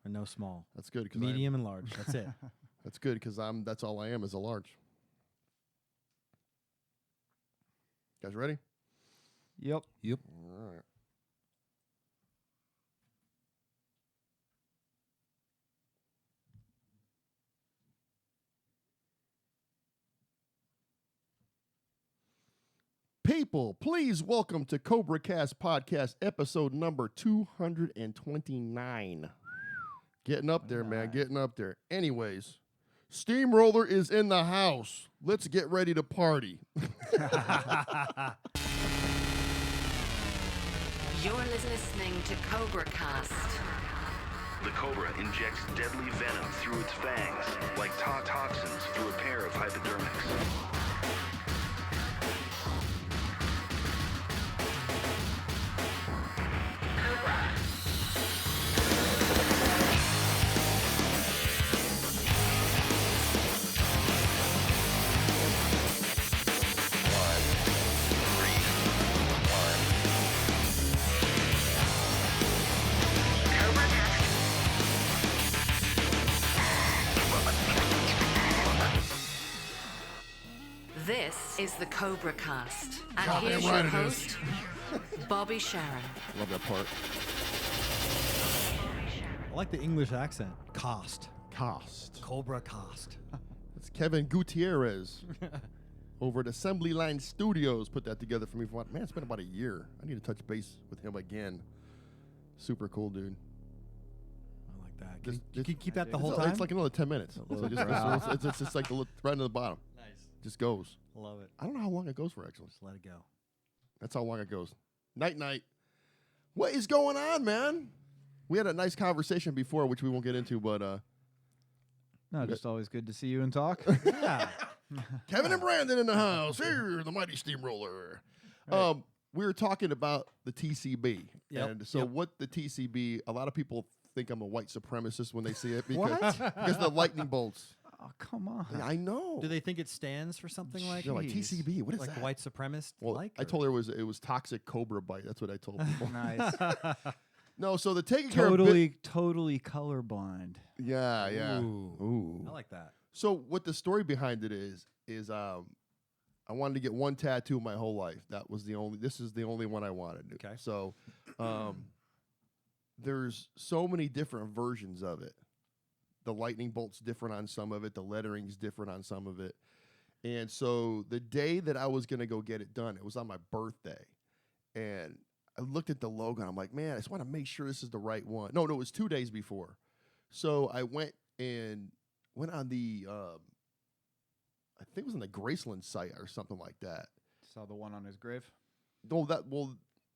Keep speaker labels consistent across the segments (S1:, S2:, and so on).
S1: and no small.
S2: That's good.
S1: Medium and large. That's it.
S2: That's good because that's all I am is a large. Guys ready?
S3: Yep.
S2: All right. People, please welcome to CobraCast podcast episode number 229. Getting up there, man. Getting up there. Anyways, Steamroller is in the house. Let's get ready to party.
S4: You're listening to CobraCast.
S5: The cobra injects deadly venom through its fangs, like toxins through a pair of hypodermics.
S4: This is the CobraCast. And here's your host, Bobby Sharon.
S2: Love that part.
S1: I like the English accent. Cost. CobraCast.
S2: It's Kevin Gutierrez over at Assembly Line Studios. Put that together for me. Man, it's been about a year. I need to touch base with him again. Super cool, dude.
S1: I like that. Can you keep that the whole time?
S2: It's like another 10 minutes. So it's just like right to the bottom.
S1: Nice.
S2: Just goes.
S1: Love it.
S2: I don't know how long it goes for, actually.
S1: Just let it go.
S2: That's how long it goes. Night. What is going on, man? We had a nice conversation before, which we won't get into, but
S3: No, just always good to see you and talk.
S1: Yeah.
S2: Kevin and Brandon in the house. Here, the mighty Steamroller.
S3: Right.
S2: We were talking about the TCB.
S1: Yep.
S2: And so what the TCB, a lot of people think I'm a white supremacist when they see it because,
S3: What?
S2: because of the lightning bolts.
S3: Oh, come on.
S2: I know.
S1: Do they think it stands for something like
S2: They're like, TCB, what is
S1: like
S2: that?
S1: white supremacist?
S2: Well, I told her it was toxic cobra bite. That's what I told people.
S3: Nice.
S2: No, so the taking care of
S3: Totally colorblind.
S2: Yeah.
S1: Ooh. I like that.
S2: So what the story behind it is I wanted to get one tattoo my whole life. This is the only one I wanted.
S1: Okay.
S2: So there's so many different versions of it. The lightning bolt's different on some of it. The lettering's different on some of it. And so the day that I was going to go get it done, it was on my birthday. And I looked at the logo and I'm like, man, I just want to make sure this is the right one. No, it was 2 days before. So I went on the, I think it was on the Graceland site or something like that.
S3: Saw the one on his grave.
S2: No,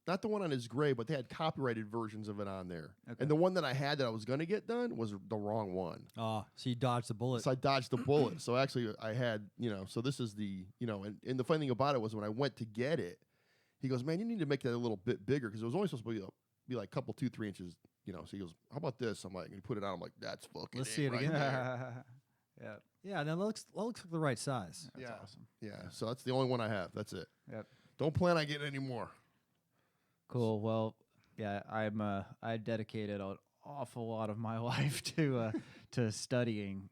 S2: not the one on his grave, but they had copyrighted versions of it on there.
S3: Okay.
S2: And the one that I had that I was going to get done was the wrong one.
S1: Oh, so you dodged the bullet.
S2: So I dodged the bullet. So actually I had, so this is the, and the funny thing about it was when I went to get it, he goes, man, you need to make that a little bit bigger because it was only supposed to be like a couple, 2-3 inches, So he goes, how about this? I'm like, and he put it on. I'm like, that's fucking
S1: Let's see it
S2: right
S1: again.
S2: there.
S3: Yeah.
S1: Yeah, that looks like the right size.
S3: That's
S2: Yeah.
S3: awesome.
S2: Yeah, so that's the only one I have. That's it.
S3: Yep.
S2: Don't plan on getting any more.
S3: Cool. Well, yeah, I dedicated an awful lot of my life to studying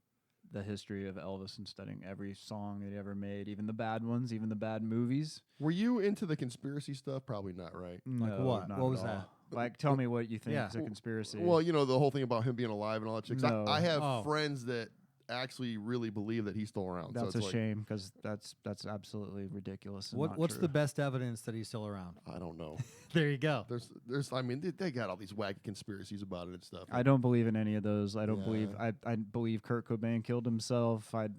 S3: the history of Elvis and studying every song that he ever made, even the bad ones, even the bad movies.
S2: Were you into the conspiracy stuff? Probably not, right?
S1: Like
S3: No,
S1: what?
S3: not
S1: What
S3: at
S1: was
S3: all.
S1: that?
S3: Like, tell me what you think
S1: Yeah.
S3: is a conspiracy.
S2: Well, the whole thing about him being alive and all that shit. 'Cause
S3: No.
S2: I have
S1: Oh.
S2: friends that actually really believe that he's still around.
S3: that's
S2: so
S3: a
S2: it's like,
S3: shame because that's absolutely ridiculous. And not
S1: What's
S3: true.
S1: the best evidence that he's still around?
S2: I don't know.
S1: There you go.
S2: There's. I mean, they got all these wacky conspiracies about it and stuff.
S3: I don't believe in any of those. I don't
S2: Yeah.
S3: believe. I believe Kurt Cobain killed himself. I've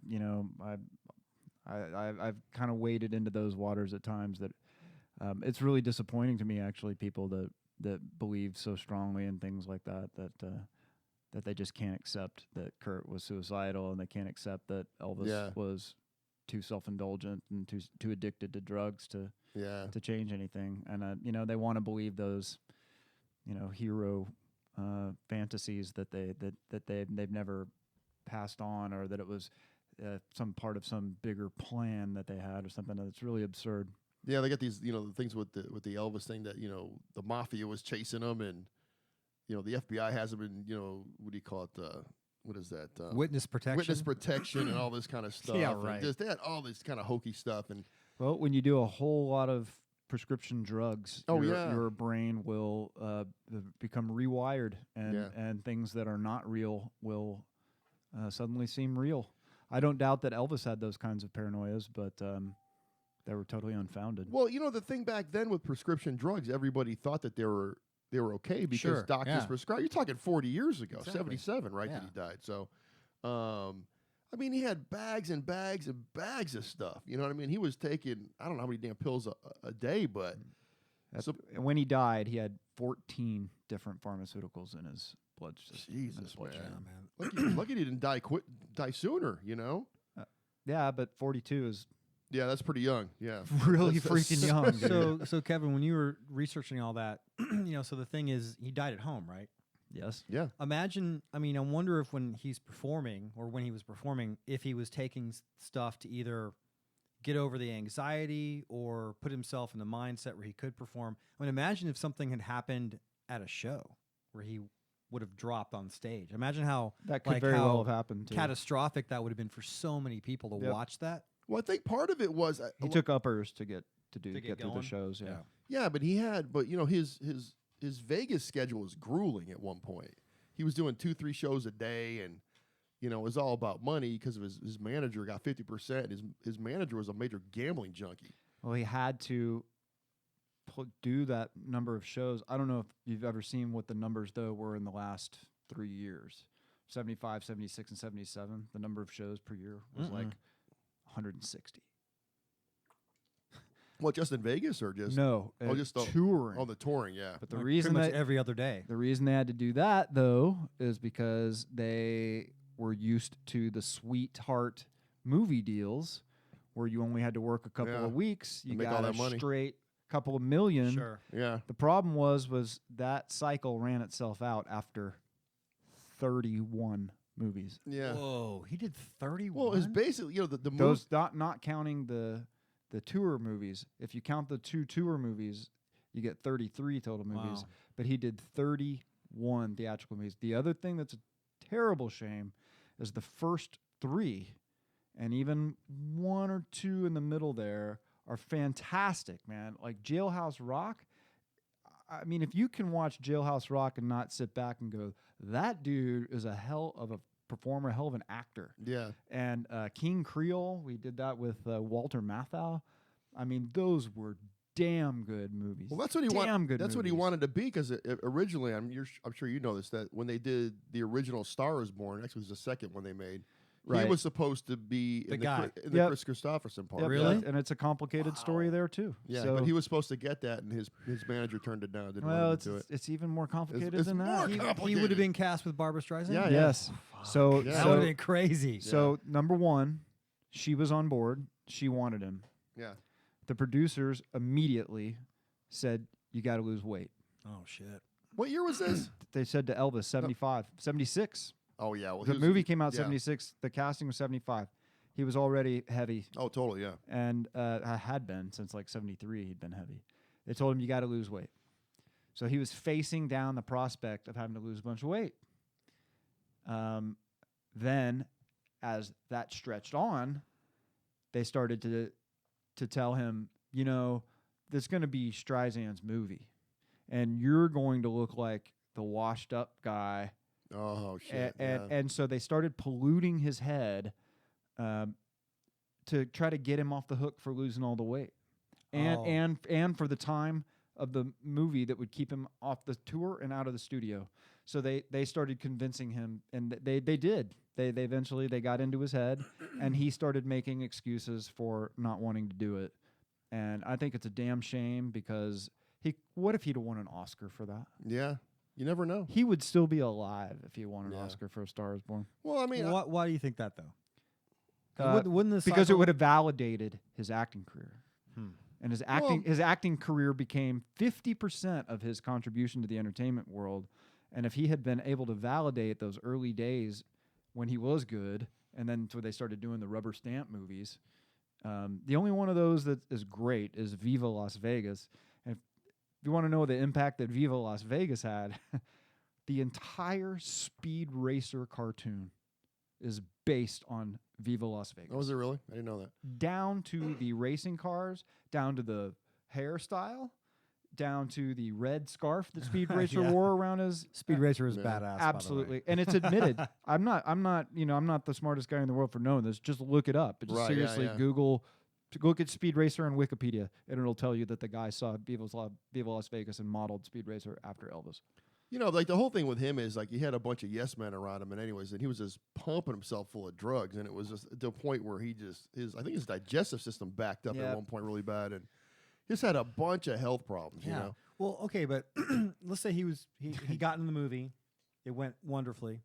S3: kind of waded into those waters at times. That it's really disappointing to me, actually, people that believe so strongly in things like that that they just can't accept that Kurt was suicidal and they can't accept that Elvis was too self-indulgent and too addicted to drugs to change anything. And they want to believe those hero fantasies that they've never passed on, or that it was some part of some bigger plan that they had or something. That's really absurd.
S2: Yeah, they got these the things with the Elvis thing that the mafia was chasing him, and the FBI has him in, what do you call it? What is that?
S1: Witness protection.
S2: Witness protection and all this kind of stuff.
S1: Yeah,
S2: and
S1: right.
S2: They had all this kind of hokey stuff. And
S3: Well, when you do a whole lot of prescription drugs,
S2: yeah.
S3: your brain will become rewired, and things that are not real will suddenly seem real. I don't doubt that Elvis had those kinds of paranoias, but they were totally unfounded.
S2: well, the thing back then with prescription drugs, everybody thought that they were okay because
S1: Sure,
S2: doctors
S1: yeah.
S2: prescribed. You're talking 40 years ago,
S1: Exactly.
S2: 77, right?
S1: Yeah.
S2: That he died. So, he had bags and bags and bags of stuff. You know what I mean? He was taking, I don't know how many damn pills a day, but
S3: And when he died, he had 14 different pharmaceuticals in his blood.
S2: Jesus,
S1: Yeah,
S2: man.
S1: man.
S2: Lucky he didn't die sooner,
S3: Yeah, but 42 is
S2: Yeah, that's pretty young. Yeah.
S3: really
S2: That's-
S3: freaking young. dude.
S1: So Kevin, when you were researching all that, so the thing is, he died at home, right?
S3: Yes.
S2: Yeah.
S1: Imagine, I wonder if when he's performing or when he was performing, if he was taking stuff to either get over the anxiety or put himself in the mindset where he could perform. Imagine if something had happened at a show where he would have dropped on stage. Imagine how
S3: That could very well have happened, too.
S1: catastrophic that would have been for so many people to
S3: Yep.
S1: watch that.
S2: Well, I think part of it was
S3: He took uppers to get
S1: To
S3: through the
S1: going?
S3: shows. Yeah.
S2: yeah, but his Vegas schedule was grueling at one point. He was doing 2-3 shows a day, and it was all about money because of his manager got 50%. His manager was a major gambling junkie.
S3: Well, he had to do that number of shows. I don't know if you've ever seen what the numbers, though, were in the last 3 years. 75, 76, and 77. The number of shows per year was like 160.
S2: What, just in Vegas or just
S3: No,
S2: just the
S3: touring.
S2: Oh, the touring, yeah.
S3: But the
S1: Like
S3: reason
S1: pretty much
S3: that
S1: every other day.
S3: the reason they had to do that, though, is because they were used to the sweetheart movie deals where you only had to work a couple
S2: Yeah.
S3: of weeks. You
S2: make all
S3: got
S2: that
S3: a
S2: money.
S3: straight couple of million.
S1: Sure.
S2: Yeah.
S3: The problem was that cycle ran itself out after 31 movies.
S2: Yeah.
S1: Whoa, he did 31?
S2: Well, it's basically, the movie.
S3: Those not counting the tour movies. If you count the 2 tour movies, you get 33 total movies.
S1: Wow.
S3: But he did 31 theatrical movies. The other thing that's a terrible shame is the first 3, and even 1 or 2 in the middle there are fantastic, man. Like Jailhouse Rock. If you can watch Jailhouse Rock and not sit back and go, that dude is a hell of a performer, a hell of an actor.
S2: Yeah.
S3: And King Creole, we did that with Walter Matthau. Those were damn good movies.
S2: Well, that's what he
S3: wanted.
S2: That's what he wanted to be because originally, I'm sure you know this, that when they did the original Star Is Born, actually it was the second one they made.
S3: Right.
S2: He was supposed to be
S1: The
S2: in
S1: guy.
S2: the
S3: Yep.
S2: Chris Christopherson part.
S3: Yep,
S1: Really?
S3: and it's a complicated story there too.
S2: Yeah,
S3: So,
S2: but he was supposed to get that, and his manager turned it down. Didn't
S3: well,
S2: want him to do it.
S3: it's even more complicated
S2: it's
S3: than
S2: more
S3: that.
S1: He
S2: complicated.
S1: would have been cast with Barbra Streisand?
S2: Yeah,
S3: Yes. So
S2: Yeah.
S1: That
S3: so
S1: would have been crazy.
S3: so number one, she was on board. She wanted him.
S2: Yeah.
S3: The producers immediately said, "You got to lose weight."
S1: Oh, shit.
S2: What year was this?
S3: They said to Elvis, 75, 76.
S2: Oh yeah. Well,
S3: The movie came out
S2: yeah.
S3: 76. The casting was 75. He was already heavy,
S2: Oh, totally. Yeah.
S3: and I had been since like 73. He'd been heavy. They told him, "You got to lose weight." So he was facing down the prospect of having to lose a bunch of weight. Then, as that stretched on, they started to tell him, "There's going to be Streisand's movie, and you're going to look like the washed up guy."
S2: Oh shit.
S3: And so they started polluting his head to try to get him off the hook for losing all the weight, and for the time of the movie that would keep him off the tour and out of the studio. So they started convincing him, and they did. They eventually got into his head, and he started making excuses for not wanting to do it. And I think it's a damn shame because what if he'd have won an Oscar for that?
S2: Yeah. You never know.
S3: He would still be alive if he won an
S2: Yeah.
S3: Oscar for A Star Is Born.
S2: Well, I mean,
S1: Why do you think that, though? 'Cause wouldn't the
S3: Because it
S1: cycle-
S3: would have validated his acting career. And his
S2: Well-
S3: acting career became 50% of his contribution to the entertainment world. And if he had been able to validate those early days when he was good, and then until they started doing the rubber stamp movies, the only one of those that is great is Viva Las Vegas. And if you want to know the impact that Viva Las Vegas had, the entire Speed Racer cartoon is based on Viva Las Vegas.
S2: Oh, was it really? I didn't know that.
S3: Down to the racing cars, down to the hairstyle, down to the red scarf that Speed Racer
S1: Yeah.
S3: wore around his
S1: Speed Racer is
S2: Yeah.
S1: badass. by the way.
S3: absolutely, and it's admitted. I'm not the smartest guy in the world for knowing this. Just look it up. Just
S2: Right, yeah,
S3: seriously
S2: yeah.
S3: Google, look at Speed Racer on Wikipedia, and it'll tell you that the guy saw Viva Las Vegas and modeled Speed Racer after Elvis.
S2: You know, like the whole thing with him is like he had a bunch of yes men around him, and anyways, and he was just pumping himself full of drugs, and it was just to a point where I think his digestive system backed up
S3: Yeah.
S2: at one point really bad, and he just had a bunch of health problems. You know,
S1: Well, okay, but let's say he got in the movie, it went wonderfully.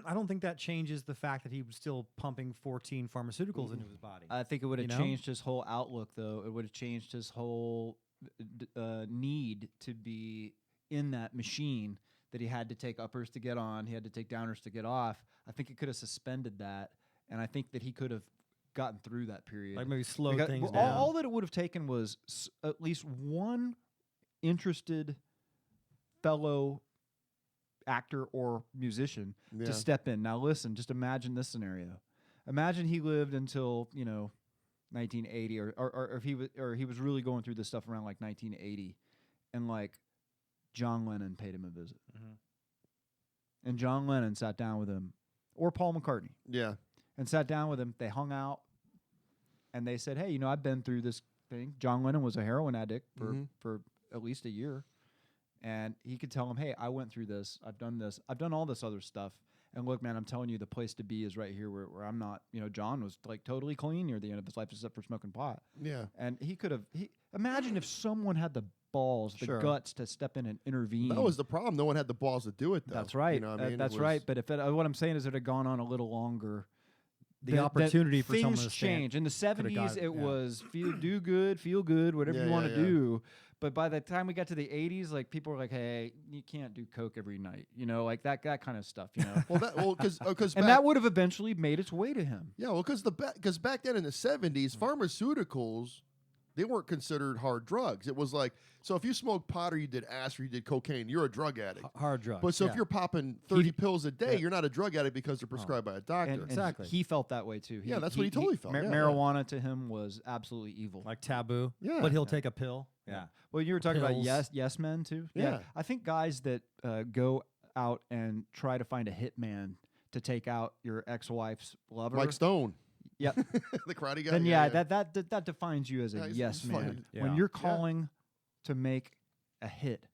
S1: I don't think that changes the fact that he was still pumping 14 pharmaceuticals into his body.
S3: I think it would have
S1: You know?
S3: changed his whole outlook, though. It would have changed his whole need to be in that machine that he had to take uppers to get on, he had to take downers to get off. I think it could have suspended that, and I think that he could have gotten through that period.
S1: Like maybe slow
S3: Because-
S1: things
S3: well,
S1: down.
S3: all that it would have taken was at least one interested fellow actor or musician
S2: Yeah.
S3: to step in. Now listen, just imagine this scenario. Imagine he lived until 1980, or if he was really going through this stuff around like 1980, and like John Lennon paid him a visit, and John Lennon sat down with him, or Paul McCartney,
S2: yeah,
S3: and sat down with him. They hung out, and they said, "Hey, I've been through this thing." John Lennon was a heroin addict for at least a year, and he could tell him, "Hey, I went through this. I've done this. I've done all this other stuff. And look, man, I'm telling you, the place to be is right here, where I'm not. John was like totally clean near the end of his life, except for smoking pot.
S2: yeah.
S3: And he could have. Imagine if someone had the balls, the
S1: Sure.
S3: guts to step in and intervene.
S2: That was the problem. No one had the balls to do it, though.
S3: That's right.
S2: You know what I mean? It
S3: That's
S2: was-
S3: right. But if what I'm saying is, it had gone on a little longer.
S1: The opportunity for someone
S3: things
S1: to stand
S3: change. In the 70s,
S1: got it,
S3: it
S1: yeah.
S3: was do good, feel good, whatever
S2: Yeah,
S3: you want to
S2: yeah, yeah.
S3: do. But by the time we got to the 80s, like people were like, "Hey, you can't do coke every night," like that kind of stuff,
S2: because
S3: And that would have eventually made its way to him.
S2: yeah, well, because back then in the 70s, pharmaceuticals, they weren't considered hard drugs. It was like, so if you smoked pot or you did ass or you did cocaine, you're a drug addict.
S1: Hard drugs.
S2: But so
S1: yeah.
S2: if you're popping 30 pills a day,
S1: yeah.
S2: you're not a drug addict because they're prescribed by a doctor.
S3: And
S1: Exactly.
S3: he felt that way too.
S2: Yeah, that's what he totally felt. Yeah, yeah.
S3: Marijuana to him was absolutely evil.
S1: like taboo,
S2: Yeah.
S1: but he'll take a pill. Yeah.
S3: Well, you were talking about
S1: Pills.
S3: yes men too.
S2: Yeah.
S3: I think guys that go out and try to find a hitman to take out your ex-wife's lover.
S2: Like Stone,
S3: yeah.
S2: the karate guy.
S3: Then that defines you as a
S2: Yeah, he's
S3: yes man.
S2: fine.
S1: Yeah.
S3: When you're
S2: Yeah.
S3: calling to make a hit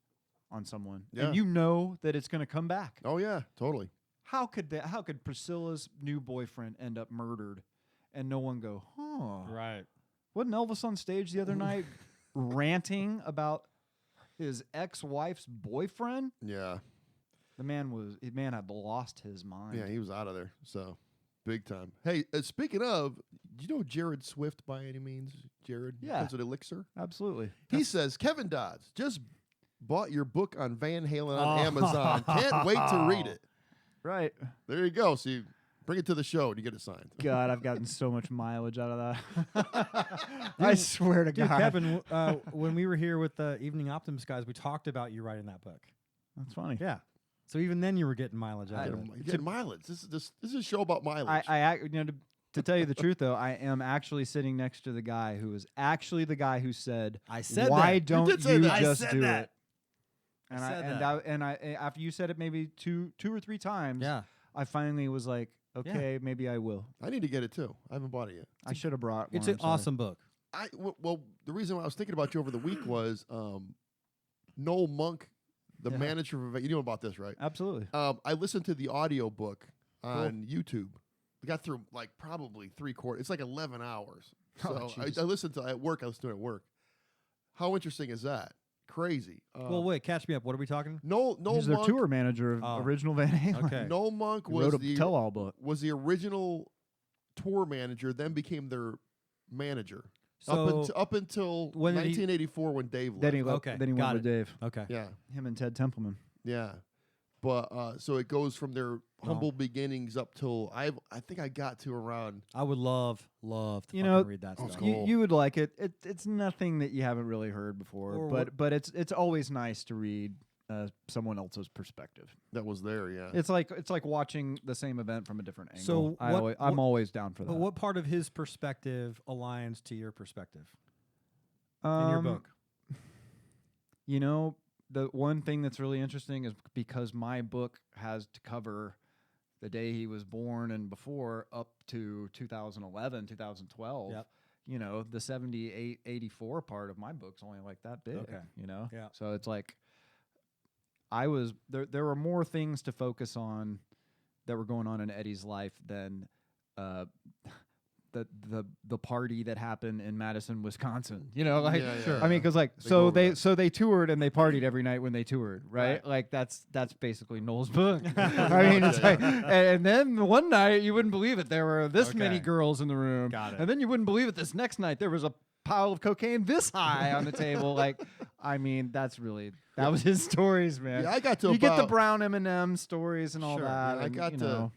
S3: on someone,
S2: Yeah.
S3: and you know that it's going to come back.
S2: Oh yeah, totally.
S3: How could Priscilla's new boyfriend end up murdered, and no one go, huh?
S1: Right.
S3: Wasn't Elvis on stage the other night ranting about his ex-wife's boyfriend?
S2: Yeah,
S3: The man had lost his mind.
S2: yeah, he was out of there. So big time. Hey, speaking of, do you know Jared Swift by any means? Jared,
S3: Yeah.
S2: Friends with Elixir.
S3: Absolutely.
S2: He says, Kevin Dodds just bought your book on Van Halen on Amazon. Can't wait to read it.
S3: Right.
S2: There you go. So you bring it to the show and you get it signed.
S3: God, I've gotten so much mileage out of that. I swear to
S1: Dude,
S3: God.
S1: Kevin, when we were here with the Evening Optimist guys, we talked about you writing that book.
S3: That's funny.
S1: Yeah. So even then you were getting mileage out of it.
S2: You're getting mileage. This is a show about mileage.
S3: To tell you the truth, though, I am actually sitting next to the guy who was actually the guy who said,
S1: I said
S3: "Why
S1: that.
S3: don't
S2: did say
S3: you
S2: that. I
S3: just
S1: said
S3: do
S1: that.
S3: it?" And
S1: I
S3: I
S1: said
S3: and
S1: that.
S3: I, and I after you said it maybe two or three times,
S1: Yeah.
S3: I finally was like, "Okay, maybe I will."
S2: I need to get it too. I haven't bought it yet.
S3: I should have brought.
S1: It's
S3: one,
S1: an
S3: I'm sorry.
S1: awesome book.
S2: Well, the reason why I was thinking about you over the week was Noel Monk, the
S3: Yeah.
S2: manager of. You know about this, right?
S3: Absolutely.
S2: I listened to the audio book on YouTube. I got through like probably 3/4. It's like 11 hours.
S3: Oh,
S2: So I
S3: Jesus.
S2: listened to it at work. I listened to it at work. How interesting is that? Crazy.
S1: Well, wait, catch me up. What are we talking?
S2: Noel
S3: He's their
S2: Monk.
S3: tour manager of
S1: Oh.
S3: original Van Halen.
S1: Okay.
S2: Noel Monk
S3: He
S2: was
S3: wrote a
S2: the
S3: tell-all book.
S2: was the original tour manager, then became their manager.
S1: So
S2: up until
S1: when did he-
S2: 1984 when Dave left.
S3: Then he left.
S1: Okay,
S3: Then he
S1: got
S3: went with Dave.
S1: okay.
S2: Yeah,
S3: Him and Ted Templeman.
S2: yeah. But so it goes from their humble beginnings up till I think I got to around.
S1: I would love to
S3: You
S1: fucking
S3: know,
S1: read that
S2: Oh,
S1: stuff.
S2: cool.
S3: You would like it. It's nothing that you haven't really heard before,
S1: Or
S3: but it's always nice to read someone else's perspective.
S2: That was there, yeah.
S3: It's like watching the same event from a different angle.
S1: So
S3: I'm always down for that.
S1: But what part of his perspective aligns to your perspective in your book?
S3: You know, the one thing that's really interesting is because my book has to cover the day he was born and before up to 2011, 2012.
S1: Yep.
S3: You know, the 78, 84 part of my book's only like that big.
S1: Okay.
S3: You know?
S1: Yeah.
S3: So it's like there were more things to focus on that were going on in Eddie's life than the party that happened in Madison, Wisconsin. You know, like
S2: Sure.
S3: I mean, because like
S2: They go over that.
S3: so they toured and they partied every night when they toured, right? Like that's basically Noel's book. I mean, it's like, and then one night you wouldn't believe it, there were this many
S1: Okay.
S3: girls in the room,
S1: Got it.
S3: and then you wouldn't believe it, this next night there was a pile of cocaine this high on the table. Like, I mean, that was his stories, man.
S2: Yeah, I got to
S3: you get the
S2: about-
S3: brown M&M stories and all
S1: Sure.
S3: that.
S2: Yeah,
S3: and,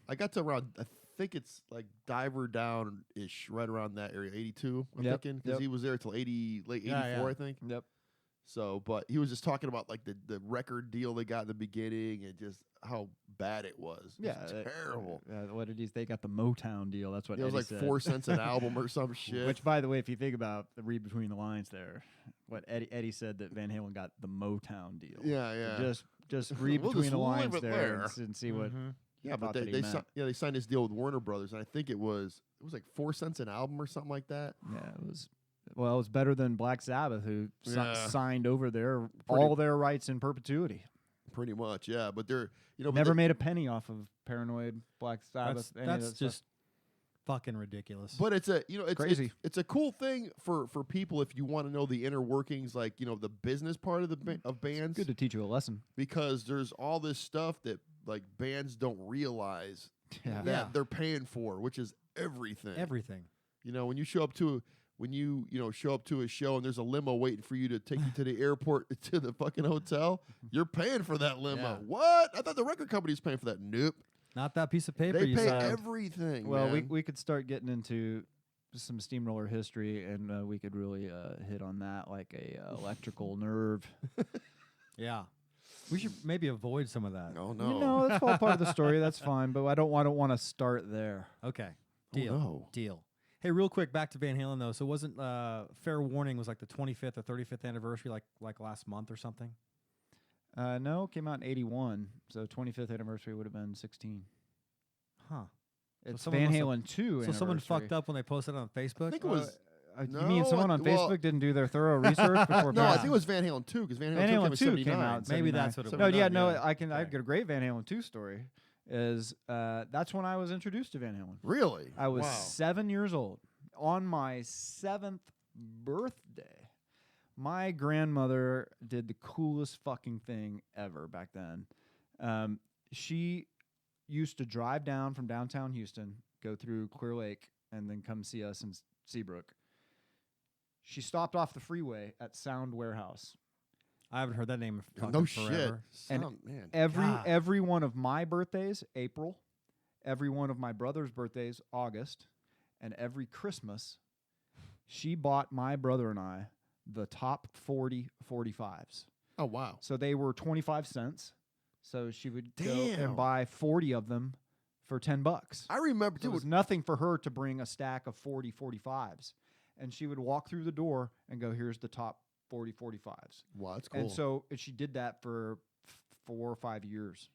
S2: I got to around, I think it's like Diver Down-ish, right around that area, 82, I'm
S3: Yep,
S2: thinking, because
S3: yep.
S2: he was there till late 84,
S1: Yeah.
S2: I think.
S3: Yep.
S2: So, but he was just talking about like the record deal they got in the beginning and just how bad it was. It was terrible.
S3: What did he? They got the Motown deal. That's what
S2: It was
S3: Eddie
S2: like
S3: said.
S2: 4 cents an album or some shit.
S3: Which, by the way, if you think about read between the lines there, what Eddie said that Van Halen got the Motown deal.
S2: Yeah.
S3: So just read
S2: We'll
S3: between
S2: just
S3: the lines
S2: leave it
S3: there
S2: there.
S3: and see what.
S2: Yeah, but
S3: thought that he
S2: they
S3: meant.
S2: they signed this deal with Warner Brothers, and I think it was like 4 cents an album or something like that.
S3: Yeah, it was. Well, it was better than Black Sabbath, who
S2: Yeah.
S3: signed over their
S2: Pretty-
S3: all their rights in perpetuity.
S2: Pretty much, yeah. But they're but
S3: Never
S2: they-
S3: made a penny off of Paranoid, Black Sabbath. any of
S1: That's
S3: that stuff.
S1: just fucking ridiculous.
S2: But it's it's
S3: Crazy.
S2: It's a cool thing for people if you want to know the inner workings, like the business part of of bands.
S3: good to teach you a lesson.
S2: Because there's all this stuff that like bands don't realize
S3: Yeah.
S2: that they're paying for, which is everything.
S1: Everything.
S2: When you show up to show up to a show and there's a limo waiting for you to take you to the airport to the fucking hotel, you're paying for that limo.
S1: Yeah.
S2: What? I thought the record company's paying for that. Nope.
S1: Not that piece of paper
S2: They
S1: you
S2: pay
S1: signed.
S2: everything.
S3: Well,
S2: man.
S3: we could start getting into some Steamroller history, and we could really hit on that like a electrical nerve.
S1: Yeah. We should maybe avoid some of that.
S2: Oh no.
S3: You know, that's all part of the story. That's fine, but I don't want to start there.
S1: Okay.
S2: Oh,
S1: Deal.
S2: no.
S1: Deal. Hey, real quick, back to Van Halen though. So wasn't Fair Warning was like the 25th or 35th anniversary, like last month or something?
S3: No, it came out in '81, so 25th anniversary would have been 16.
S1: Huh.
S3: It's
S1: someone
S3: Van
S1: must have-
S3: Halen 2.
S1: So someone
S3: anniversary.
S1: fucked up when they posted it on Facebook?
S2: I think it was.
S3: You mean someone on
S2: well,
S3: Facebook didn't do their thorough research before?
S2: No, I
S3: Van-
S2: think it was Van Halen 2 because Van Halen,
S3: Van
S2: 2
S3: Halen
S2: came in
S3: 2
S2: '79.
S3: came out. in
S1: Maybe
S3: 79.
S1: that's what it
S3: No,
S1: was.
S3: yeah, no,
S1: Yeah.
S3: I've
S1: Okay.
S3: got a great Van Halen 2 story. Is that's when I was introduced to Van Halen.
S2: Really?
S3: I was
S2: Wow.
S3: 7 years old. On my 7th birthday, my grandmother did the coolest fucking thing ever back then. She used to drive down from downtown Houston, go through Clear Lake, and then come see us in Seabrook. She stopped off the freeway at Sound Warehouse.
S1: I haven't heard that name in fucking
S2: No shit.
S1: forever.
S2: Sound, man.
S1: God.
S3: Every one of my birthdays, April. Every one of my brother's birthdays, August. And every Christmas, she bought my brother and I the top 40 45s.
S2: Oh wow.
S3: So they were 25 cents. So she would go
S2: Damn.
S3: and buy 40 of them for $10.
S2: I remember
S3: So it was
S2: dude,
S3: nothing for her to bring a stack of 40 45s. And she would walk through the door and go, here's the top 40 45s.
S2: Wow, that's cool.
S3: And so she did that for 4 or 5 years.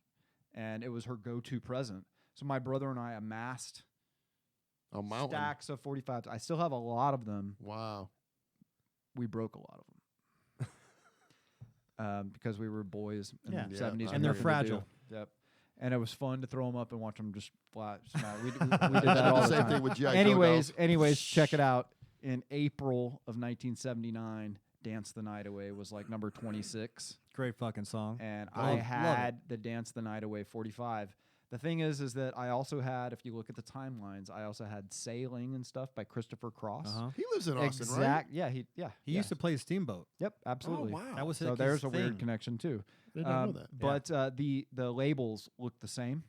S3: And it was her go-to present. So my brother and I amassed
S2: a mountain.
S3: stacks of 45s. I still have a lot of them.
S2: Wow.
S3: We broke a lot of them. Because we were boys in
S1: Yeah.
S3: the
S2: Yeah.
S3: 70s.
S2: And
S3: we
S1: they're
S3: knew what to
S1: fragile.
S3: do. Yep. And it was fun to throw them up and watch them just flat. We did that all the
S2: Same
S3: time.
S2: thing with G.I. Joe
S3: Anyways, check it out. In April of 1979, Dance the Night Away was like number 26.
S1: Great fucking song.
S3: And
S1: Love-
S3: I
S1: love it.
S3: had the Dance the Night Away 45. The thing is that I also had, if you look at the timelines, I also had Sailing and stuff by Christopher Cross.
S1: Uh-huh.
S2: He lives in Austin, right?
S3: Yeah,
S1: He used to play Steamboat.
S3: Yep, absolutely.
S2: Oh, wow.
S1: That was
S3: So
S1: his
S3: there's a
S1: thing.
S3: weird connection too.
S2: I did not know that.
S3: But the labels look the same.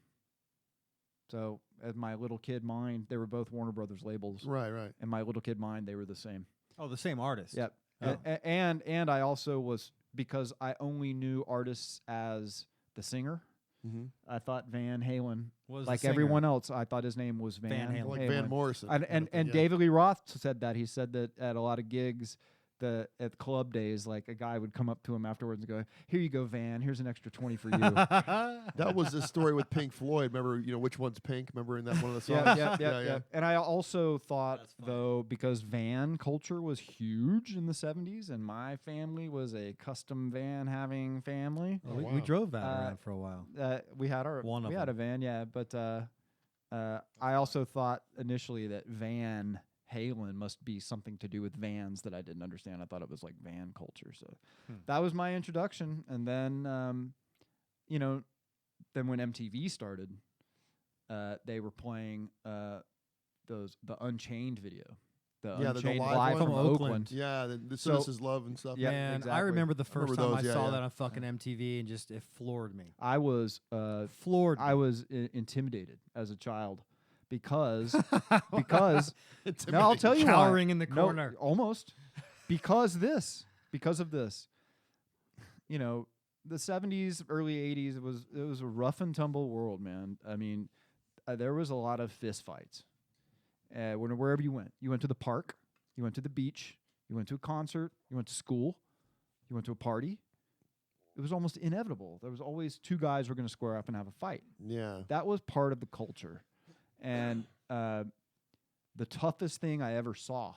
S3: So as my little kid mind, they were both Warner Brothers labels.
S2: Right, right.
S3: And my little kid mind, they were the same.
S1: Oh, the same artist.
S3: Yep.
S1: Oh.
S3: And I also was because I only knew artists as the singer.
S2: Mm-hmm.
S3: I thought Van Halen,
S1: Was
S3: like
S1: the singer.
S3: everyone else, I thought his name was Van
S1: Halen.
S2: Like
S3: Halen.
S2: Van Morrison.
S3: And David Lee Roth said that. He said that at a lot of gigs, at club days, like a guy would come up to him afterwards and go, "Here you go, Van. Here's an extra 20 for you."
S2: That was the story with Pink Floyd. Remember, which one's Pink? Remember in that one of the songs?
S3: Yeah. And I also thought, though, because van culture was huge in the 70s, and my family was a custom van having family.
S1: Well, we drove that around for a while.
S3: We had a van, yeah. But I also thought initially that Van Halen must be something to do with vans that I didn't understand. I thought it was like van culture. So that was my introduction. And then, then when MTV started, they were playing the Unchained video. The Unchained live from Oakland.
S2: Yeah, This Is Love and stuff.
S3: Yeah,
S1: Man,
S3: exactly.
S1: I remember the first time I saw
S2: yeah.
S1: that on fucking MTV, and just it floored me.
S3: I was
S1: Floored me.
S3: I was intimidated as a child because no, I'll tell you why.
S1: Cowering in the
S3: No,
S1: corner.
S3: almost because of this. The 70s, early 80s, it was a rough and tumble world, man. I mean, there was a lot of fist fights. Wherever you went to the park, you went to the beach, you went to a concert, you went to school, you went to a party. It was almost inevitable. There was always two guys who were going to square up and have a fight.
S2: Yeah.
S3: That was part of the culture. And the toughest thing I ever saw,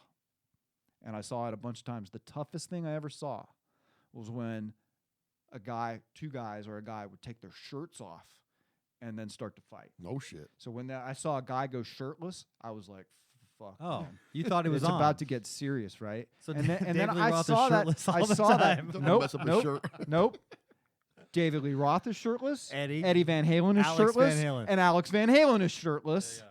S3: and I saw it a bunch of times, the toughest thing I ever saw was when two guys or a guy would take their shirts off and then start to fight.
S2: No shit.
S3: So when I saw a guy go shirtless, I was like, fuck.
S1: Oh,
S3: man.
S1: you thought it was
S3: it's
S1: on.
S3: about to get serious, right?
S1: So
S3: and then
S1: David Lee
S3: I
S1: Roth is
S3: saw that.
S1: shirtless all
S3: I
S1: the
S3: saw
S1: time.
S3: that.
S2: Don't
S3: Nope.
S2: mess up his
S3: Nope.
S2: shirt.
S3: Nope. David Lee Roth is shirtless.
S1: Eddie
S3: Van Halen is
S1: Alex
S3: shirtless.
S1: Van Halen.
S3: And Alex Van Halen is shirtless.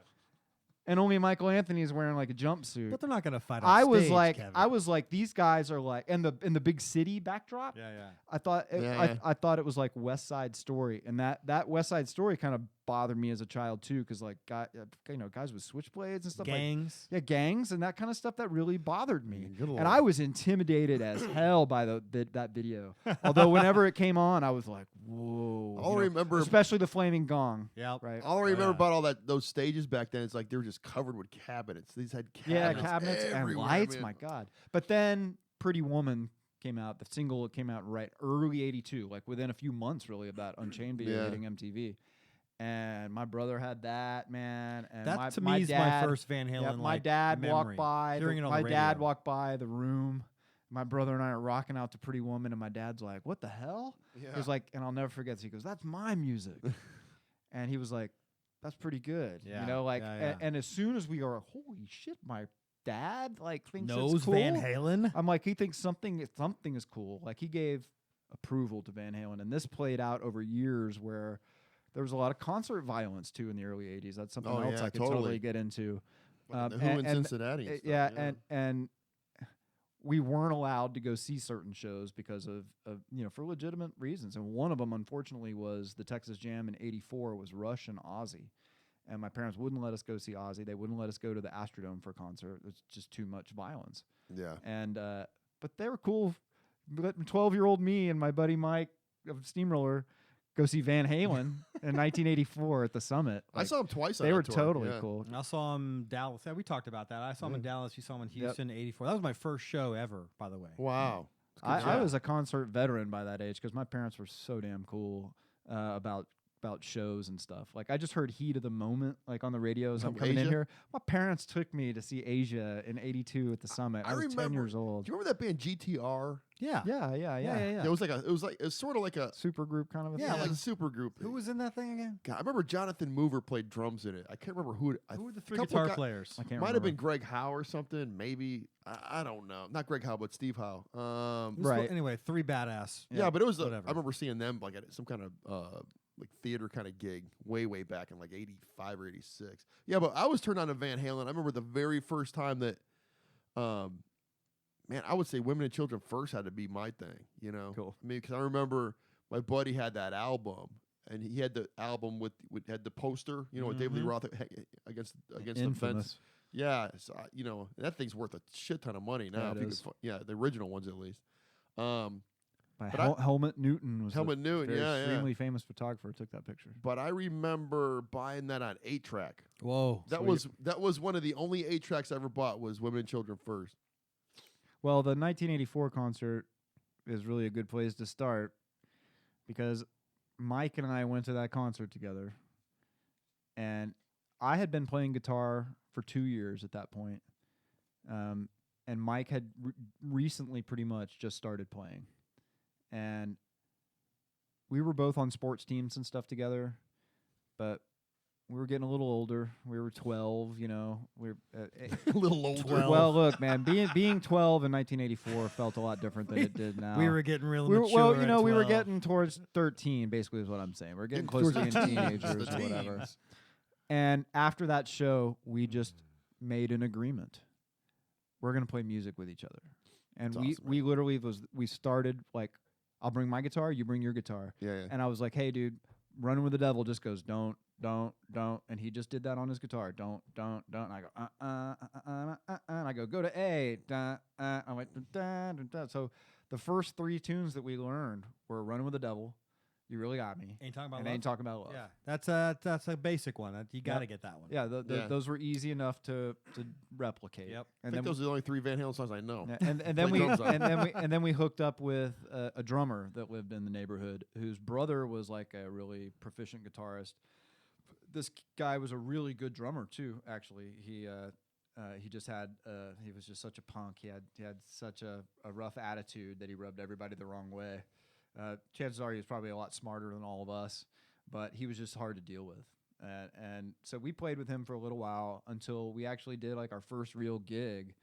S3: And only Michael Anthony is wearing like a jumpsuit.
S1: But they're not going to fight on
S3: I
S1: stage,
S3: was like, these guys are like, and the big city backdrop.
S1: Yeah.
S3: I thought I thought it was like West Side Story, and that West Side Story kind of bothered me as a child too, because like guys with switchblades and stuff,
S1: Gangs.
S3: gangs and that kind of stuff that really bothered me.
S1: Good
S3: And
S1: Lord.
S3: I was intimidated as hell by that video. Although whenever it came on, I was like, whoa.
S2: I'll remember,
S3: especially the flaming gong.
S1: Yeah.
S3: Right.
S2: all I remember about all those stages back then is like they were just covered with cabinets. These had cabinets,
S3: and
S2: everywhere,
S3: lights.
S2: man.
S3: My God! But then Pretty Woman came out. The single came out right early '82, like within a few months, really, of that Unchained video hitting MTV. And my brother had that, man. And
S1: That to
S3: my
S1: me is
S3: dad,
S1: my first Van Halen.
S3: Yeah, my
S1: like,
S3: dad
S1: memory.
S3: walked by.
S1: Hearing it on
S3: my
S1: the
S3: dad
S1: radio.
S3: walked by the room. My brother and I are rocking out to Pretty Woman, and my dad's like, "What the hell?"
S2: Yeah.
S3: He was like, and I'll never forget this. He goes, "That's my music," and he was like, "That's pretty good."
S1: Yeah,
S3: You know, like,
S1: yeah.
S3: And as soon as we are, holy shit, my dad like thinks
S1: Knows
S3: it's cool.
S1: Van Halen.
S3: I'm like, he thinks something is cool. Like he gave approval to Van Halen, and this played out over years where there was a lot of concert violence too in the early '80s. That's something else I could totally get into.
S2: Like the Who in Cincinnati. And stuff,
S3: and we weren't allowed to go see certain shows because of for legitimate reasons. And one of them, unfortunately, was the Texas Jam in '84 was Rush and Ozzy. And my parents wouldn't let us go see Ozzy. They wouldn't let us go to the Astrodome for a concert. It's just too much violence.
S2: Yeah.
S3: And but they were cool. Letting 12-year-old me and my buddy Mike of Steamroller go see Van Halen in 1984 at the Summit.
S2: I saw him twice.
S3: They
S2: on
S3: were
S2: that tour.
S3: totally
S2: Yeah.
S3: cool.
S1: I saw him in Dallas. Yeah, we talked about that. I saw him in Dallas. You saw him in Houston, '84. That was my first show ever, by the way.
S2: Wow.
S3: I was a concert veteran by that age because my parents were so damn cool about shows and stuff. Like I just heard Heat of the Moment like on the radio as I'm coming in
S2: Asia?
S3: here. My parents took me to see Asia in '82 at the Summit. I was 10
S2: remember-
S3: years old.
S2: Do you remember that band GTR?
S1: Yeah.
S3: Yeah.
S2: It was sort of like a
S3: Super group kind of a
S2: yeah,
S3: thing.
S2: like a super group.
S1: Who was in that thing again?
S2: God, I remember Jonathan Mover played drums in it. I can't remember who.
S1: Who were the three
S2: couple
S1: guitar
S2: guy-
S1: players?
S3: I can't
S2: Might have
S3: remember.
S2: been Greg Howe or something. Maybe I don't know. Not Greg Howe, but Steve Howe.
S1: It was
S3: Right.
S1: Anyway, three badass.
S2: Yeah, but it was.
S1: whatever.
S2: I remember seeing them like at some kind of like theater kind of gig way back in like '85 or '86. Yeah, but I was turned on to Van Halen. I remember the very first time that, man, I would say Women and Children First had to be my thing. You know,
S3: Cool.
S2: I mean, because I remember my buddy had that album. And he had the album with had the poster, with David Lee Roth against the fence.
S3: Infamous.
S2: Yeah, so, that thing's worth a shit ton of money now.
S3: Yeah, it
S2: if you
S3: is.
S2: could the original ones at least. But
S3: Helmut Newton was
S2: Helmut Newton,
S3: very
S2: yeah, yeah.
S3: extremely famous photographer. Took that picture.
S2: But I remember buying that on 8-track.
S1: Whoa.
S2: That was one of the only 8-tracks I ever bought was Women and Children First.
S3: Well, the 1984 concert is really a good place to start because Mike and I went to that concert together, and I had been playing guitar for 2 years at that point, and Mike had recently pretty much just started playing, and we were both on sports teams and stuff together, but we were getting a little older. We were 12, you know. We were
S2: A little older.
S1: 12.
S3: Well, look, man, being 12 in 1984 felt a lot different than it did now.
S1: We were getting real
S3: We were-
S1: mature.
S3: well, you know,
S1: at
S3: we were
S1: 12.
S3: getting towards 13, basically, is what I'm saying. We're getting close to being teenagers or whatever.
S2: Teens.
S3: And after that show, we just made an agreement. We're going to play music with each other. And
S2: That's awesome,
S3: we literally we started like, I'll bring my guitar, you bring your guitar.
S2: Yeah.
S3: And I was like, hey, dude, Running with the Devil just goes, don't. And he just did that on his guitar. Don't. And I go, and I go to A. I went, da. So the first 3 tunes that we learned were Running with the Devil, You Really Got Me,
S1: Ain't talking about
S3: and
S1: love.
S3: Ain't Talking About Love.
S1: Yeah, that's a basic one. You got to get that one.
S3: Yeah,
S2: Yeah.
S3: those were easy enough to replicate.
S1: Yep.
S2: I
S3: And
S2: think
S3: then
S2: those are the only 3 Van Halen songs I know.
S3: and then
S2: Play
S3: we
S2: drums on it.
S3: and then we hooked up with a drummer that lived in the neighborhood whose brother was like a really proficient guitarist. This guy was a really good drummer too. Actually, he just had he was just such a punk. He had such a rough attitude that he rubbed everybody the wrong way. Chances are he was probably a lot smarter than all of us, but he was just hard to deal with. And so we played with him for a little while until we actually did like our first real gig.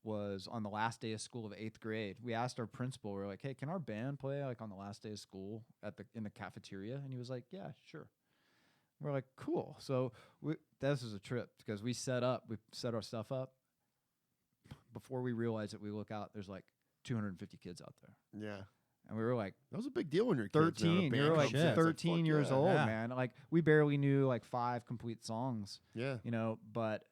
S3: Was on the last day of school of 8th grade. We asked our principal, we were like, hey, can our band play like on the last day of school in the cafeteria? And he was like, yeah, sure. We're like, cool. So this is a trip because we set our stuff up. Before we realized it, we look out, there's like 250 kids out there.
S2: Yeah.
S3: And we were like,
S2: That was a big deal when you're
S3: 13.
S2: Kids,
S3: You're like
S1: Shit.
S3: 13 years old,
S1: Yeah.
S3: man. Like we barely knew like 5 complete songs.
S2: Yeah.
S3: You know, but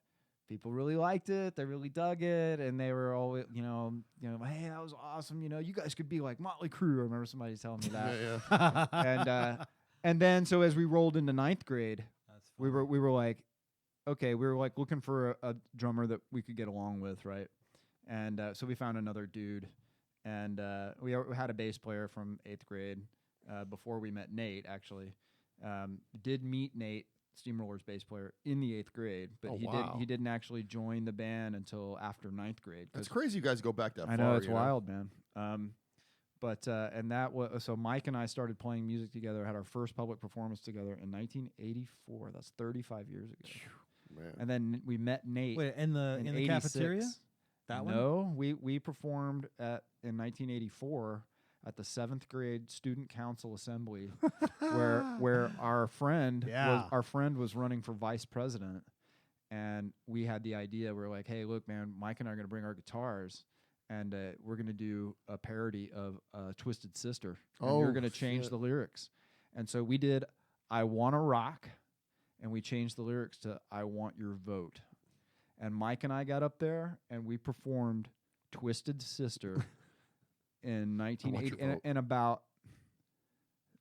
S3: people really liked it. They really dug it, and they were always, you know, hey, that was awesome. You know, you guys could be like Motley Crue. I remember somebody telling me that.
S2: Yeah.
S3: And then so as we rolled into 9th grade,
S1: That's
S3: we were like, okay, we were like looking for a drummer that we could get along with, right? And so we found another dude, and we had a bass player from 8th grade before we met Nate. Actually, did meet Nate, Steamroller's bass player, in the 8th grade, but he didn't actually join the band until after 9th grade.
S2: It's crazy you guys go back that far.
S3: I know, it's
S2: you
S3: wild, man. But and that was so Mike and I started playing music together, had our first public performance together in 1984. That's 35 years ago.
S2: Man.
S3: And then we met Nate.
S1: Wait, in the
S3: 86.
S1: cafeteria? That one?
S3: No, we performed in 1984 at the 7th grade student council assembly, where our friend was running for vice president, and we had the idea. We're like, hey, look, man, Mike and I are going to bring our guitars, and we're going to do a parody of Twisted Sister. And we're going to change the lyrics, and so we did "I Wanna Rock," and we changed the lyrics to "I Want Your Vote." And Mike and I got up there and we performed Twisted Sister in 1980 in about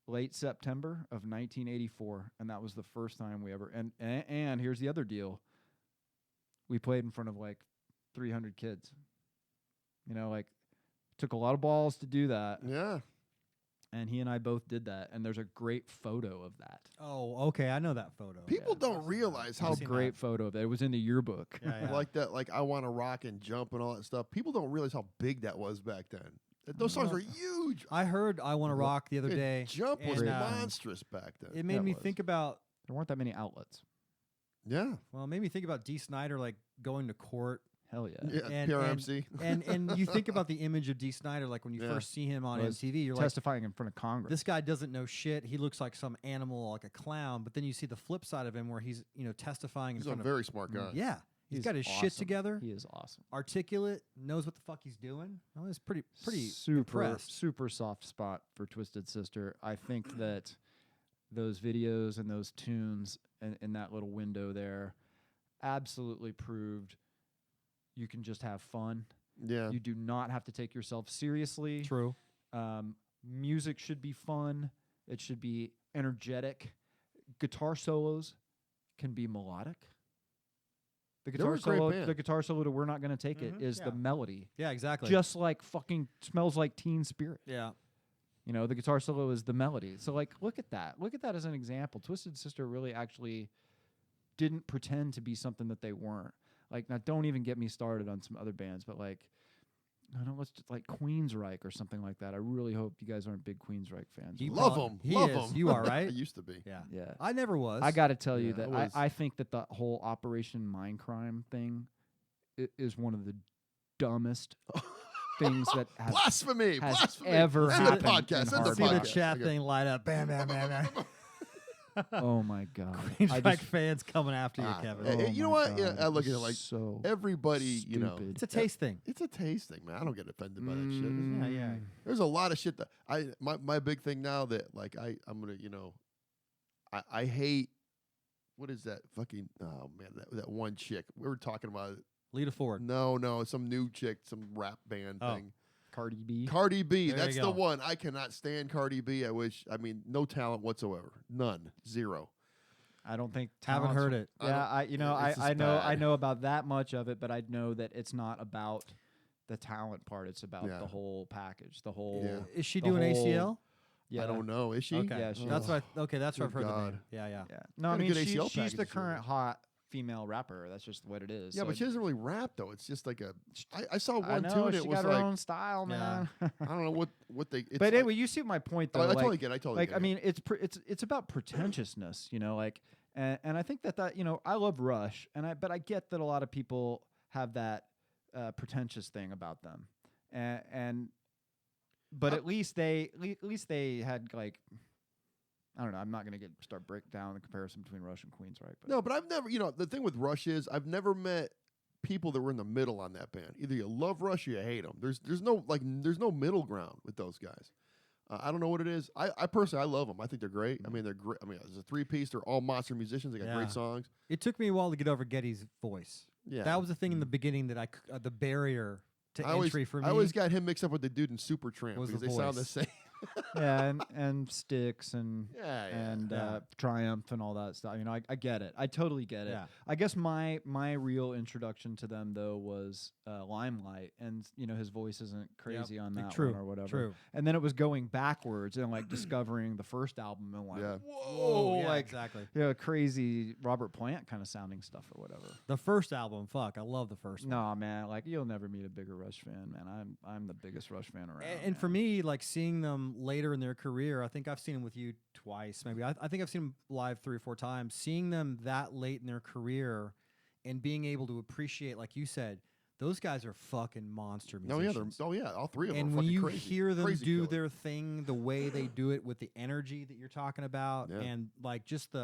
S3: late September of 1984, and that was the first time we ever and here's the other deal. We played in front of like 300 kids. You know, like took a lot of balls to do that.
S2: Yeah.
S3: And he and I both did that, and there's a great photo of that.
S1: Oh, okay. I know that photo.
S2: People don't realize how
S3: How great photo of it. It was in the yearbook.
S1: Yeah.
S2: like that, like I Want to Rock and Jump and all that stuff. People don't realize how big that was back then. Those songs were huge.
S1: I heard "I Want to Rock" the other day.
S2: Jump was
S1: and,
S2: monstrous back then.
S1: It made
S3: That
S1: me
S3: was.
S1: think about.
S3: There weren't that many outlets.
S2: Yeah.
S1: Well, it made me think about Dee Snider like going to court.
S3: Hell yeah.
S2: Yeah.
S1: And-
S2: PRMC.
S1: And you think about the image of Dee Snider, like when you
S2: Yeah.
S1: first see him on
S3: Was
S1: MTV, you're
S3: Testifying in front of Congress.
S1: like, this guy doesn't know shit. He looks like some animal, like a clown. But then you see the flip side of him, where he's testifying
S2: He's
S1: in
S2: a
S1: front of.
S2: very smart guy.
S1: Yeah, he's got his shit
S3: awesome.
S1: together,
S3: He is awesome.
S1: articulate, knows what the fuck he's doing. I was pretty
S3: super
S1: impressed.
S3: super soft spot for Twisted Sister. I think that those videos and those tunes in that little window there absolutely proved you can just have fun.
S2: Yeah.
S3: You do not have to take yourself seriously.
S1: True.
S3: Music should be fun. It should be energetic. Guitar solos can be melodic. The
S2: They were
S3: guitar
S2: a great
S3: solo,
S2: band.
S3: the guitar solo to "We're Not Gonna Take It" is
S1: Yeah.
S3: the melody,
S1: Yeah, exactly.
S3: just like fucking Smells Like Teen Spirit.
S1: yeah.
S3: You know, the guitar solo is the melody. So, like, look at that. Look at that as an example. Twisted Sister really actually didn't pretend to be something that they weren't. Like, now, don't even get me started on some other bands, but like, I don't know, let's just like Queensryche or something like that. I really hope you guys aren't big Queensryche fans.
S1: He
S2: Love
S1: prob-
S2: them.
S1: he
S2: Love
S1: is.
S2: them.
S1: You are, right?
S2: I used to be.
S1: Yeah.
S3: Yeah.
S1: I never was.
S3: I got to tell you
S2: Yeah,
S3: that
S2: it was-
S3: I think that the whole Operation Mindcrime thing is one of the dumbest things that has
S2: Blasphemy.
S3: has
S2: Blasphemy.
S3: ever
S2: End the
S3: happened
S2: podcast.
S3: in
S2: End the
S3: hard
S1: see the
S3: rock.
S2: podcast.
S1: chat
S2: Okay.
S1: thing light up. Bam, bam, bam, bam.
S3: Oh my god!
S1: Queensryche fans coming after you,
S2: Ah,
S1: Kevin.
S2: Hey, you know
S3: my
S2: what? Yeah,
S3: God,
S2: I look at
S3: it's
S2: it like
S3: so
S2: everybody, you know.
S3: stupid.
S1: It's a taste thing.
S2: It's a taste thing, man. I don't get offended by that shit.
S1: Yeah, yeah.
S2: There's a lot of shit that my big thing now that like I'm gonna, you know, I hate, what is that fucking, oh man, that one chick we were talking about it.
S1: Lita Ford.
S2: No, some new chick, some rap band
S1: Oh.
S2: thing.
S3: Cardi B.
S2: Cardi B,
S1: There you
S2: that's the
S1: go.
S2: one. I cannot stand Cardi B. I mean, no talent whatsoever. None. Zero.
S3: I don't think
S1: Haven't
S3: talent's-
S1: heard it.
S3: Yeah,
S2: It's
S3: I
S2: just
S3: know
S2: bad.
S3: about that much of it, but I know that it's not about the talent part. It's about
S2: Yeah.
S3: the whole package, the whole.
S2: Yeah.
S1: Is she
S3: the
S1: doing
S3: whole-
S1: ACL?
S3: Yeah,
S2: I don't know. Is she?
S1: Okay.
S3: Yeah, she
S1: that's
S3: is.
S1: what. Okay, that's what I've
S2: Good
S1: heard. The
S2: God.
S1: name. Yeah, yeah.
S3: Yeah. No, I
S2: Got a
S3: mean
S2: good ACL
S3: she's the
S2: package,
S3: current
S2: really.
S3: hot female rapper. That's just what it is.
S2: Yeah,
S3: So
S2: but she doesn't really rap though. It's just like a. I saw
S3: I
S2: one
S3: know,
S2: tune.
S3: she
S2: It was
S3: got her
S2: like
S3: own style,
S1: Yeah.
S3: man.
S2: I don't know what they. It's
S3: But
S2: like,
S3: anyway, you see my point though.
S2: I
S3: like,
S2: totally get. It, I totally
S3: like
S2: get
S3: I
S2: it.
S3: mean, it's about pretentiousness, you know, like, and I think that you know, I love Rush, but I get that a lot of people have that pretentious thing about them, but at least they had like. I don't know. I'm not going to start break down the comparison between Rush and Queensryche. But
S2: No, but I've never. You know, the thing with Rush is I've never met people that were in the middle on that band. Either you love Rush or you hate them. There's no middle ground with those guys. I don't know what it is. I personally I love them. I think they're great. I mean they're great. I mean as a 3-piece, they're all monster musicians. They got
S1: Yeah.
S2: great songs.
S1: It took me a while to get over Getty's voice.
S2: Yeah,
S1: That was the thing in the beginning that the barrier to entry for me.
S2: I always got him mixed up with the dude in Supertramp
S1: Was
S2: because
S1: the
S2: they sound the
S1: voice.
S2: same.
S3: yeah, and Styx and
S1: Yeah.
S3: Triumph and all that stuff. You know, I get it. I totally get it.
S1: Yeah.
S3: I guess my real introduction to them though was Limelight, and you know his voice isn't crazy on that
S1: True.
S3: one or whatever.
S1: True.
S3: And then it was going backwards and like discovering the first album and like
S2: Yeah.
S3: whoa,
S1: yeah,
S3: like
S1: exactly.
S3: crazy Robert Plant kind of sounding stuff or whatever.
S1: The first album, fuck, I love the first one.
S3: No man, like you'll never meet a bigger Rush fan, man. I'm the biggest Rush fan around.
S1: And for
S3: man.
S1: me, like seeing them later in their career, I think I've seen them with you twice, maybe. I think I've seen them live 3 or 4 times. Seeing them that late in their career and being able to appreciate, like you said, those guys are fucking monster musicians.
S2: All three of them.
S1: And
S2: are
S1: when
S2: fucking
S1: you
S2: crazy.
S1: hear them
S2: Crazy
S1: do
S2: killer.
S1: their thing, the way they do it with the energy that you're talking about,
S2: Yeah.
S1: and like just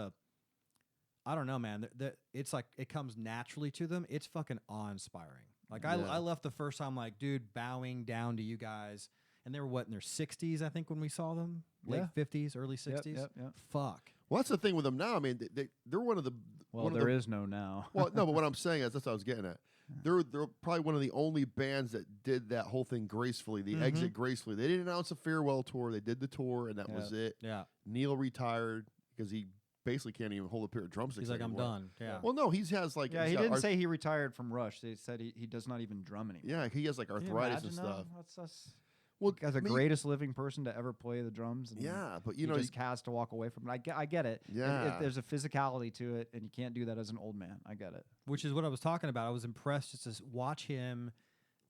S1: I don't know, man. It's like it comes naturally to them. It's fucking awe-inspiring. Like
S2: Yeah.
S1: I left the first time, like, dude, bowing down to you guys, and they were what in their 60s, I think, when we saw them, late
S3: Yeah.
S1: 50s, early 60s.
S3: Yep.
S1: Fuck.
S2: Well, that's the thing with them now. I mean, they're one of the.
S3: Well,
S2: one of
S3: there
S2: the,
S3: is no now.
S2: Well, no, but what I'm saying is that's what I was getting at. They're probably one of the only bands that did that whole thing gracefully. The exit gracefully. They didn't announce a farewell tour. They did the tour, and that was it.
S1: Yeah.
S2: Neil retired because he basically can't even hold a pair of drumsticks.
S1: He's like, I'm
S2: anymore.
S1: done. Yeah.
S2: Well, no, he has like
S3: Yeah,
S2: he's
S3: he
S2: got
S3: didn't say he retired from Rush. They said he does not even drum anymore.
S2: Yeah, he has like
S3: Can you
S2: arthritis and
S3: imagine, though?
S2: stuff.
S3: That's
S2: Well,
S3: guy's the
S2: me-
S3: greatest living person to ever play the drums. And
S2: Yeah, but
S3: he
S2: you know,
S3: just has to walk away from it. I get it.
S2: Yeah.
S3: There's a physicality to it, and you can't do that as an old man. I get it.
S1: Which is what I was talking about. I was impressed just to watch him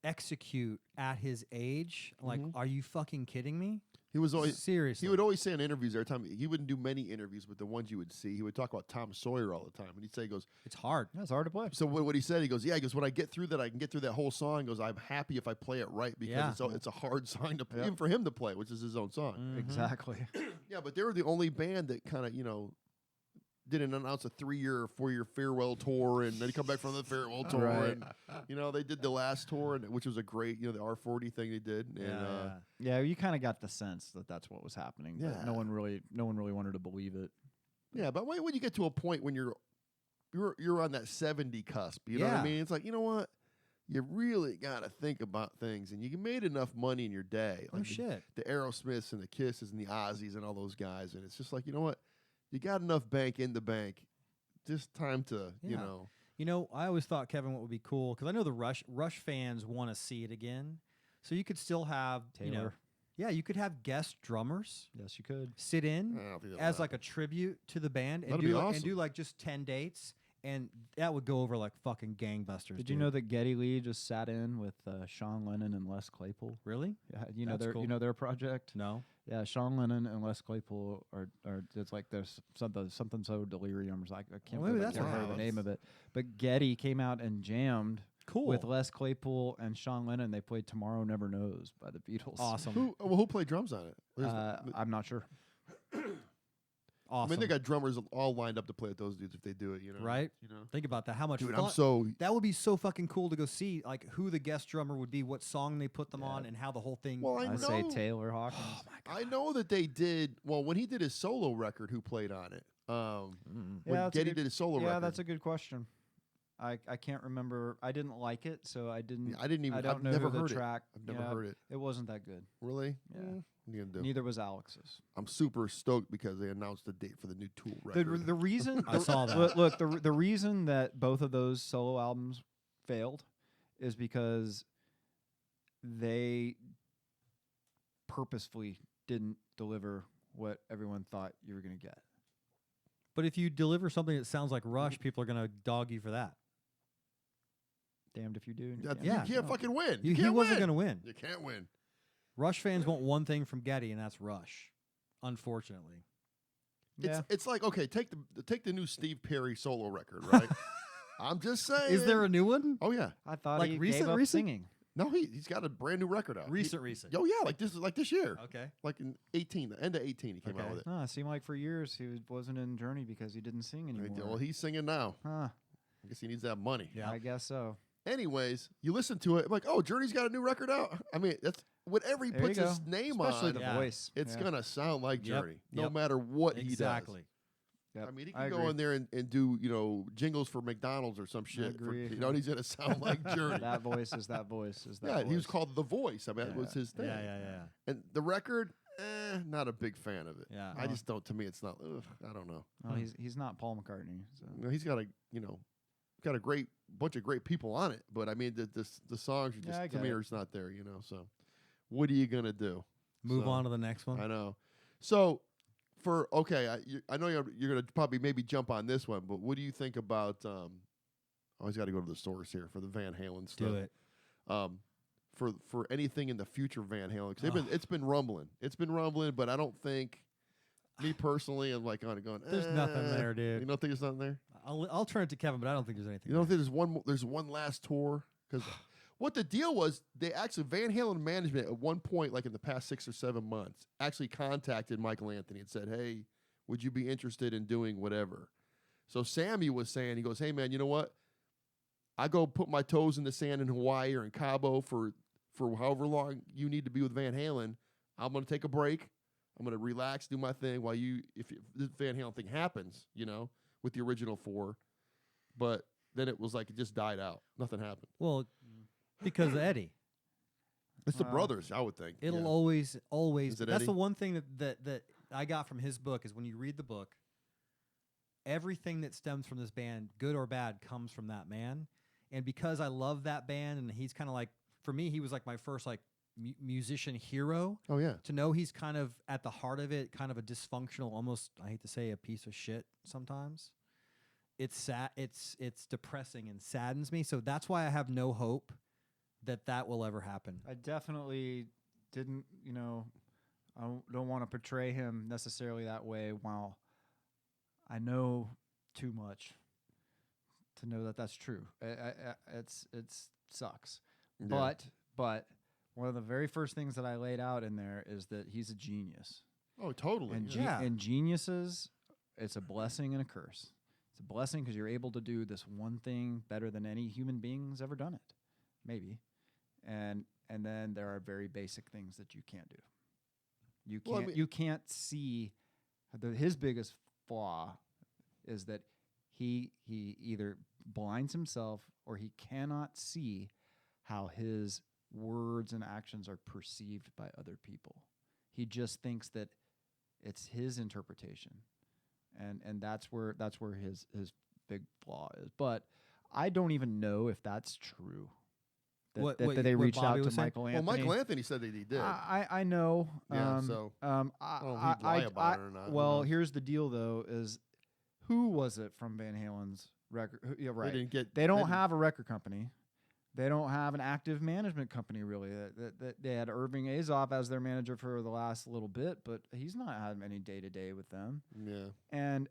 S1: execute at his age. Like, are you fucking kidding me?
S2: he was always
S1: Seriously.
S2: he would always say in interviews every time he wouldn't do many interviews, but the ones you would see, he would talk about Tom Sawyer all the time, and he'd say, he goes,
S1: It's hard.
S3: Yeah, it's hard to play.
S2: so what he said, he goes, he goes, when I get through that, I can get through that whole song. He goes, I'm happy if I play it right because
S1: Yeah.
S2: it's a hard song to play, even for him to play, which is his own song.
S1: Mm-hmm.
S3: Exactly.
S2: Yeah, but they were the only band that kind of, didn't announce a 3-year or 4-year farewell tour, and then come back from the farewell tour,
S3: Right.
S2: and they did the last tour, which was a great, the R40 thing they did. And,
S1: Yeah.
S3: Yeah, you kind of got the sense that that's what was happening. But
S2: Yeah.
S3: no one really wanted to believe it.
S2: yeah, but when you get to a point when you're on that 70 cusp, you know what I
S1: Yeah.
S2: mean? It's like, you know what? you really got to think about things, and you made enough money in your day.
S1: Oh,
S2: Like
S1: shit.
S2: the Aerosmiths and the Kisses and the Ozzies and all those guys, and it's just like, you know what? You got enough bank in the bank. Just time to, you
S1: Yeah.
S2: know.
S1: You know, I always thought, Kevin, what would be cool, because I know the Rush fans want to see it again. So you could still have, you know,
S3: Taylor.
S1: yeah, you could have guest drummers
S3: Yes, you could.
S1: sit in
S2: I don't think that'll
S1: as
S2: happen.
S1: like a tribute to the band and
S2: That'd
S1: do
S2: be
S1: and
S2: awesome.
S1: do like just 10 dates, and that would go over like fucking gangbusters.
S3: Did you know that Geddy Lee just sat in with Sean Lennon and Les Claypool?
S1: Really?
S3: Yeah, you know
S1: That's
S3: their
S1: cool.
S3: you know their project.
S1: No.
S3: Yeah, Sean Lennon and Les Claypool are it's like there's something so delirium. I can't
S1: Well, maybe
S3: believe I
S1: that's
S3: can't
S1: what
S3: remember the name
S1: happens.
S3: of it. But Geddy came out and jammed
S1: Cool.
S3: with Les Claypool and Sean Lennon. They played "Tomorrow Never Knows" by the Beatles.
S1: Awesome.
S2: Who played drums on it?
S3: I'm not sure.
S1: Awesome.
S2: I mean, they got drummers all lined up to play with those dudes if they do it, you know.
S1: Right?
S2: You know.
S1: Think about that. How much
S2: Dude,
S1: fun.
S2: I'm so
S1: That would be so fucking cool to go see, like who the guest drummer would be, what song they put them on, and how the whole thing.
S2: Well, I
S3: I say
S2: know.
S3: Taylor Hawkins.
S2: I know that they did well when he did his solo record. Who played on it? When
S3: that's a
S2: Geddy
S3: good-
S2: did his solo
S3: yeah,
S2: record.
S3: that's a good question. I can't remember. I didn't like it, so I didn't.
S2: Yeah, I didn't even.
S3: I don't
S2: I've
S3: know
S2: never
S3: who the
S2: heard
S3: track.
S2: it. I've never
S3: yeah,
S2: heard it.
S3: It wasn't that good.
S2: Really?
S3: Yeah.
S2: What are you gonna do?
S3: Neither was Alex's.
S2: I'm super stoked because they announced the date for the new Tool record.
S3: The reason
S1: I saw that.
S3: Look, the reason that both of those solo albums failed is because they purposefully didn't deliver what everyone thought you were going to get.
S1: But if you deliver something that sounds like Rush, people are gonna dog you for that.
S3: Damned if you do. And you
S2: Yeah,
S3: can't.
S1: Yeah.
S2: you can't fucking win. You
S1: He
S2: can't
S1: wasn't
S2: win.
S1: gonna win.
S2: You can't win.
S1: Rush fans want one thing from Geddy, and that's Rush. Unfortunately.
S3: Yeah.
S2: It's like, okay, take the new Steve Perry solo record, right? I'm just saying.
S1: Is there a new one?
S2: Oh yeah.
S3: I thought
S1: Like
S3: he
S1: recent-
S3: gave up
S1: recent?
S3: singing.
S2: No, he's got a brand new record out.
S1: Recent.
S2: Oh yeah, like this year.
S1: Okay.
S2: Like in 18, the end of 18 he came out
S1: Okay.
S2: with it.
S3: No, it seemed like for years he wasn't in Journey because he didn't sing
S2: Right,
S3: anymore.
S2: well, he's singing now.
S3: Huh.
S2: I guess he needs that money.
S1: Yeah.
S3: I guess so.
S2: Anyways, you listen to it, I'm like, oh, Journey's got a new record out. I mean, that's whatever he
S3: There you
S2: puts his
S3: go.
S2: name
S3: Especially
S2: on,
S3: the
S1: Yeah.
S3: voice.
S2: it's
S3: Yeah.
S2: gonna sound like
S1: Yep,
S2: Journey, no
S1: yep.
S2: matter what
S1: Exactly.
S2: he
S3: Yep.
S2: does. I mean, he
S3: I
S2: can go
S3: agree.
S2: in there and do, you know, jingles for McDonald's or some shit.
S3: agree.
S2: You know, and he's gonna sound like Journey.
S3: That voice is that voice is that
S2: Yeah,
S3: voice.
S2: he was called The Voice. I mean, that was his thing.
S1: Yeah.
S2: And the record, not a big fan of it.
S1: Yeah.
S2: I just don't. To me, it's not. I don't know.
S3: Well, he's not Paul McCartney. So.
S2: You know, he's got a great bunch of great people on it, but I mean, the songs are just
S3: I
S2: to
S3: get
S2: me
S3: it.
S2: are just not there. You know, so what are you gonna do?
S1: Move
S2: So,
S1: on to the next one.
S2: I know. So I know you're gonna probably maybe jump on this one, but what do you think about? I always got to go to the source here for the Van Halen stuff.
S1: Do it.
S2: For anything in the future Van Halen, because it's been rumbling. It's been rumbling, but I don't think. Me personally, I'm like going.
S1: There's nothing there, dude.
S2: You don't think there's nothing there?
S1: I'll turn it to Kevin, but I don't think there's anything.
S2: You don't think there's one last tour? Because what the deal was, they actually Van Halen management at one point, like in the past 6 or 7 months, actually contacted Michael Anthony and said, "Hey, would you be interested in doing whatever?" So Sammy was saying, he goes, "Hey man, you know what? I go put my toes in the sand in Hawaii or in Cabo for however long you need to be with Van Halen. I'm gonna take a break. I'm gonna relax, do my thing while if this Van Halen thing happens, you know, with the original 4." But then it was like it just died out. Nothing happened.
S1: Well, because of Eddie.
S2: It's the brothers, I would think.
S1: It'll
S2: Yeah.
S1: always.
S2: Is it
S1: That's
S2: Eddie?
S1: the one thing that I got from his book is when you read the book, everything that stems from this band, good or bad, comes from that man. And because I love that band, and he's kind of like, for me, he was like my first like musician hero.
S2: Oh yeah.
S1: To know he's kind of at the heart of it, kind of a dysfunctional, almost, I hate to say, a piece of shit sometimes. It's sad. It's depressing and saddens me. So that's why I have no hope that will ever happen.
S3: I definitely didn't, I don't want to portray him necessarily that way while I know too much to know that that's true. It sucks.
S2: Yeah.
S3: But one of the very first things that I laid out in there is that he's a genius.
S2: Oh, totally.
S3: And,
S2: yeah.
S3: and geniuses, it's a blessing and a curse. It's a blessing because you're able to do this one thing better than any human being's ever done it, maybe. And then there are very basic things that you can't do. You can't.
S2: Well, I mean-
S3: you can't see. His biggest flaw is that he either blinds himself or he cannot see how his words and actions are perceived by other people. He just thinks that it's his interpretation, and that's where his big flaw is. But I don't even know if that's true. That they
S1: what
S3: reached
S1: Bobby
S3: out to
S1: was saying?
S3: Michael
S2: Well,
S3: Anthony.
S2: Michael Anthony said that he did.
S3: I know.
S2: Yeah, so I don't know if he'd lie about it or not.
S3: Well, here's the deal, though: is who was it from Van Halen's record? Yeah, right. They don't have a record company. They don't have an active management company, really. They had Irving Azoff as their manager for the last little bit, but he's not had any day-to-day with them.
S2: Yeah.
S3: And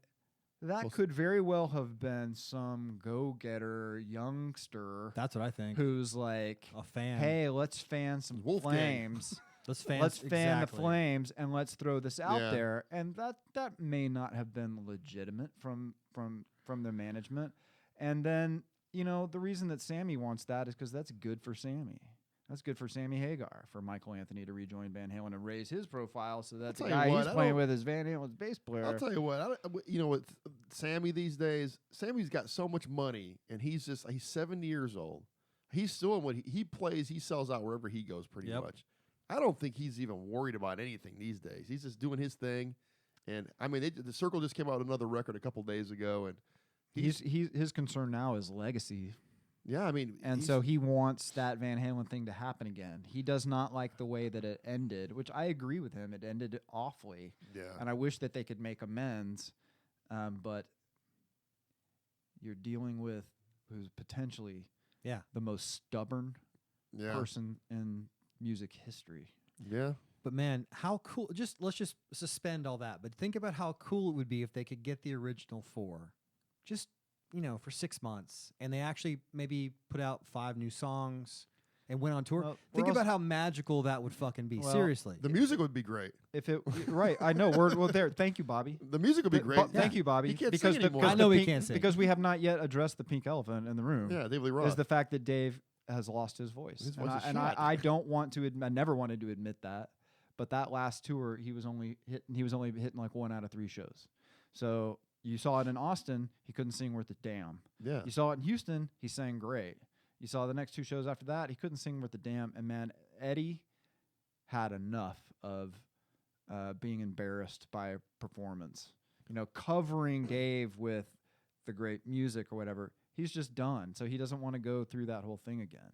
S3: that could very well have been some go-getter youngster.
S1: That's what I think.
S3: Who's like
S1: a fan?
S3: Hey, let's fan some flames.
S1: Let's fan
S3: the flames and let's throw this out there. And that may not have been legitimate from the management. And then, the reason that Sammy wants that is because that's good for Sammy. That's good for Sammy Hagar, for Michael Anthony to rejoin Van Halen and raise his profile so that the guy he's playing with is Van Halen's bass player.
S2: I'll tell you what, with Sammy these days, Sammy's got so much money, and he's 70 years old. He's doing what he plays, he sells out wherever he goes pretty much. I don't think he's even worried about anything these days. He's just doing his thing. And, I mean, the Circle just came out with another record a couple days ago, and
S3: his concern now is legacy.
S2: Yeah, I mean,
S3: and so he wants that Van Halen thing to happen again. He does not like the way that it ended, which I agree with him. It ended awfully.
S2: Yeah.
S3: And I wish that they could make amends. But you're dealing with who's potentially the most stubborn person in music history.
S2: Yeah.
S1: But man, how cool! Let's just suspend all that. But think about how cool it would be if they could get the original four, just for 6 months, and they actually maybe put out 5 new songs and went on tour.
S3: Well,
S1: think about how magical that would fucking be. Seriously,
S2: the music would be great.
S3: If it right, I know we're there. Thank you, Bobby.
S2: The music would be great.
S3: Thank you, Bobby.
S2: He can't
S3: because
S2: sing anymore.
S1: I know he can't sing
S3: because we have not yet addressed the pink elephant in the room.
S2: Yeah, Lee Roth.
S3: Is the fact that Dave has lost his voice.
S2: His voice is
S3: and
S2: shot.
S3: I don't want to. I never wanted to admit that. But that last tour, he was only hitting like 1 out of 3 shows. So you saw it in Austin, he couldn't sing worth a damn.
S2: Yeah.
S3: You saw it in Houston, he sang great. You saw the next 2 shows after that, he couldn't sing worth a damn. And man, Eddie had enough of being embarrassed by a performance. Covering Dave with the great music or whatever. He's just done. So he doesn't want to go through that whole thing again.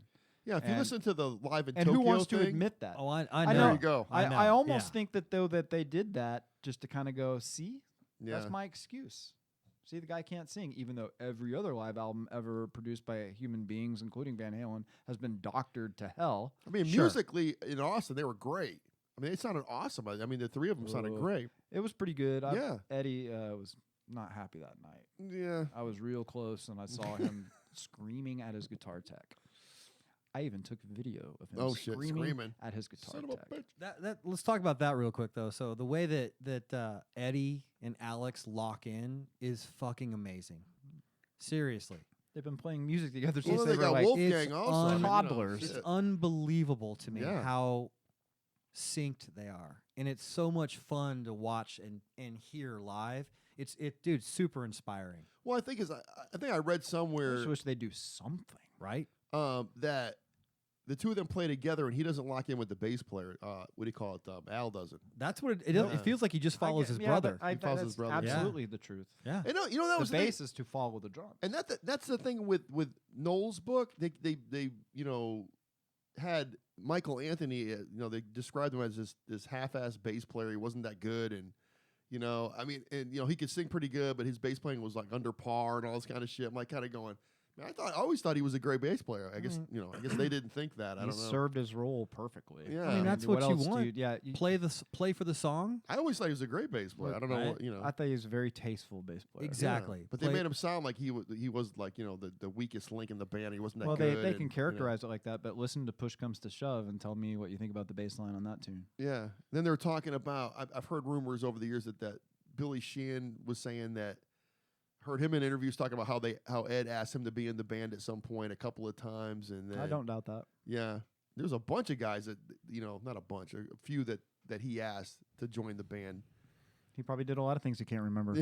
S2: Yeah, if you listen to the live in
S3: and
S2: Tokyo
S3: who wants
S2: thing,
S3: to admit that?
S1: Oh, I
S3: I
S1: know.
S3: know.
S2: There you go.
S3: I almost think that that they did that just to kind of go, see, that's
S2: Yeah.
S3: my excuse. See, the guy can't sing, even though every other live album ever produced by human beings, including Van Halen, has been doctored to hell.
S2: I mean, musically in Austin, they were great. I mean, they sounded awesome. I mean, the 3 of them sounded great.
S3: It was pretty good.
S2: Yeah.
S3: Eddie was not happy that night.
S2: Yeah.
S3: I was real close, and I saw him screaming at his guitar tech. I even took video of him screaming at his guitar
S2: Son of a
S3: tech.
S2: bitch.
S1: Let's talk about that real quick though. So the way that Eddie and Alex lock in is fucking amazing. Seriously,
S3: They've been playing music together since
S2: Well,
S3: they
S2: they
S3: were
S2: got
S3: like
S2: Wolfgang also. I mean,
S3: toddlers.
S1: it's
S2: shit.
S1: unbelievable to me
S2: Yeah.
S1: how synced they are, and it's so much fun to watch and hear live. Dude, super inspiring,
S2: Well, I think I read
S3: I
S2: somewhere
S3: just wish they'd do something.
S1: right?
S2: that the 2 of them play together, and he doesn't lock in with the bass player. What do you call it? Al doesn't.
S1: That's what it
S2: Yeah.
S1: feels like. He just follows his brother.
S2: He follows his brother.
S3: That's absolutely the truth.
S1: Yeah,
S2: And that
S3: The
S2: was
S3: bass is to follow the drums.
S2: And that's the thing with Noel's book. They had Michael Anthony. They described him as this half-ass bass player. He wasn't that good, and he could sing pretty good, but his bass playing was like under par and all this kind of shit. I'm like kind of going, man, I always thought he was a great bass player. I guess they didn't think that. I
S3: He
S2: don't know.
S3: served his role perfectly.
S2: Yeah.
S1: I mean that's what you
S3: else do
S1: want.
S3: you
S1: Play for the song.
S2: I always thought he was a great bass player. I don't know
S1: Right.
S2: what
S3: I thought he was a very tasteful bass player.
S1: Exactly.
S2: But they
S1: Play-
S2: made him sound like he was like the weakest link in the band. He wasn't that
S3: Well,
S2: good.
S3: they can
S2: and,
S3: characterize it like that, but listen to Push Comes to Shove and tell me what you think about the bass line on that tune.
S2: Yeah. Then they were talking about. I've heard rumors over the years that Billy Sheehan was saying that. Heard him in interviews talking about how Ed asked him to be in the band at some point a couple of times, and then,
S3: I don't doubt that.
S2: Yeah, there's a bunch of guys that not a bunch, a few that he asked to join the band.
S3: He probably did a lot of things he can't remember.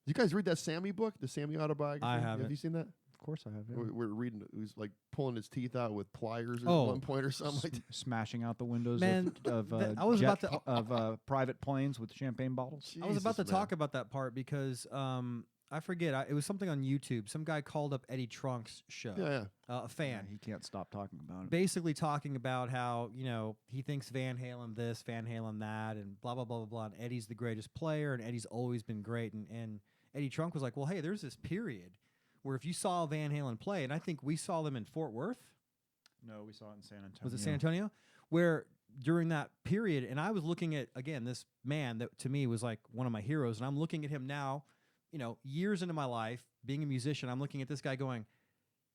S2: You guys read that Sammy book, the Sammy autobiography?
S1: I haven't.
S2: Have you seen that?
S3: Of course I have. Yeah.
S2: We're reading. He was like pulling his teeth out with pliers at
S1: Oh.
S2: one point or something like that.
S3: Smashing out the windows
S1: Man,
S3: of
S1: I was about to-
S3: private planes with champagne bottles.
S1: I was about to
S2: Jesus, man.
S1: talk about that part because I forget. It was something on YouTube. Some guy called up Eddie Trunk's show.
S2: Yeah.
S1: A fan.
S3: He can't stop talking about it.
S1: Basically talking about how, he thinks Van Halen this, Van Halen that, and blah, blah, blah, blah, blah. And Eddie's the greatest player, and Eddie's always been great. And Eddie Trunk was like, well, hey, there's this period where if you saw Van Halen play, and I think we saw them in Fort Worth.
S3: No, we saw it in San Antonio.
S1: Was it San Antonio? Where during that period, and I was looking at, again, this man that to me was like one of my heroes, and I'm looking at him now, years into my life, being a musician, I'm looking at this guy going,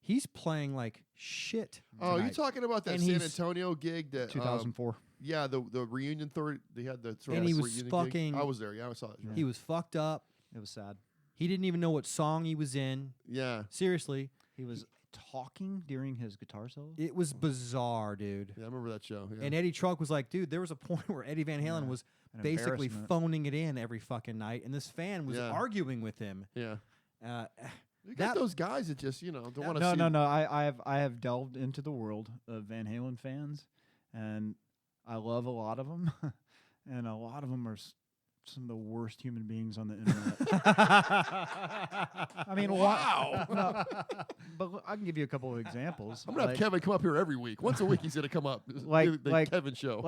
S1: he's playing like shit.
S2: Oh,
S1: tonight.
S2: you're talking about that
S1: And
S2: San
S1: he's-
S2: Antonio gig that
S3: 2004.
S2: yeah, the reunion tour. They had the sort
S1: And
S2: of
S1: he was
S2: reunion
S1: fucking-
S2: gig. I was there. Yeah, I saw it.
S3: Yeah.
S1: He was fucked up.
S3: It was sad.
S1: He didn't even know what song he was in.
S2: Yeah,
S1: Seriously.
S3: He was talking during his guitar solo.
S1: It was bizarre, dude.
S2: yeah, I remember that show. Yeah.
S1: And Eddie Trunk was like, dude, there was a point where Eddie Van Halen
S3: Yeah.
S1: was
S3: An
S1: basically
S3: embarrassment.
S1: phoning it in every fucking night, and this fan was
S2: Yeah.
S1: arguing with him.
S2: yeah,
S1: Uh,
S2: you got
S1: that-
S2: those guys that just don't want to
S3: No,
S2: see.
S3: no. I have delved into the world of Van Halen fans, and I love a lot of them, and a lot of them are some of the worst human beings on the internet. I mean,
S2: Wow.
S3: No, but I can give you a couple of examples.
S2: I'm gonna have Kevin come up here every week. Once a week, he's gonna come up.
S3: Like-
S2: Do the
S3: like-
S2: Kevin show.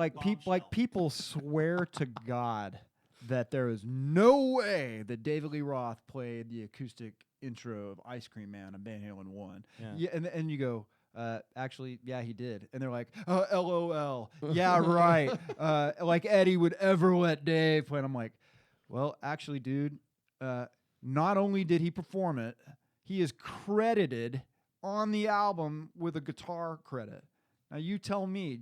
S3: People swear to God that there is no way that David Lee Roth played the acoustic intro of Ice Cream Man on Van Halen 1.
S1: Yeah.
S3: And you go, actually, yeah, he did. And they're like, LOL. Yeah, right. Like Eddie would ever let Dave play. And I'm like, well, actually, dude, not only did he perform it, he is credited on the album with a guitar credit. Now you tell me.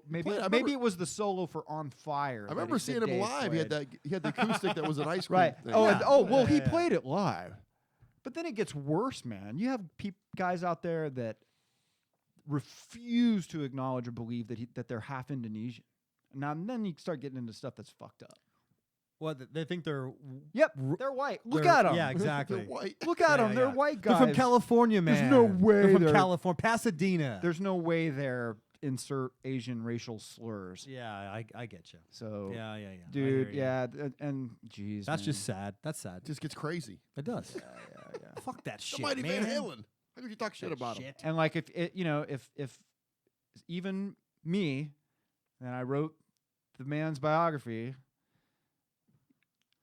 S3: Maybe
S2: played- I
S3: maybe
S2: remember-
S3: it was the solo for On Fire.
S2: I remember seeing him live. He had the acoustic that was an ice cream
S3: Right.
S2: thing.
S3: Oh,
S1: Yeah.
S3: and, well,
S1: Yeah,
S3: he
S1: yeah.
S3: played it live. But then it gets worse, man. You have guys out there that refuse to acknowledge or believe that they're half Indonesian. Now and then you start getting into stuff that's fucked up.
S1: well, they think they're
S3: Yep, they're white. Look
S1: they're-
S3: at them.
S1: Yeah,
S2: They're
S1: exactly.
S2: white.
S3: Look at
S1: Yeah,
S3: them. They're
S1: yeah.
S3: white
S1: They're
S3: guys.
S1: from California, man.
S3: There's no way
S1: They're from
S3: they're-
S1: California, Pasadena.
S3: There's no way they're insert Asian racial slurs.
S1: Yeah, I get you.
S3: So,
S1: Yeah. I
S3: dude,
S1: hear you.
S3: yeah, and geez,
S1: That's
S3: man.
S1: just sad. That's sad.
S2: It just gets crazy.
S1: It does.
S3: yeah.
S1: Fuck that shit,
S2: The mighty
S1: man.
S2: Van Halen. How could you talk shit about him?
S1: Shit.
S3: And like if even me, and I wrote the man's biography,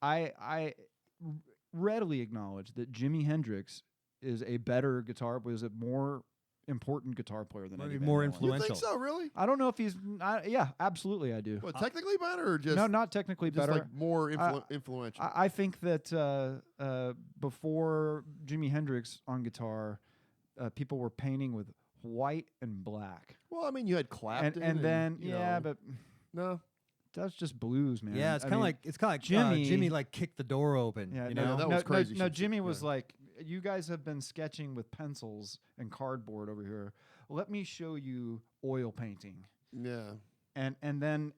S3: I readily acknowledge that Jimi Hendrix is a better was a more important guitar player than
S1: Maybe
S3: Eddie Van
S1: more
S3: Halen.
S2: You
S1: influential.
S2: think so? Really?
S3: I don't know if he's. Yeah, absolutely, I do.
S2: Well, technically better or just
S3: No, not technically
S2: just
S3: better.
S2: like more influential?
S3: I think that before Jimi Hendrix on guitar, people were painting with white and black,
S2: Well, I mean, you had Clapton,
S3: and then
S2: you
S3: yeah,
S2: know,
S3: but
S2: no,
S3: that's just blues, man.
S1: Yeah, it's
S3: I
S1: kind of
S3: mean,
S1: like
S3: Jimmy-
S1: Jimmy like kicked the door open.
S3: Yeah,
S1: you
S3: no,
S1: know?
S2: that
S3: no,
S2: was crazy
S3: No,
S2: shit,
S3: Jimmy was
S2: yeah.
S3: like, "You guys have been sketching with pencils and cardboard over here. Let me show you oil painting."
S2: yeah.
S3: And then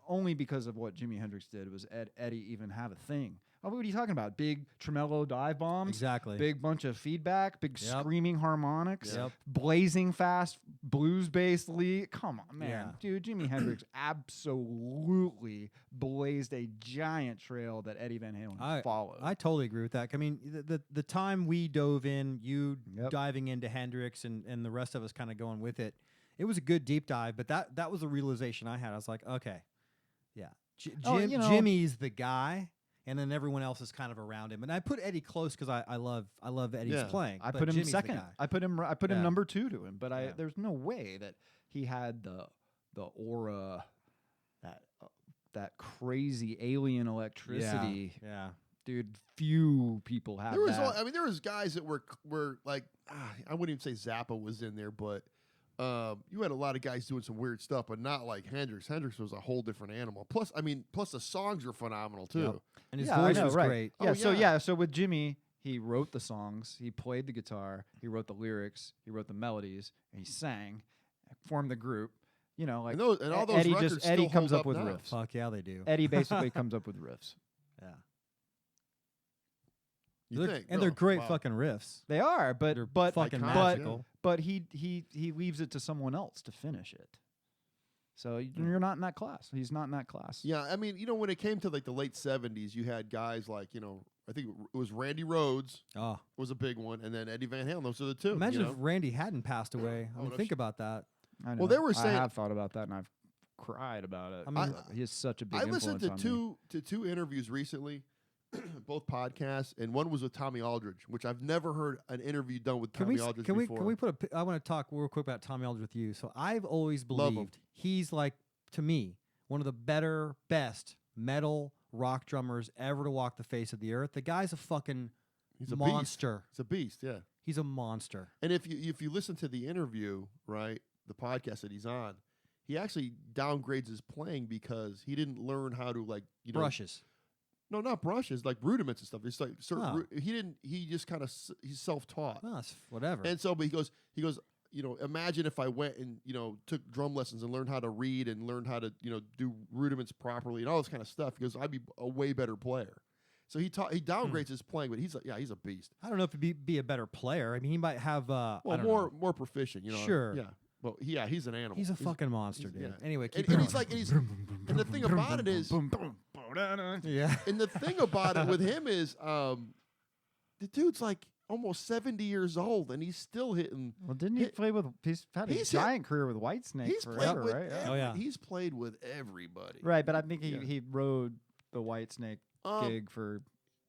S3: only because of what Jimi Hendrix did was Eddie even have a thing. Oh, what are you talking about? Big tremolo dive bombs,
S1: Exactly.
S3: big bunch of feedback, big
S1: Yep.
S3: screaming harmonics,
S1: Yep.
S3: blazing fast blues bass lead. Come on, man,
S1: Yeah.
S3: dude! Jimi Hendrix absolutely blazed a giant trail that Eddie Van Halen followed.
S1: I totally agree with that. I mean, the time we dove in, you
S3: Yep.
S1: diving into Hendrix and the rest of us kind of going with it, it was a good deep dive. But that was the realization I had. I was like, okay, yeah,
S3: Oh, you know-
S1: Jimmy's the guy, and then everyone else is kind of around him. And I put Eddie close because I love Eddie's
S2: Yeah.
S1: playing.
S3: I
S1: but
S3: put him
S1: Jimmy's the
S3: second.
S1: guy.
S3: I put him
S1: Yeah.
S3: number 2 to him. But
S1: Yeah.
S3: there's no way that he had the aura, that crazy alien electricity.
S1: Yeah.
S3: Dude, few people have
S2: There was,
S3: that.
S2: I mean, there was guys that were like, I wouldn't even say Zappa was in there, but you had a lot of guys doing some weird stuff, but not like Hendrix. Hendrix was a whole different animal. Plus the songs are phenomenal too.
S1: Yep. And his
S3: Yeah, I
S1: voice
S3: know,
S1: was
S3: right.
S1: great.
S3: Yeah,
S2: Oh,
S3: so with Jimmy, he wrote the songs, he played the guitar, he wrote the lyrics, he wrote the melodies, and he sang, formed the group. You know, like
S2: And all those
S3: Eddie
S2: records
S3: just Eddie
S2: still
S3: comes
S2: hold
S3: up with
S2: now.
S3: riffs.
S1: Fuck yeah, they do.
S3: Eddie basically comes up with riffs.
S1: Yeah.
S2: You think?
S1: And they're
S2: Really?
S1: great
S2: Wow.
S1: fucking riffs.
S3: They are,
S1: They're
S3: but
S1: fucking
S2: iconic,
S1: magical.
S3: but he leaves it to someone else to finish it. So you're not in that class. He's not in that class.
S2: Yeah, I mean, when it came to like the late 70s, you had guys like, I think it was Randy Rhoads
S1: Oh,
S2: was a big one, and then Eddie Van Halen. Those are the two.
S1: imagine if Randy hadn't passed away. I
S2: Oh,
S1: mean,
S2: no
S1: think
S2: sh-
S1: about that.
S3: I know.
S2: Well, they were saying-
S3: I have thought about that, and I've cried about it.
S1: I mean,
S3: he has such a big
S2: I
S3: influence
S2: listened to
S3: on me.
S2: two interviews recently, both podcasts, and one was with Tommy Aldridge, which I've never heard an interview done with Tommy Aldridge before.
S1: Can we put a? I want to talk real quick about Tommy Aldridge with you. So I've always
S2: Love him.
S1: believed he's like, to me, one of the best metal rock drummers ever to walk the face of the earth. The guy's a fucking
S2: He's a
S1: monster.
S2: beast. It's a beast, yeah.
S1: He's a monster.
S2: And if you listen to the interview, right, the podcast that he's on, he actually downgrades his playing because he didn't learn how to
S1: Brushes.
S2: No, not brushes, like rudiments and stuff. It's like certain.
S1: Oh.
S2: He just kind of he's self-taught.
S1: Well, it's whatever.
S2: And so, but he goes, imagine if I went and, took drum lessons and learned how to read and learned how to, do rudiments properly and all this kind of stuff. He goes, I'd be a way better player. So he downgrades his playing, but he's a beast.
S1: I don't know if he'd be a better player. I mean, he might have
S2: Well,
S1: I don't know.
S2: more proficient,
S1: Sure.
S2: Yeah. Well, yeah, he's an animal.
S1: He's a fucking monster, dude.
S2: yeah.
S1: Anyway, keep
S2: And
S1: going.
S2: he's like, and the thing about it is,
S1: yeah.
S2: and the thing about it with him is, the dude's like almost 70 years old and he's still hitting.
S3: Well, didn't he play with? He's had a
S2: he's
S3: giant career with Whitesnake
S2: He's played
S3: forever,
S2: with
S3: right? Yeah.
S1: Oh, yeah.
S2: he's played with everybody.
S3: Right, but I think
S2: Yeah.
S3: he rode the Whitesnake
S2: Um,
S3: gig for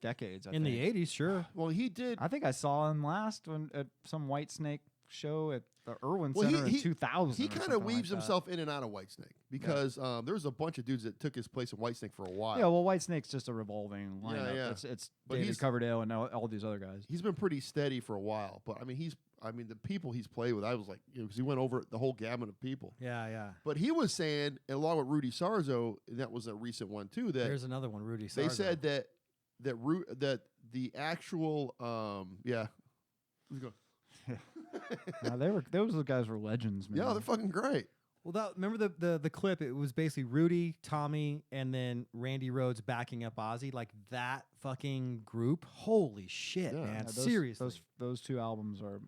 S3: decades. I
S1: In the
S3: think.
S1: 80s, sure.
S2: Well, he did.
S3: I think I saw him last at some Whitesnake show at the Irwin
S2: Well,
S3: Center in 2000.
S2: He
S3: or
S2: kind
S3: something
S2: of weaves
S3: like that.
S2: himself in and out of Whitesnake because there was a bunch of dudes that took his place in Whitesnake for a while.
S3: Yeah, well, Whitesnake's just a revolving lineup.
S2: yeah.
S3: It's
S2: But
S3: David
S2: he's-
S3: Coverdale and all these other guys.
S2: He's been pretty steady for a while, but I mean, the people he's played with, I was like, because he went over the whole gamut of people.
S1: Yeah, yeah.
S2: But he was saying, along with Rudy Sarzo, and that was a recent one too, that
S1: There's another one, Rudy Sarzo.
S2: they said that the actual Let's go.
S3: Those guys were legends, man.
S2: Yeah, they're fucking great.
S1: Well, remember the clip? It was basically Rudy, Tommy, and then Randy Rhoads backing up Ozzy. Like that fucking group. Holy shit,
S2: Yeah.
S1: man!
S3: Yeah,
S1: Seriously.
S3: those two albums are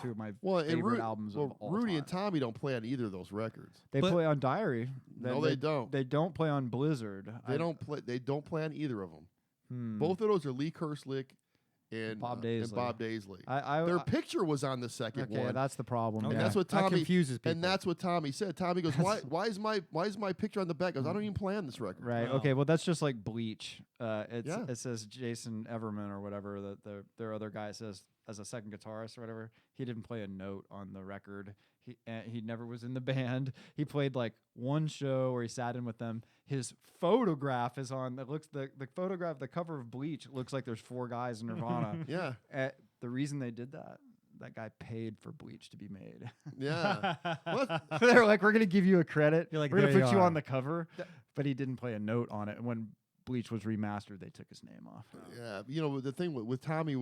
S3: two of my
S2: Well, and
S3: favorite albums of all
S2: Rudy
S3: time.
S2: and Tommy don't play on either of those records.
S3: They
S1: But-
S3: play on Diary.
S2: No, they don't.
S3: They don't play on Blizzard.
S2: They don't play. They don't play on either of them.
S3: Hmm.
S2: Both of those are Lee Kerslick and
S3: Bob
S2: And Bob Daisley.
S3: I
S2: Their picture was on the second
S3: okay,
S2: one.
S3: that's the problem.
S1: Okay.
S2: And
S3: yeah.
S2: that's what
S1: That
S2: Tommy
S1: confuses people.
S2: And that's what Tommy said. Tommy goes, why is my picture on the back? He goes, I don't even play on this record.
S3: Right.
S1: Oh.
S3: Okay. Well, that's just like Bleach.
S2: Yeah.
S3: It says Jason Everman or whatever. Their other guy says as a second guitarist or whatever. He didn't play a note on the record. He never was in the band. He played like one show where he sat in with them. His photograph is on. It looks the photograph, the cover of Bleach looks like there's 4 guys in Nirvana.
S2: Yeah.
S3: The reason they did that guy paid for Bleach to be made.
S2: Yeah. What?
S3: They're like, we're gonna give you a credit.
S1: You're like,
S3: we're gonna
S1: "There
S3: put
S1: you
S3: you
S1: are."
S3: on the cover, but he didn't play a note on it. And when Bleach was remastered, they took his name off.
S2: Yeah. The thing with Tommy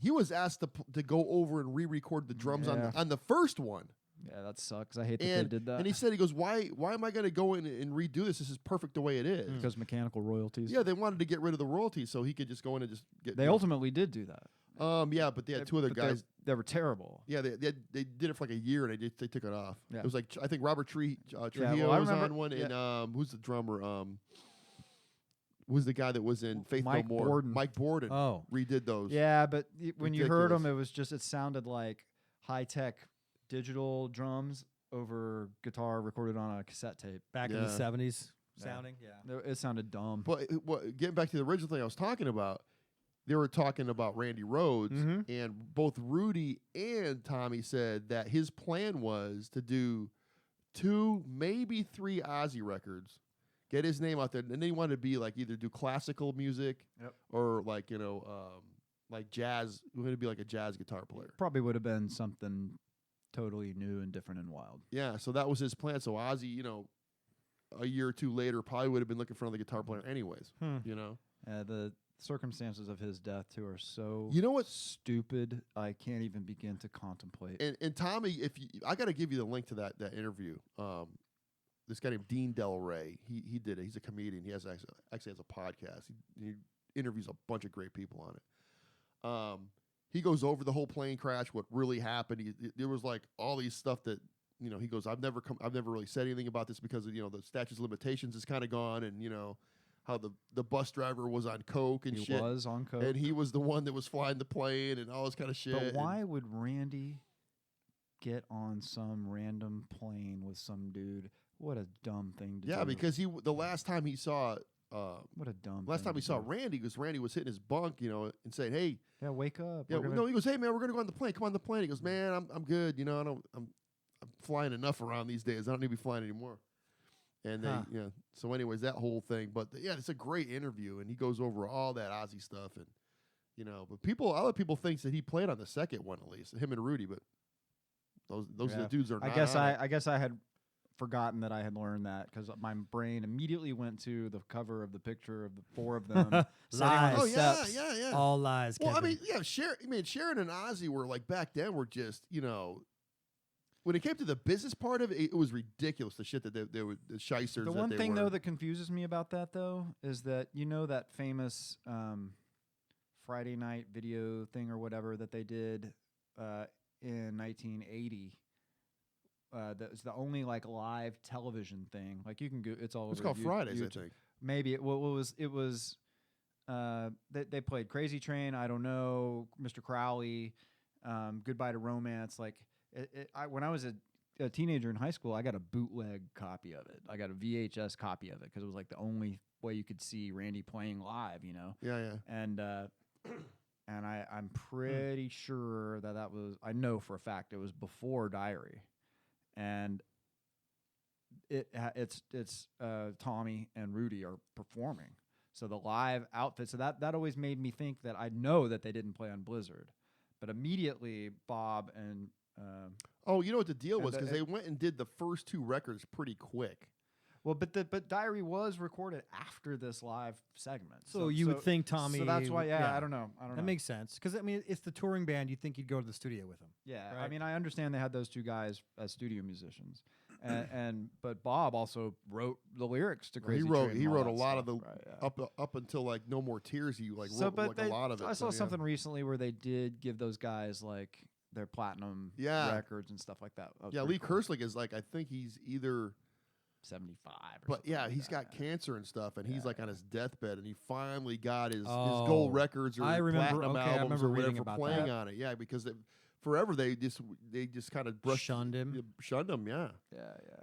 S2: he was asked to go over and re-record the drums
S3: Yeah.
S2: on the first one.
S3: Yeah, that sucks. I hate that
S2: And
S3: they did that.
S2: and he said, he goes, why am I going to go in and redo this? This is perfect the way it is.
S3: because mechanical royalties.
S2: Yeah, they wanted to get rid of the royalties so he could just go in and just get.
S3: They ultimately did do that.
S2: Yeah, but they had two other
S3: But
S2: guys.
S3: They were terrible.
S2: Yeah, they did it for like a year and they took it off.
S3: Yeah.
S2: It was like I think Robert Trujillo
S3: I
S2: was
S3: remember-
S2: on one,
S3: yeah.
S2: and who's the drummer? Who's the guy that was in Faith
S3: Mike
S2: No More?
S3: Borden.
S2: Mike Borden.
S1: Oh.
S2: Redid those.
S3: Yeah, but when you heard them,
S2: Ridiculous.
S3: it sounded like high tech digital drums over guitar recorded on a cassette tape.
S1: Back in the
S2: Yeah.
S1: 70s
S3: Yeah.
S1: sounding. Yeah.
S3: It sounded dumb.
S2: But getting back to the original thing I was talking about, they were talking about Randy Rhoads,
S1: Mhm.
S2: and both Rudy and Tommy said that his plan was to do 2, maybe 3 Ozzy records, get his name out there, and then he wanted to be like either do classical music or like like jazz. We're going to be like a jazz guitar player.
S3: Probably would have been something totally new and different and wild.
S2: Yeah, so that was his plan. So Ozzy, a year or 2 later, probably would have been looking for another guitar player anyways.
S3: The circumstances of his death too are so
S2: You know what?
S3: stupid. I can't even begin to contemplate.
S2: And Tommy, I got to give you the link to that interview. This guy named Dean Del Rey, he did it. He's a comedian. He actually has a podcast. He interviews a bunch of great people on it. He goes over the whole plane crash, what really happened. There was like all these stuff that, you know, he goes, I've never really said anything about this because of, you know, the statute of limitations is kind of gone, and, you know, how the bus driver was on coke and shit.
S3: He was on coke.
S2: And he was the one that was flying the plane and all this kind of shit.
S3: But why would Randy get on some random plane with some dude? What a dumb thing to do.
S2: Yeah, because the last time he saw
S3: what a dumb
S2: last
S3: thing
S2: time we
S3: to
S2: saw
S3: do.
S2: Randy, because Randy was hitting his bunk, you know, and saying, "Hey,
S3: Yeah, wake up.
S2: yeah,
S3: We're gonna-
S2: no," he goes, "Hey man, we're gonna go on the plane. Come on the plane." He goes, "Man, I'm good. You know, I'm flying enough around these days. I don't need to be flying anymore." And they, you know, so anyways, that whole thing. But yeah, it's a great interview, and he goes over all that Ozzy stuff, and you know, but other people thinks that he played on the second one at least, him and Rudy, but those
S3: Yeah.
S2: dudes are.
S3: I
S2: not
S3: guess
S2: on it.
S3: I guess I had forgotten that I had learned that because my brain immediately went to the cover of the picture of the four of them sitting on
S1: Lies.
S3: the
S2: Oh yeah,
S3: steps.
S2: yeah.
S1: All lies.
S2: Well,
S1: Kevin.
S2: I mean, yeah, Sharon and Ozzy were like back then were just, you know, when it came to the business part of it, it was ridiculous. The shit that they were, the shysters.
S3: The
S2: that
S3: one
S2: they
S3: thing
S2: were.
S3: though that confuses me about that though is that you know that famous Friday night video thing or whatever that they did in 1980. That was the only like live television thing. Like you can go, it's all
S2: It's
S3: over
S2: called Fridays,
S3: YouTube.
S2: I think.
S3: Maybe it was they played Crazy Train, I don't know, Mr. Crowley, Goodbye to Romance. Like when I was a teenager in high school, I got a bootleg copy of it. I got a VHS copy of it because it was like the only way you could see Randy playing live, you know.
S2: Yeah, yeah.
S3: And I'm pretty sure that was, I know for a fact it was before Diary, and it's Tommy and Rudy are performing. So the live outfit, so that always made me think that I know that they didn't play on Blizzard, but immediately Bob and
S2: Oh, you know what the deal
S3: And
S2: was?
S3: the-
S2: Because they went and did the first two records pretty quick.
S3: well, but Diary was recorded after this live segment.
S1: So you would think Tommy.
S3: So that's why,
S1: would-
S3: yeah, I don't know.
S1: That makes sense because I mean it's the touring band. You'd think you'd go to the studio with them.
S3: Yeah, I
S1: right?
S3: mean, I understand they had those two guys as studio musicians, but Bob also wrote the lyrics to Crazy Train.
S2: He
S3: and all
S2: wrote a
S3: that
S2: lot of
S3: stuff,
S2: the
S3: right, yeah.
S2: up until like No More Tears. He like
S3: So,
S2: wrote
S3: but
S2: like
S3: they,
S2: a lot of it.
S3: I saw
S2: so, yeah.
S3: something recently where they did give those guys like their platinum
S2: Yeah.
S3: records and stuff like that. That was
S2: Yeah,
S3: pretty
S2: Lee
S3: cool.
S2: Kerslick is like, I think he's either,
S3: 75. Or
S2: but
S3: something
S2: yeah,
S3: like
S2: he's
S3: that,
S2: got cancer and stuff, and he's
S3: Yeah,
S2: like on his deathbed, and he finally got his
S1: Oh,
S2: gold records or
S1: I remember-
S2: platinum
S1: okay, I
S2: albums
S1: remember
S2: or
S1: reading
S2: whatever
S1: about
S2: playing
S1: that.
S2: on it. Yeah, because forever they just kind of
S1: Shunned him.
S2: Shunned him, yeah.
S3: Yeah.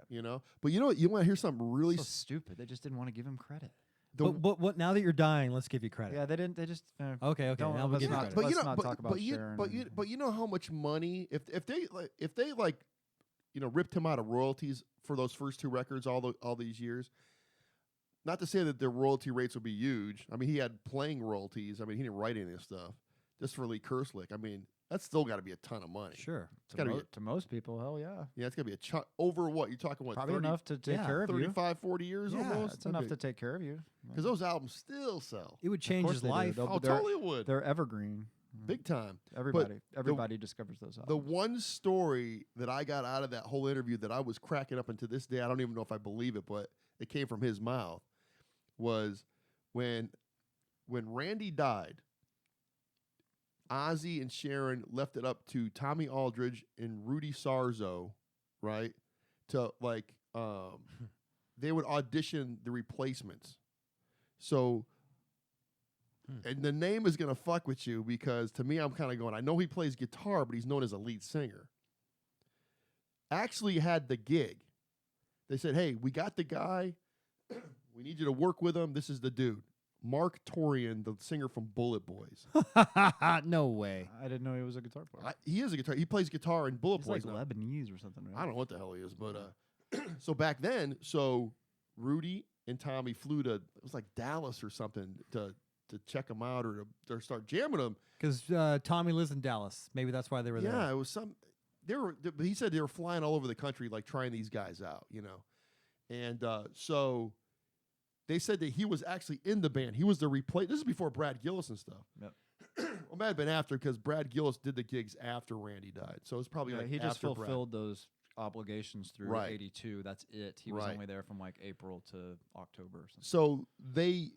S2: You know, but you know what? You want to hear something really?
S3: So stupid. They just didn't want to give him credit.
S1: But what? Now that you're dying, let's give you credit.
S3: Yeah, they didn't. They just
S1: Okay.
S3: Don't-
S1: Now we'll
S3: let's
S1: give you
S3: not-
S1: credit.
S2: but you
S3: let's
S2: know,
S3: not
S2: but,
S3: talk about
S2: but you,
S3: Sharon
S2: but you,
S3: and-
S2: but you know how much money if they ripped him out of royalties for those first two records all these years. Not to say that their royalty rates would be huge. I mean, he had playing royalties. I mean, he didn't write any of this stuff. Just for Lee Kerslick, I mean, that's still got to be a ton of money.
S1: Sure.
S2: It's got to be
S3: to most people, hell yeah.
S2: yeah, it's got to be a chunk over what you're talking. What
S3: Probably
S2: 30,
S3: enough to take
S1: yeah,
S3: care of you.
S2: 35, 40 years
S1: Yeah,
S2: almost.
S3: It's enough to take care of you.
S2: because those albums still sell.
S1: It would change
S3: course
S1: his
S3: they do.
S1: life.
S3: They'll-
S2: Oh,
S3: they're-
S2: totally would.
S3: They're evergreen.
S2: Big time.
S3: Everybody discovers those
S2: The
S3: albums.
S2: one story that I got out of that whole interview that I was cracking up into this day, I don't even know if I believe it, but it came from his mouth, was when Randy died, Ozzy and Sharon left it up to Tommy Aldridge and Rudy Sarzo, right? To like they would audition the replacements. So and the name is gonna fuck with you because to me I'm kind of going, I know he plays guitar, but he's known as a lead singer. Actually had the gig. They said, hey, we got the guy. We need you to work with him. This is the dude. Mark Torian, the singer from Bullet Boys.
S1: No way.
S3: I didn't know he was a guitar player.
S2: He is a guitar. He plays guitar in Bullet
S3: He's
S2: Boys.
S3: like
S2: now.
S3: Lebanese or something, right?
S2: I don't know what the hell he is, but so back then, so Rudy and Tommy flew to, it was like Dallas or something to check him out or to start jamming him.
S1: Because Tommy lives in Dallas. Maybe that's why they were there.
S2: Yeah, it was some. But he said they were flying all over the country, like trying these guys out, you know. And so they said that he was actually in the band. He was the replace. This is before Brad Gillis and stuff.
S3: Yep.
S2: Well, it might have been after because Brad Gillis did the gigs after Randy died. So it was probably
S3: Yeah,
S2: like
S3: he just
S2: after Brad.
S3: fulfilled those obligations through
S2: Right.
S3: 82. That's it. He was
S2: Right.
S3: only there from like April to October or something.
S2: So they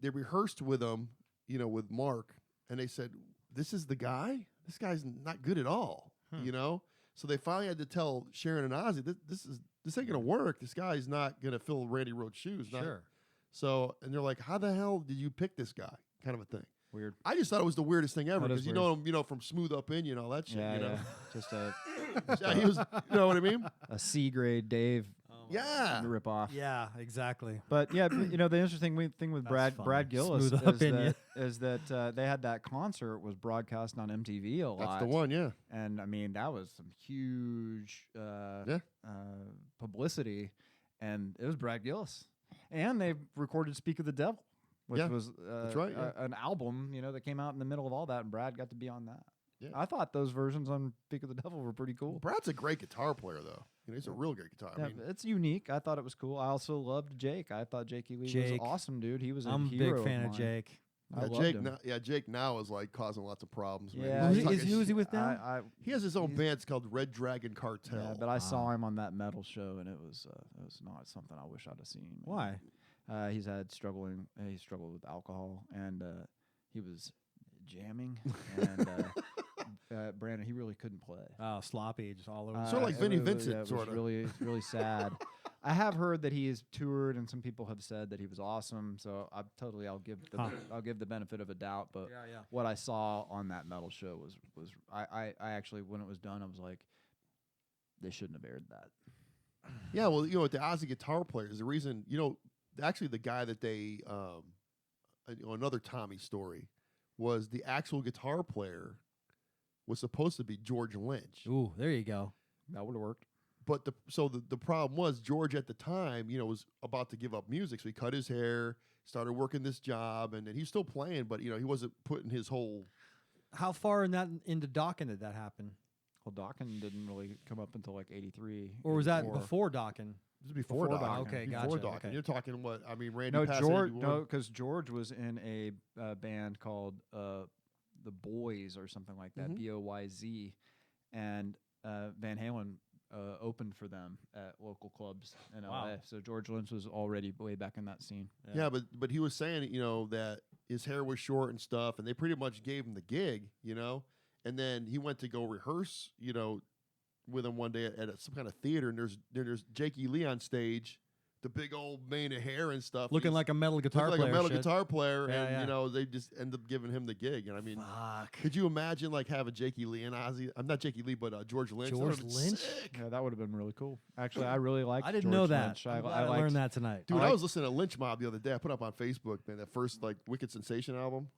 S2: rehearsed with him, you know, with Mark, and they said this is the guy? This guy's not good at all, you know? So they finally had to tell Sharon and Ozzy, this ain't going to work. This guy's not going to fill Randy Rhoads' shoes.
S1: Sure.
S2: So, and they're like, how the hell did you pick this guy? Kind of a thing.
S3: Weird.
S2: I just thought it was the weirdest thing ever
S3: That is
S2: because you know him, from Smooth Up In, all that shit,
S3: Yeah,
S2: you know?
S3: yeah. Just a
S2: Yeah, he was, you know what I mean?
S3: a C grade Dave
S2: Yeah.
S3: rip off.
S1: Yeah, exactly.
S3: But yeah, the interesting thing with
S1: That's
S3: Brad
S1: funny.
S3: Gillis
S1: Smooth up in ya.
S3: is that they had that concert was broadcast on MTV a lot.
S2: That's the one, yeah.
S3: And I mean that was some huge publicity, and it was Brad Gillis, and they recorded "Speak of the Devil," which
S2: Yeah,
S3: was
S2: that's right, yeah.
S3: an album that came out in the middle of all that, and Brad got to be on that.
S2: Yeah.
S3: I thought those versions on "Speak of the Devil" were pretty cool.
S2: Brad's a great guitar player, though. He's a real great guitar.
S3: Yeah,
S2: I mean,
S3: it's unique. I thought it was cool. I also loved Jake. I thought Jake E. Lee
S1: Jake.
S3: was awesome, dude. He was a
S1: I'm a
S3: hero
S1: big fan of
S3: mine.
S1: Jake.
S3: I
S2: yeah,
S3: loved
S2: Jake.
S3: him.
S2: Jake now is like causing lots of problems. Man.
S3: Yeah,
S2: He's
S1: Who
S2: talking
S1: is he
S2: shit.
S1: with now?
S2: He has his own
S3: he's-
S2: band. It's called Red Dragon Cartel.
S3: Yeah, but I saw him on that metal show, and it was not something I wish I'd have seen.
S1: Why?
S3: He struggled with alcohol, and he was jamming, and Brandon, he really couldn't play.
S1: Oh, sloppy, just all over.
S2: Sort of like
S3: It
S2: Vinnie
S3: was-
S2: Vincent,
S3: yeah, it was
S2: sorta.
S3: really sad. I have heard that he has toured, and some people have said that he was awesome. So I'll give the benefit of a doubt. But
S1: Yeah.
S3: what I saw on that metal show was I actually, when it was done, I was like, they shouldn't have aired that.
S2: Yeah, well, the Ozzy guitar players, the reason, actually the guy that they, another Tommy story, was the actual guitar player was supposed to be George Lynch.
S1: Ooh, there you go.
S3: That would have worked.
S2: But the problem was George at the time, was about to give up music, so he cut his hair, started working this job, and then he's still playing, but he wasn't putting his whole.
S1: How far into Dawkins did that happen?
S3: Well, Dawkins didn't really come up until like 83.
S1: Or was that
S3: 84.
S1: before Dawkins?
S2: This is before
S3: Before
S2: Dawkins.
S1: Dawkins. Okay,
S2: Before
S1: gotcha,
S2: Dawkins.
S1: okay.
S2: You're talking what? I mean, Randy
S3: No,
S2: passed
S3: George.
S2: 81.
S3: No, because George was in a band called the Boys or something like that, Boyz, and Van Halen opened for them at local clubs in
S1: Wow.
S3: LA. So George Lynch was already way back in that scene.
S2: Yeah, but he was saying, that his hair was short and stuff, and they pretty much gave him the gig, and then he went to go rehearse, with him one day at some kind of theater, and there's Jake E. Lee on stage, the big old mane of hair and stuff,
S1: Looking like a metal guitar
S2: like
S1: player.
S2: a metal
S1: shit.
S2: guitar player,
S1: Yeah,
S2: and
S1: yeah.
S2: they just end up giving him the gig, and I mean,
S1: Fuck.
S2: could you imagine like having Jake E. Lee and Ozzy? I'm not Jake E. Lee, but George Lynch. That
S1: George
S2: would've been
S1: Lynch?
S2: sick.
S3: Yeah, that would have been really cool. Actually, I really liked.
S1: I didn't
S3: George
S1: know that.
S3: Lynch.
S1: I'm glad
S3: I
S1: I
S3: liked,
S1: learned that tonight.
S2: Dude,
S3: I
S2: I
S3: like-
S2: was listening to Lynch Mob the other day. I put up on Facebook, man, that first like Wicked Sensation album.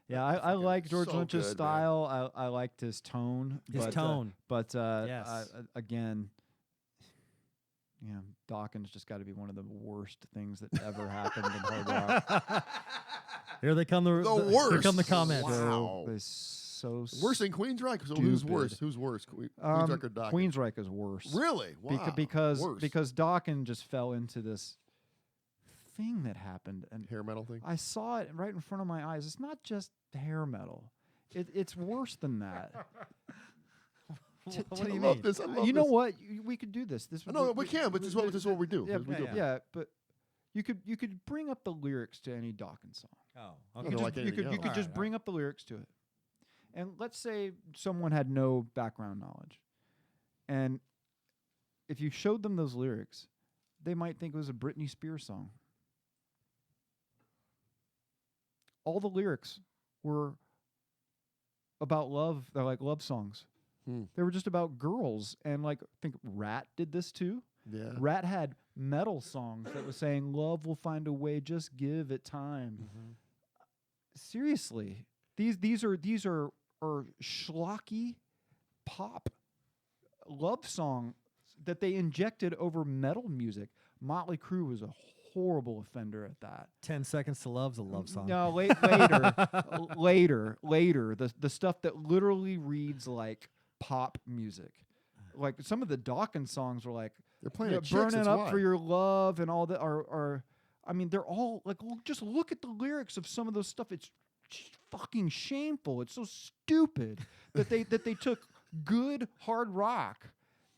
S3: Yeah, I like George
S2: so
S3: Lynch's
S2: good, man.
S3: style. I liked his tone.
S1: His tone.
S3: But
S1: Yes.
S3: again, Dawkins just got to be one of the worst things that ever happened in hard rock.
S1: Here they come. The
S2: The
S1: Here
S2: worst.
S1: come the comments.
S2: Wow.
S3: They're so
S2: Worse than Queensryche? So who's
S3: stupid.
S2: worse? Who's worse? Queensryche or Dawkins?
S3: Queensryche is worse.
S2: Really? Wow. Worse.
S3: Because Dawkins just fell into this thing that happened, and
S2: hair metal thing.
S3: I saw it right in front of my eyes. It's not just hair metal; it's worse than that.
S1: What do you
S2: I love
S1: mean?
S2: this. I love
S3: You know
S2: this.
S3: what? We could do this.
S2: No, we can, but this is what we do.
S3: Yeah,
S2: We do.
S3: yeah, but you could bring up the lyrics to any Dawkins song.
S1: Oh,
S2: No,
S1: okay.
S2: like anything
S3: You could
S2: else.
S3: just bring up the lyrics to it. And let's say someone had no background knowledge. And if you showed them those lyrics, they might think it was a Britney Spears song. All the lyrics were about love. They're like love songs. They were just about girls. And like, I think Rat did this too.
S2: Yeah.
S3: Rat had metal songs that was saying, love will find a way, just give it time. Seriously, these are schlocky pop love song that they injected over metal music. Motley Crue was a horrible offender at that.
S1: 10 Seconds to Love's a love song.
S3: No, later, the stuff that literally reads like pop music. Like some of the Dawkins songs were like,
S2: They're playing at chicks,
S3: burning
S2: that's
S3: up
S2: why.
S3: for your love and all that are I mean, they're all like, just look at the lyrics of some of those stuff. It's fucking shameful. It's so stupid that they took good hard rock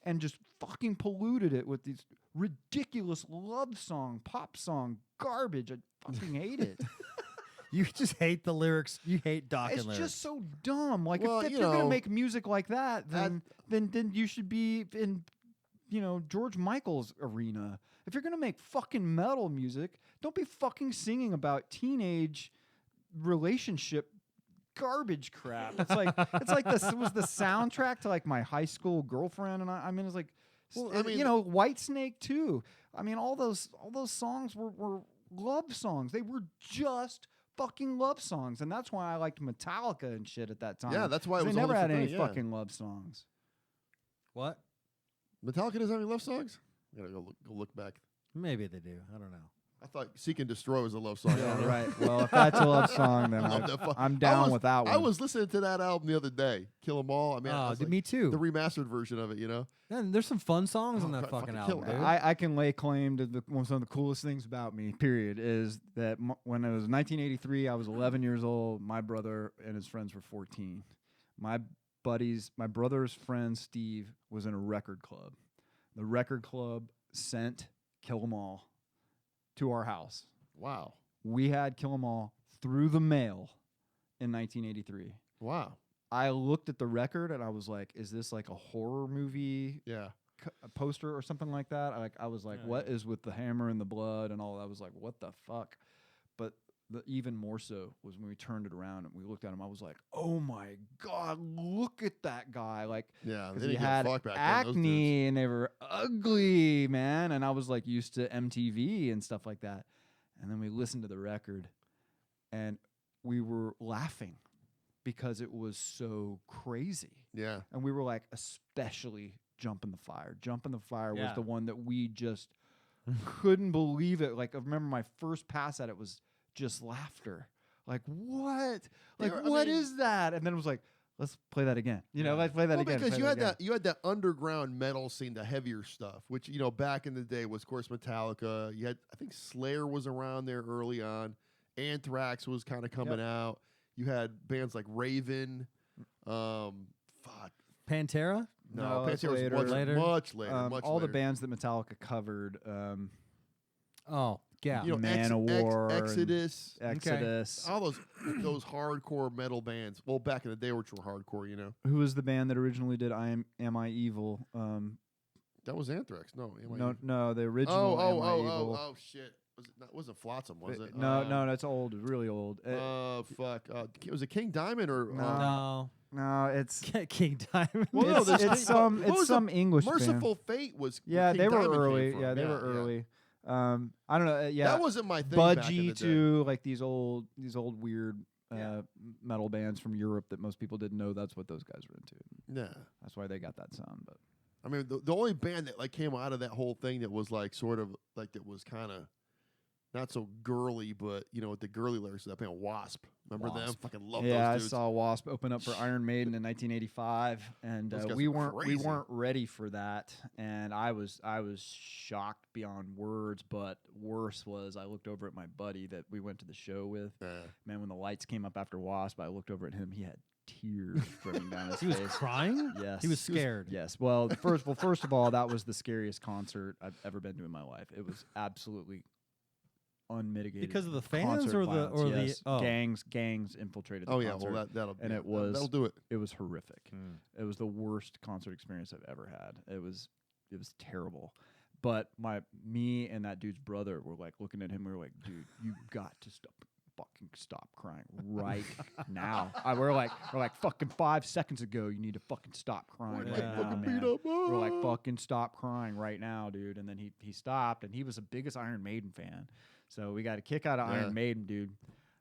S3: and just fucking polluted it with these ridiculous love song, pop song garbage. I fucking hate it.
S1: You just hate the lyrics. You hate Dokken
S3: It's
S1: lyrics.
S3: just so dumb. Like
S2: Well,
S3: if
S2: you
S3: you're gonna
S2: know,
S3: make music like that, then you should be in, George Michael's arena. If you're gonna make fucking metal music, don't be fucking singing about teenage relationship garbage crap. It's like this was the soundtrack to like my high school girlfriend, and I mean it's like,
S2: Well, I mean,
S3: Whitesnake too. I mean all those songs were love songs. They were just fucking love songs, and that's why I liked Metallica and shit at that time.
S2: Yeah, that's why it
S3: 'Cause
S2: was
S3: they
S2: a whole
S3: never had
S2: different
S3: any
S2: thing, yeah.
S3: fucking love songs.
S1: What?
S2: Metallica doesn't have any love songs? I gotta go look back.
S1: Maybe they do. I don't know.
S2: I thought Seek and Destroy was a love song. I don't know.
S3: Right. Well, if that's a love song, then
S2: I love that
S3: I'm down with that one.
S2: I was listening to that album the other day, Kill 'Em All. I mean, I was like,
S1: me too.
S2: the remastered version of it,
S1: Man, there's some fun songs
S2: Oh,
S1: on that
S2: God,
S1: fucking
S2: fucking kill
S1: album,
S2: it.
S1: dude.
S3: I can lay claim to one of the coolest things about me, period, is that when it was 1983, I was 11 years old. My brother and his friends were 14. My brother's friend, Steve, was in a record club. The record club sent Kill 'Em All to our house.
S2: wow.
S3: We had Kill 'Em All through the mail in 1983.
S2: Wow.
S3: I looked at the record and I was like, is this like a horror movie
S2: Yeah.
S3: a poster or something like that? I was like, what is with the hammer and the blood and all that? I was like, what the fuck? But even more so was when we turned it around and we looked at him, I was like, oh my God, look at that guy. Like,
S2: Yeah.
S3: because
S2: They
S3: he
S2: didn't give a
S3: had
S2: fuck back then, those dudes.
S3: acne and they were ugly, man. And I was like used to MTV and stuff like that. And then we listened to the record and we were laughing because it was so crazy.
S2: Yeah.
S3: And we were like, especially Jump in the Fire. Jump in the Fire was
S1: Yeah.
S3: the one that we just couldn't believe it. Like, I remember my first pass at it was just laughter. Like, what? Like,
S2: Yeah, I
S3: what
S2: mean-
S3: is that? And then it was like, let's play that again. Let's play that
S2: Well,
S3: again.
S2: because
S3: play
S2: you had
S3: again.
S2: you had that underground metal scene, the heavier stuff, which back in the day was, of course, Metallica. You had, I think, Slayer was around there early on. Anthrax was kind of coming out. You had bands like Raven. Fuck.
S1: Pantera?
S3: No, that's
S2: Pantera was
S3: later.
S2: much
S1: Later.
S2: much later. Much
S3: all
S2: later.
S3: the bands that Metallica covered,
S1: Oh, yeah.
S3: Manowar and
S2: Exodus,
S3: Exodus.
S2: all those hardcore metal bands. Well, back in the day, which were hardcore,
S3: Who was the band that originally did Am I Evil?
S2: That was Anthrax. No, Am I-
S3: No, the original Am I Evil.
S2: oh, shit. Wasn't Flotsam, was it?
S3: No, that's old, really old.
S2: Fuck. Was it King Diamond or?
S1: No.
S3: No, it's
S1: King Diamond.
S2: Well, no, there's
S3: it's
S2: King- what was
S3: some English band.
S2: Merciful Fate was.
S3: Yeah,
S2: King
S3: they were
S2: Diamond came
S3: early.
S2: from.
S3: Yeah, they were early. I don't know. Yeah,
S2: That wasn't my thing. back in the
S3: Budgie
S2: day.
S3: too. Like these old weird metal bands from Europe that most people didn't know. That's what those guys were into.
S2: Yeah.
S3: That's why they got that sound. But
S2: I mean, the only band that like came out of that whole thing that was like sort of like that was kind of not so girly, but with the girly lyrics, that band Wasp. Remember them?
S1: Wasp.
S2: Fucking love
S3: yeah, I
S2: those dudes.
S3: saw Wasp open up for Iron Maiden in 1985, and
S2: Those guys
S3: we
S2: were crazy.
S3: weren't ready for that, and I was shocked beyond words. But worse was I looked over at my buddy that we went to the show with.
S2: Yeah.
S3: Man, when the lights came up after Wasp, I looked over at him. He had tears running down his
S1: He was
S3: face.
S1: crying?
S3: Yes,
S1: He was scared.
S3: Yes. Well, first of all, that was the scariest concert I've ever been to in my life. It was absolutely unmitigated
S1: Because of the fans
S3: concert
S1: or the-
S3: violence.
S1: or the-
S3: Yes.
S1: oh.
S3: gangs infiltrated the
S2: Oh yeah.
S3: concert.
S2: Well, that'll do it.
S3: It was horrific.
S1: Mm.
S3: It was the worst concert experience I've ever had. It was terrible. But me and that dude's brother were like looking at him. We were like, dude, you got to stop crying right now. We're like fucking 5 seconds ago. You need to fucking stop crying
S2: We're
S3: right
S2: like
S3: now,
S2: fucking
S3: man.
S2: beat up.
S3: We're like fucking stop crying right now, dude. And then he stopped, and he was the biggest Iron Maiden fan. So we got a kick out of
S2: Yeah.
S3: Iron Maiden, dude.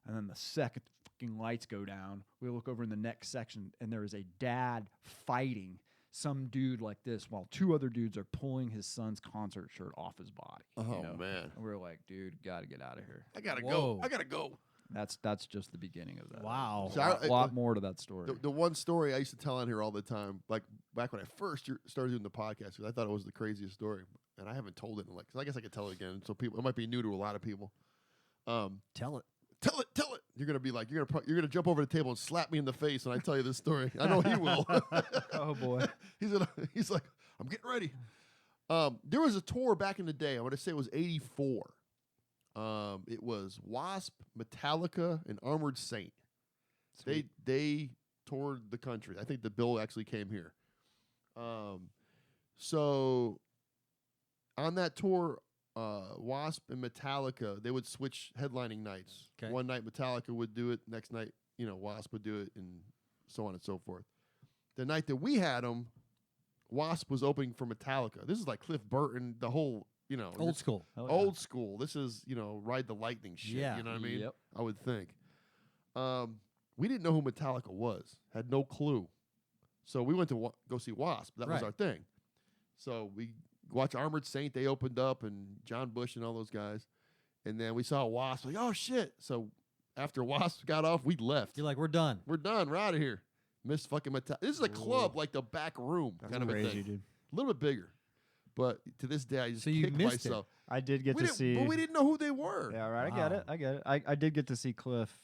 S3: And then the second the fucking lights go down, we look over in the next section, and there is a dad fighting some dude like this while two other dudes are pulling his son's concert shirt off his body.
S2: Oh man.
S3: And we're like, dude, gotta get out of here.
S2: I gotta
S1: Whoa.
S2: go. I gotta go.
S3: That's just the beginning of that.
S1: Wow.
S3: There's
S2: So
S3: a lot more to that story.
S2: The one story I used to tell on here all the time, like back when I first started doing the podcast, 'cause I thought it was the craziest story, and I haven't told it in like. 'Cause I guess I could tell it again, so it might be new to a lot of people.
S1: Tell it.
S2: Tell it. You're gonna be like, you're gonna jump over the table and slap me in the face when I tell you this story. I know he will.
S3: Oh boy.
S2: He's like, I'm getting ready. There was a tour back in the day. I want to say it was '84. It was Wasp, Metallica, and Armored Saint.
S3: Sweet.
S2: They toured the country. I think the bill actually came here. So on that tour, Wasp and Metallica, they would switch headlining nights.
S1: Okay.
S2: One night Metallica would do it, next night, Wasp would do it, and so on and so forth. The night that we had them, Wasp was opening for Metallica. This is like Cliff Burton, the whole,
S1: Old school.
S3: Hell yeah.
S2: old school. This is, Ride the Lightning shit.
S1: Yeah.
S2: You know what I mean?
S3: Yep.
S2: I would think. We didn't know who Metallica was. Had no clue. So we went to go see Wasp. That was
S1: Right.
S2: our thing. So we watched Armored Saint. They opened up, and John Bush and all those guys. And then we saw Wasp. Like, oh, shit. So after Wasp got off, we left.
S1: You're like, we're done.
S2: We're done. We're out of here. Miss fucking Metallica. This is a club, like the back room
S3: That's
S2: kind of a
S3: crazy,
S2: thing.
S3: dude.
S2: A little bit bigger. But to this day, I just
S1: So you
S2: kick
S1: missed it.
S2: myself.
S3: I did get
S2: We
S3: to
S2: didn't-
S3: see.
S2: But we didn't know who they were.
S3: Yeah, right.
S1: Wow.
S3: I get it. I did get to see Cliff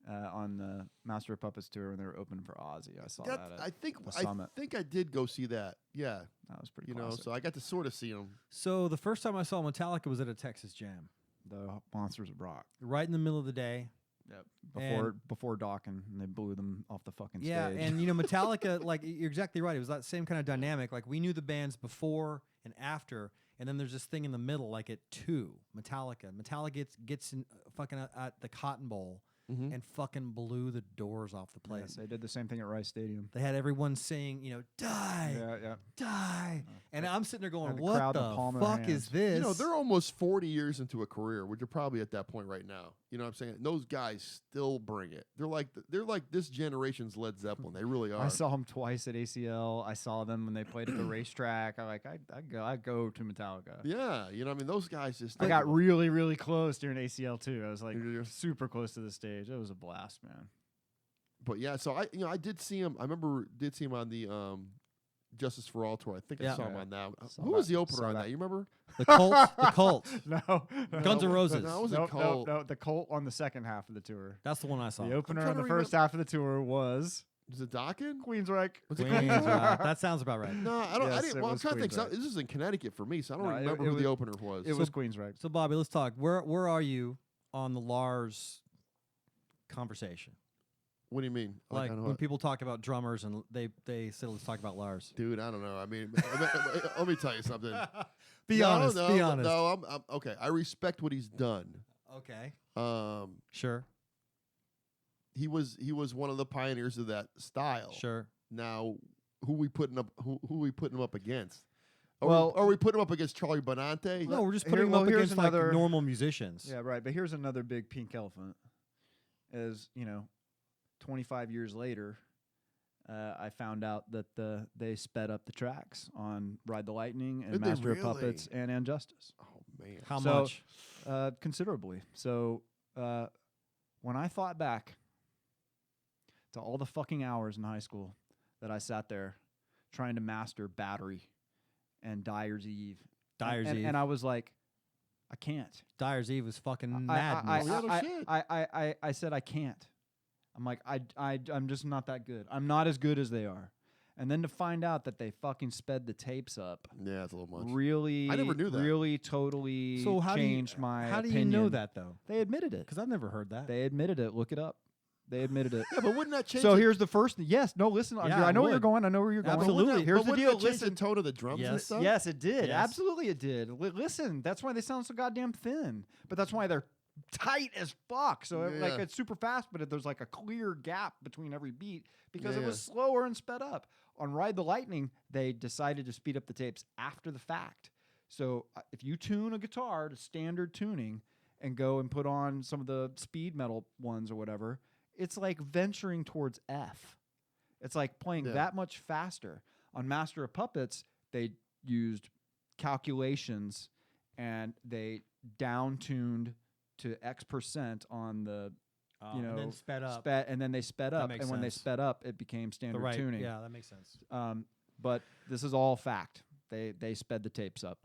S3: on the Master of Puppets tour when they were opening for Ozzy. I saw that.
S2: I think
S3: the
S2: I
S3: Summit.
S2: think I did go see that. Yeah,
S3: That was pretty. Classic.
S2: so I got to sort of see them.
S1: So the first time I saw Metallica was at a Texas Jam,
S3: The Monsters of Rock.
S1: right in the middle of the day.
S3: Yep. Before Dawkins, and they blew them off the fucking
S1: Yeah,
S3: stage.
S1: and Metallica, like you're exactly right. It was that same kind of dynamic. Like we knew the bands before and after, and then there's this thing in the middle, like at 2, Metallica. Metallica gets in fucking at the Cotton Bowl
S2: Mhm.
S1: and fucking blew the doors off the
S3: Yeah,
S1: place.
S3: they did the same thing at Rice Stadium.
S1: They had everyone saying, die,
S3: Yeah.
S1: die, and I'm sitting there going,
S3: the
S1: what
S3: crowd in
S1: the
S3: the palm of their
S1: fuck is
S3: hands.
S1: this?
S2: They're almost 40 years into a career, which you're probably at that point right now. You know what I'm saying? And those guys still bring it. They're like this generation's Led Zeppelin. They really are.
S3: I saw them twice at ACL. I saw them when they played at the racetrack. I go to Metallica.
S2: Yeah, those guys just.
S3: I got really, really close during ACL too. I was like
S2: Yeah.
S3: super close to the stage. It was a blast, man.
S2: But yeah, so I did see him. I remember did see him on the Justice for All tour. I think I
S1: Yeah.
S2: saw him
S3: Yeah.
S2: on that.
S3: Saw
S2: Who was
S3: that.
S2: the opener
S3: Saw
S2: on
S3: that.
S2: that? You remember?
S1: the Cult. The Cult.
S3: No,
S1: Guns N' Roses.
S2: No, it wasn't
S3: Nope,
S2: Cult.
S3: no, the Colt on the second half of the tour.
S1: That's the one I saw.
S3: The opener
S2: trying
S3: on the
S2: to
S3: first half of the tour was
S2: Was it Dokken?
S3: Queensryche.
S2: Was it
S1: Queens,
S2: Queens?
S1: right. That sounds about right.
S2: No, I don't. I
S3: Yes,
S2: didn't.
S3: it
S2: Well, I'm
S3: was
S2: trying to think.
S3: Queensryche.
S2: This is in Connecticut for me, so I don't
S3: No, it-
S2: remember
S3: it
S2: who
S3: was-
S2: the opener was.
S3: It was Queensryche.
S1: So Bobby, let's talk. Where are you on the Lars conversation?
S2: What do you mean?
S1: Like
S2: I don't
S1: when
S2: know.
S1: people talk about drummers and they say let's talk about Lars.
S2: Dude, I don't know. I mean, let me tell you something.
S1: Be honest. Be honest.
S2: No, I'm okay. I respect what he's done.
S1: Okay.
S2: He
S1: Sure.
S2: was one of the pioneers of that style.
S1: Sure.
S2: Now, who we putting him up against?
S3: Well-
S2: are we putting him up against Charlie Benante?
S1: No, we're just
S3: Here-
S1: putting them
S3: well,
S1: up
S3: here's
S1: against like
S3: another-
S1: normal musicians.
S3: Yeah, right. But here's another big pink elephant. Is 25 years later, I found out that they sped up the tracks on Ride the Lightning and
S2: Did they
S3: Master of
S2: really?
S3: Puppets and Injustice.
S2: Oh man.
S1: How
S3: So-
S1: much?
S3: Considerably. So when I thought back to all the fucking hours in high school that I sat there trying to master Battery and Dyer's Eve,
S1: Dyer's
S3: and,
S1: Eve.
S3: and I was like, I can't.
S1: Dyer's Eve was fucking
S3: I,
S1: madness.
S2: Yeah, no shit.
S3: I said I can't. I'm like I'm just not that good. I'm not as good as they are. And then to find out that they fucking sped the tapes up
S2: Yeah, it's a little much.
S3: really,
S2: I never knew that.
S3: really totally
S1: So how
S3: changed my
S1: how do
S3: opinion.
S1: you know that though?
S3: They admitted it.
S1: Because I've never heard that.
S3: They admitted it. Look it up. They admitted it.
S2: Yeah, but wouldn't that change?
S3: So
S2: the-
S3: here's the first. Yes. No. Listen.
S1: Yeah,
S3: I know
S1: it
S3: where you're
S1: would.
S3: going. I know where you're going.
S1: Absolutely.
S2: But wouldn't
S3: Here's
S2: that-
S3: the
S2: but
S3: deal.
S2: wouldn't that change
S3: Listen.
S2: the tone of the drums and
S1: Yes.
S2: stuff.
S3: Yes, it did.
S1: Yes.
S3: Absolutely, it did. Listen, that's why they sound so goddamn thin. But that's why they're tight as fuck. So like
S2: Yeah.
S3: it's super fast, but there's like a clear gap between every beat because it
S2: Yeah.
S3: was slower and sped up. On Ride the Lightning, they decided to speed up the tapes after the fact. So if you tune a guitar to standard tuning and go and put on some of the speed metal ones or whatever, it's like venturing towards F. It's like playing
S2: Yeah.
S3: that much faster. On Master of Puppets, they used calculations and they down-tuned to X% on the
S1: and then sped up.
S3: and then they sped up,
S1: makes
S3: and when they
S1: sense.
S3: sped up, it became
S1: the
S3: standard
S1: right.
S3: tuning.
S1: Yeah, that makes sense.
S3: But this is all fact. They sped the tapes up.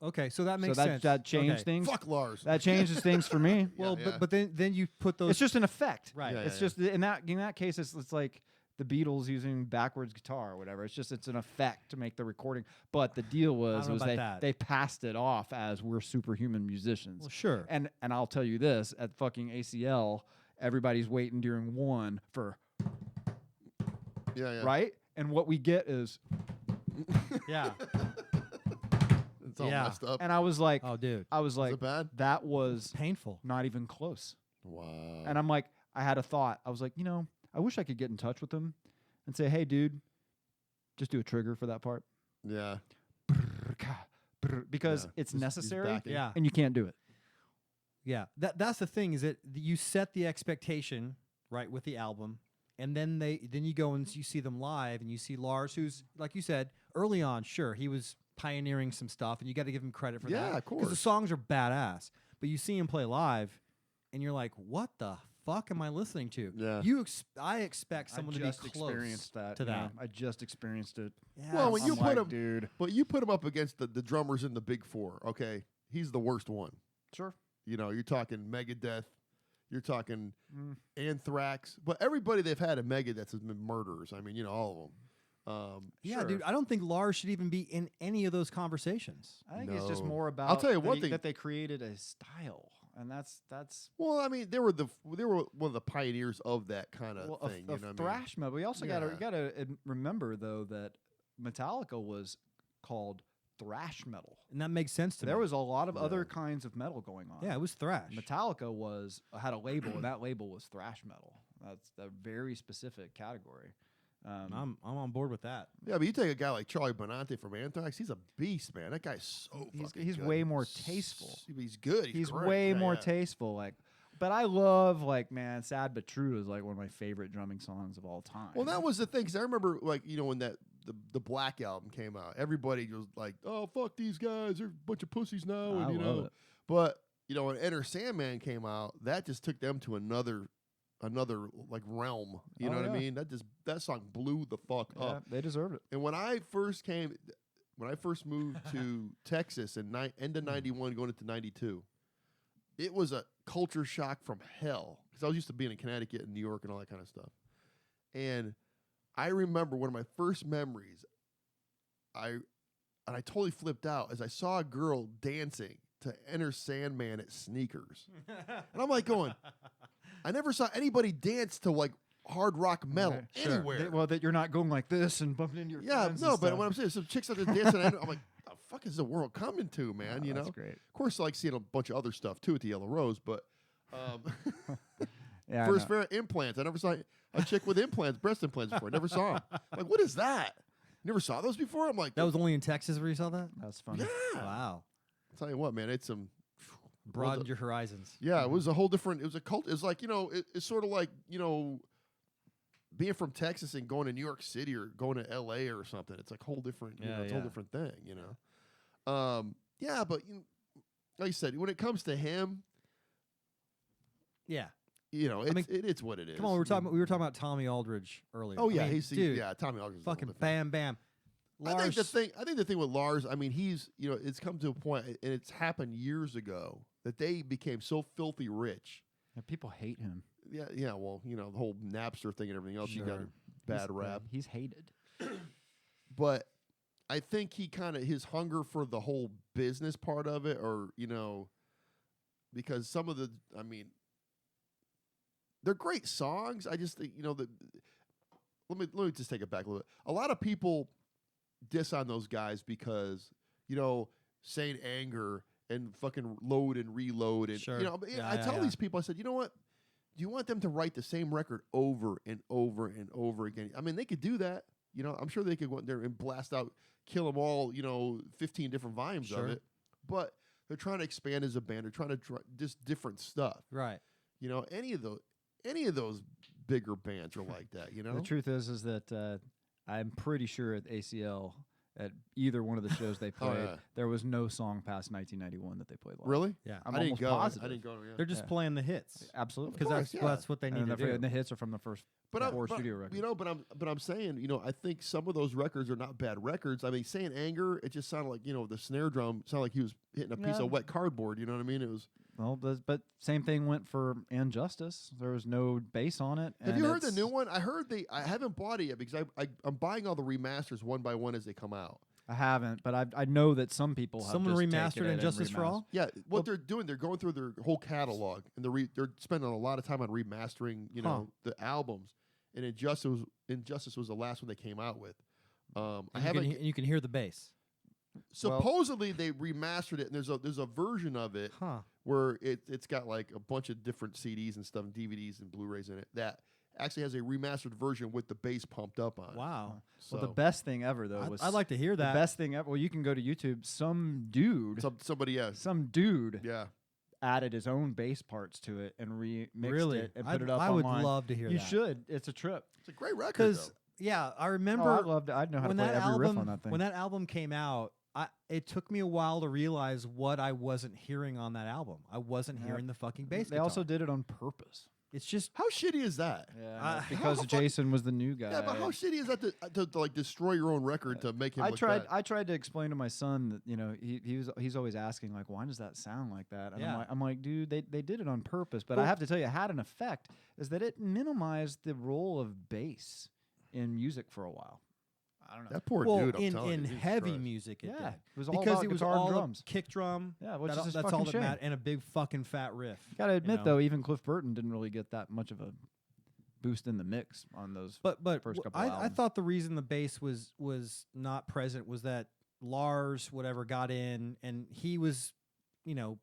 S1: Okay, so that makes
S3: so
S1: sense.
S3: that changed
S1: Okay.
S3: things.
S2: Fuck Lars.
S3: That changes things for me.
S1: Well,
S2: yeah.
S1: but then you put those.
S3: It's just an effect.
S1: Right.
S2: Yeah,
S3: It's just in that case, it's like the Beatles using backwards guitar or whatever. It's an effect to make the recording. But the deal was
S1: don't know about that.
S3: they passed it off as we're superhuman musicians.
S1: Well, sure.
S3: And I'll tell you this, at fucking ACL, everybody's waiting during one for
S2: yeah.
S3: right, and what we get is,
S1: Yeah.
S2: It's all
S1: Yeah.
S2: messed up.
S3: and I was like,
S1: Oh, dude.
S2: Is it bad?
S3: that was
S1: Painful.
S3: not even close.
S2: Wow.
S3: And I'm like, I had a thought. I was like, I wish I could get in touch with him and say, hey, dude, just do a trigger for that part.
S2: yeah.
S3: Because
S2: Yeah.
S3: it's
S2: He's
S3: necessary
S2: backing.
S1: Yeah.
S3: and you can't do it.
S1: Yeah. That's the thing is that you set the expectation right with the album, and then you go and you see them live, and you see Lars, who's like you said early on. Sure, he was pioneering some stuff, and you got to give him credit for that.
S2: Yeah, of
S1: because the
S2: course.
S1: songs are badass. But you see him play live, and you're like, what the fuck am I listening to?
S2: Yeah.
S1: I expect someone to be close
S3: experienced that.
S1: to
S3: you know,
S1: that.
S3: I just experienced it.
S2: Well, when
S1: Yes.
S2: you
S3: I'm
S2: put
S3: like,
S2: him,
S3: dude.
S2: but you put him up against the drummers in the Big Four. Okay, he's the worst one.
S3: Sure.
S2: You know, you're talking Megadeth, you're talking
S3: Mm.
S2: Anthrax, but everybody they've had at Megadeth has been murderers. I mean, all of them.
S1: Yeah,
S3: Sure.
S1: dude. I don't think Lars should even be in any of those conversations.
S3: I think it's just
S2: No.
S3: more about
S2: I'll tell you
S3: that
S2: one
S3: he-
S2: thing.
S3: that they created a style, and that's
S2: Well, I mean, they were one of the pioneers of that kind of
S3: well,
S2: thing.
S3: of
S2: you know what
S3: thrash metal. We also
S2: Yeah.
S3: gotta remember though that Metallica was called thrash metal.
S1: And that makes sense to
S3: There
S1: me.
S3: was a lot of other
S2: Yeah.
S3: kinds of metal going on.
S1: Yeah, it was thrash.
S3: Metallica had a label, and that label was thrash metal. That's a very specific category.
S1: I'm on board with that.
S2: I mean? Yeah, but you take a guy like Charlie Benante from Anthrax, he's a beast, man. That guy's so fucking
S3: he's
S2: good.
S3: way more tasteful.
S2: He's good.
S3: He's
S2: great.
S3: way
S2: Yeah,
S3: more
S2: yeah.
S3: tasteful. Like, but I love man, "Sad But True" is like one of my favorite drumming songs of all time.
S2: Well, that was the thing, because I remember, when the Black album came out, everybody was like, "Oh, fuck these guys! They're a bunch of pussies now." And,
S3: I love it.
S2: But when Enter Sandman came out, that just took them to another like realm. You know what I
S3: yeah.
S2: mean? That song blew the fuck
S3: Yeah,
S2: up.
S3: they deserved it.
S2: And when I first moved to Texas in end of '91, going into '92, it was a culture shock from hell, because I was used to being in Connecticut and New York and all that kind of stuff. And I remember one of my first memories, I totally flipped out as I saw a girl dancing to Enter Sandman at Sneakers. And I'm like going, I never saw anybody dance to like hard rock metal
S3: Okay, sure.
S2: anywhere.
S3: That you're not going like this and bumping into your
S2: Yeah,
S3: friends
S2: no,
S3: and
S2: but
S3: stuff.
S2: what I'm saying is some chicks out there dancing, and I'm like, the fuck is the world coming to, man?
S3: Oh,
S2: you know?
S3: that's great.
S2: Of course, I like seeing a bunch of other stuff too at the Yellow Rose, but
S3: Yeah, I
S2: first
S3: know.
S2: fair implants. I never saw a chick with implants, breast implants before. I never saw them. Like, what is that? Never saw those before? I'm like,
S1: That was only in Texas where you saw that?
S3: That's funny.
S2: yeah.
S1: Wow.
S2: I'll tell you what, man, it's some
S1: Broadened your horizons.
S2: Yeah, it was a whole different. It was a cult. It's like it's sort of like being from Texas and going to New York City or going to L.A. or something. It's like a whole different.
S1: Yeah,
S2: It's a whole
S1: yeah.
S2: different thing. Yeah, but like you said, when it comes to him,
S1: Yeah.
S2: it's what it is.
S1: Come on, we were talking about Tommy Aldridge earlier.
S2: Oh
S1: I
S2: yeah,
S1: mean, dude,
S2: Tommy Aldridge. is a whole
S1: fucking
S2: different-
S1: bam bam.
S2: I
S1: Lars,
S2: think the thing with Lars, I mean, he's it's come to a point, and it's happened years ago, that they became so filthy rich.
S3: Yeah, people hate him.
S2: Yeah. Well, the whole Napster thing and everything else, you got a
S1: Sure.
S2: bad rap.
S3: He's hated.
S2: But I think he his hunger for the whole business part of it, or because some of they're great songs. I just think let me just take it back a little bit. A lot of people diss on those guys because Saint Anger and fucking Load and Reload, and
S1: Sure.
S2: I tell these people, I said, you know what? Do you want them to write the same record over and over and over again? I mean, they could do that. I'm sure they could go in there and blast out, Kill 'Em All, 15 different volumes
S1: Sure.
S2: of it. But they're trying to expand as a band. They're trying to try just different stuff.
S1: right.
S2: Any of those bigger bands are like that.
S3: The truth is that I'm pretty sure at ACL, at either one of the shows they played.
S2: yeah.
S3: There was no song past 1991 that they played live.
S2: Really?
S1: Yeah.
S3: I'm
S2: I didn't
S3: almost
S2: go.
S3: positive.
S2: I didn't go. Yeah.
S1: They're just
S3: Yeah.
S1: playing the hits
S3: Absolutely.
S1: because
S2: course,
S1: that's what they need to do.
S3: And the hits are from the first four studio records.
S2: You know, but I'm saying, you know, I think some of those records are not bad records. I mean, saying Anger, it just sounded like, you know, the snare drum sounded like he was hitting a piece
S3: Yeah.
S2: of wet cardboard. You know what I mean? It was.
S3: Well, but same thing went for And Justice. There was no bass on it.
S2: Have
S3: and
S2: you heard the
S3: it's-
S2: new one? I heard I haven't bought it yet because I'm buying all the remasters one by one as they come out.
S3: I haven't, but I know that some people have
S1: Someone
S3: just taken
S1: remastered
S3: it and
S1: Injustice for
S3: remastered.
S1: All.
S2: Yeah, what they're doing, they're going through their whole catalog and they're spending a lot of time on remastering, you know, the albums. And Injustice was the last one they came out with. I haven't.
S1: You can hear the bass.
S2: Supposedly they remastered it, and there's a version of it where it's got like a bunch of different CDs and stuff, and DVDs and Blu-rays in it that actually has a remastered version with the bass pumped up on it.
S1: Wow.
S2: So
S3: Well, the best thing ever though was
S1: I'd like to hear that.
S3: the best thing ever. Well, you can go to YouTube. Some dude
S2: some dude
S3: yeah, added his own bass parts to it and remixed
S1: Really?
S3: it and put it up
S1: I would
S3: online.
S1: love to hear
S3: You
S1: that.
S3: should. It's a trip.
S2: It's a great record.
S1: Because
S2: Though.
S1: I
S3: Oh,
S1: remember
S3: I'd love to. I'd know how to
S1: when
S3: play
S1: that
S3: every
S1: album
S3: riff on that thing.
S1: when that album came out. It took me a while to realize what I wasn't hearing on that album. I wasn't hearing the fucking bass
S3: They
S1: guitar.
S3: also did it on purpose.
S1: It's just
S2: How shitty is that?
S3: Yeah, because Jason was the new guy.
S2: Yeah, but how shitty is that to like destroy your own record to make him?
S3: I
S2: look
S3: tried.
S2: bad?
S3: I tried to explain to my son that he's always asking like, why does that sound like that? And
S1: Yeah.
S3: I'm like, dude, they did it on purpose. But I have to tell you, it had an effect. Is that it minimized the role of bass in music for a while. I don't know.
S2: That poor
S1: well
S2: dude. I'm
S1: in
S2: telling you, Jesus
S1: heavy
S2: Christ.
S1: music. It
S3: Yeah,
S1: did.
S3: it was all
S1: because
S3: about
S1: it was
S3: guitar and
S1: all
S3: drums.
S1: a kick drum.
S3: Yeah, which
S1: that,
S3: is just
S1: that's all
S3: fucking
S1: that
S3: shame.
S1: matters, and a big fucking fat riff.
S3: Gotta admit
S1: know?
S3: though, even Cliff Burton didn't really get that much of a boost in the mix on those.
S1: But
S3: first couple
S1: I
S3: albums.
S1: thought the reason the bass was not present was that Lars whatever got in and he was,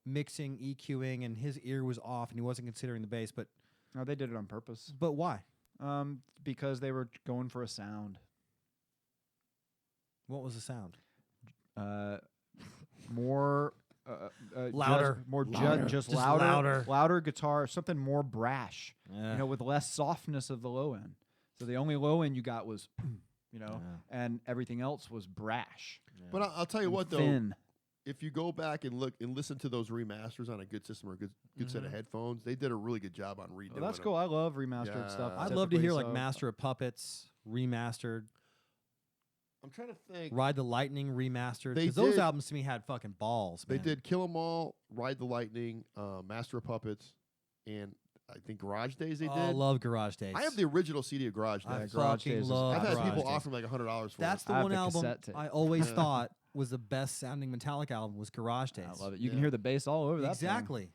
S1: mixing, EQing, and his ear was off and he wasn't considering the bass. But
S3: No, they did it on purpose.
S1: why?
S3: Because they were going for a sound.
S1: What was the sound?
S3: More
S1: Louder.
S3: just
S1: Just
S3: louder,
S1: louder.
S3: guitar, something more brash.
S1: Yeah.
S3: With less softness of the low end. So the only low end you got was, and everything else was brash.
S2: But I'll tell you what though,
S3: Thin.
S2: if you go back and look and listen to those remasters on a good system or a good set of headphones, they did a really good job on redoing.
S3: Well, that's
S2: them.
S3: cool. I love remastered
S2: Yeah.
S3: stuff.
S1: I'd love to hear like
S3: so-
S1: Master of Puppets remastered,
S2: I'm trying to think.
S1: Ride the Lightning remastered.
S2: They
S1: Because those
S2: did-
S1: albums to me had fucking balls.
S2: They
S1: Man.
S2: did Kill 'Em All, Ride the Lightning, Master of Puppets, and I think Garage Days. They
S1: Oh,
S2: did.
S1: I love Garage Days.
S2: I have the original CD of Garage
S1: I
S2: Days.
S3: Garage
S1: fucking
S3: Days is
S1: love
S2: I've had
S1: Garage
S2: people
S1: Days.
S2: offer me like $100 for
S1: That's
S2: it.
S1: the
S3: I have
S1: one
S3: the
S1: album
S3: cassette tape.
S1: I always
S2: Yeah.
S1: thought was the best sounding Metallica album was Garage Days.
S3: I love it. You can
S2: Yeah.
S3: hear the bass all over that thing.
S1: Exactly.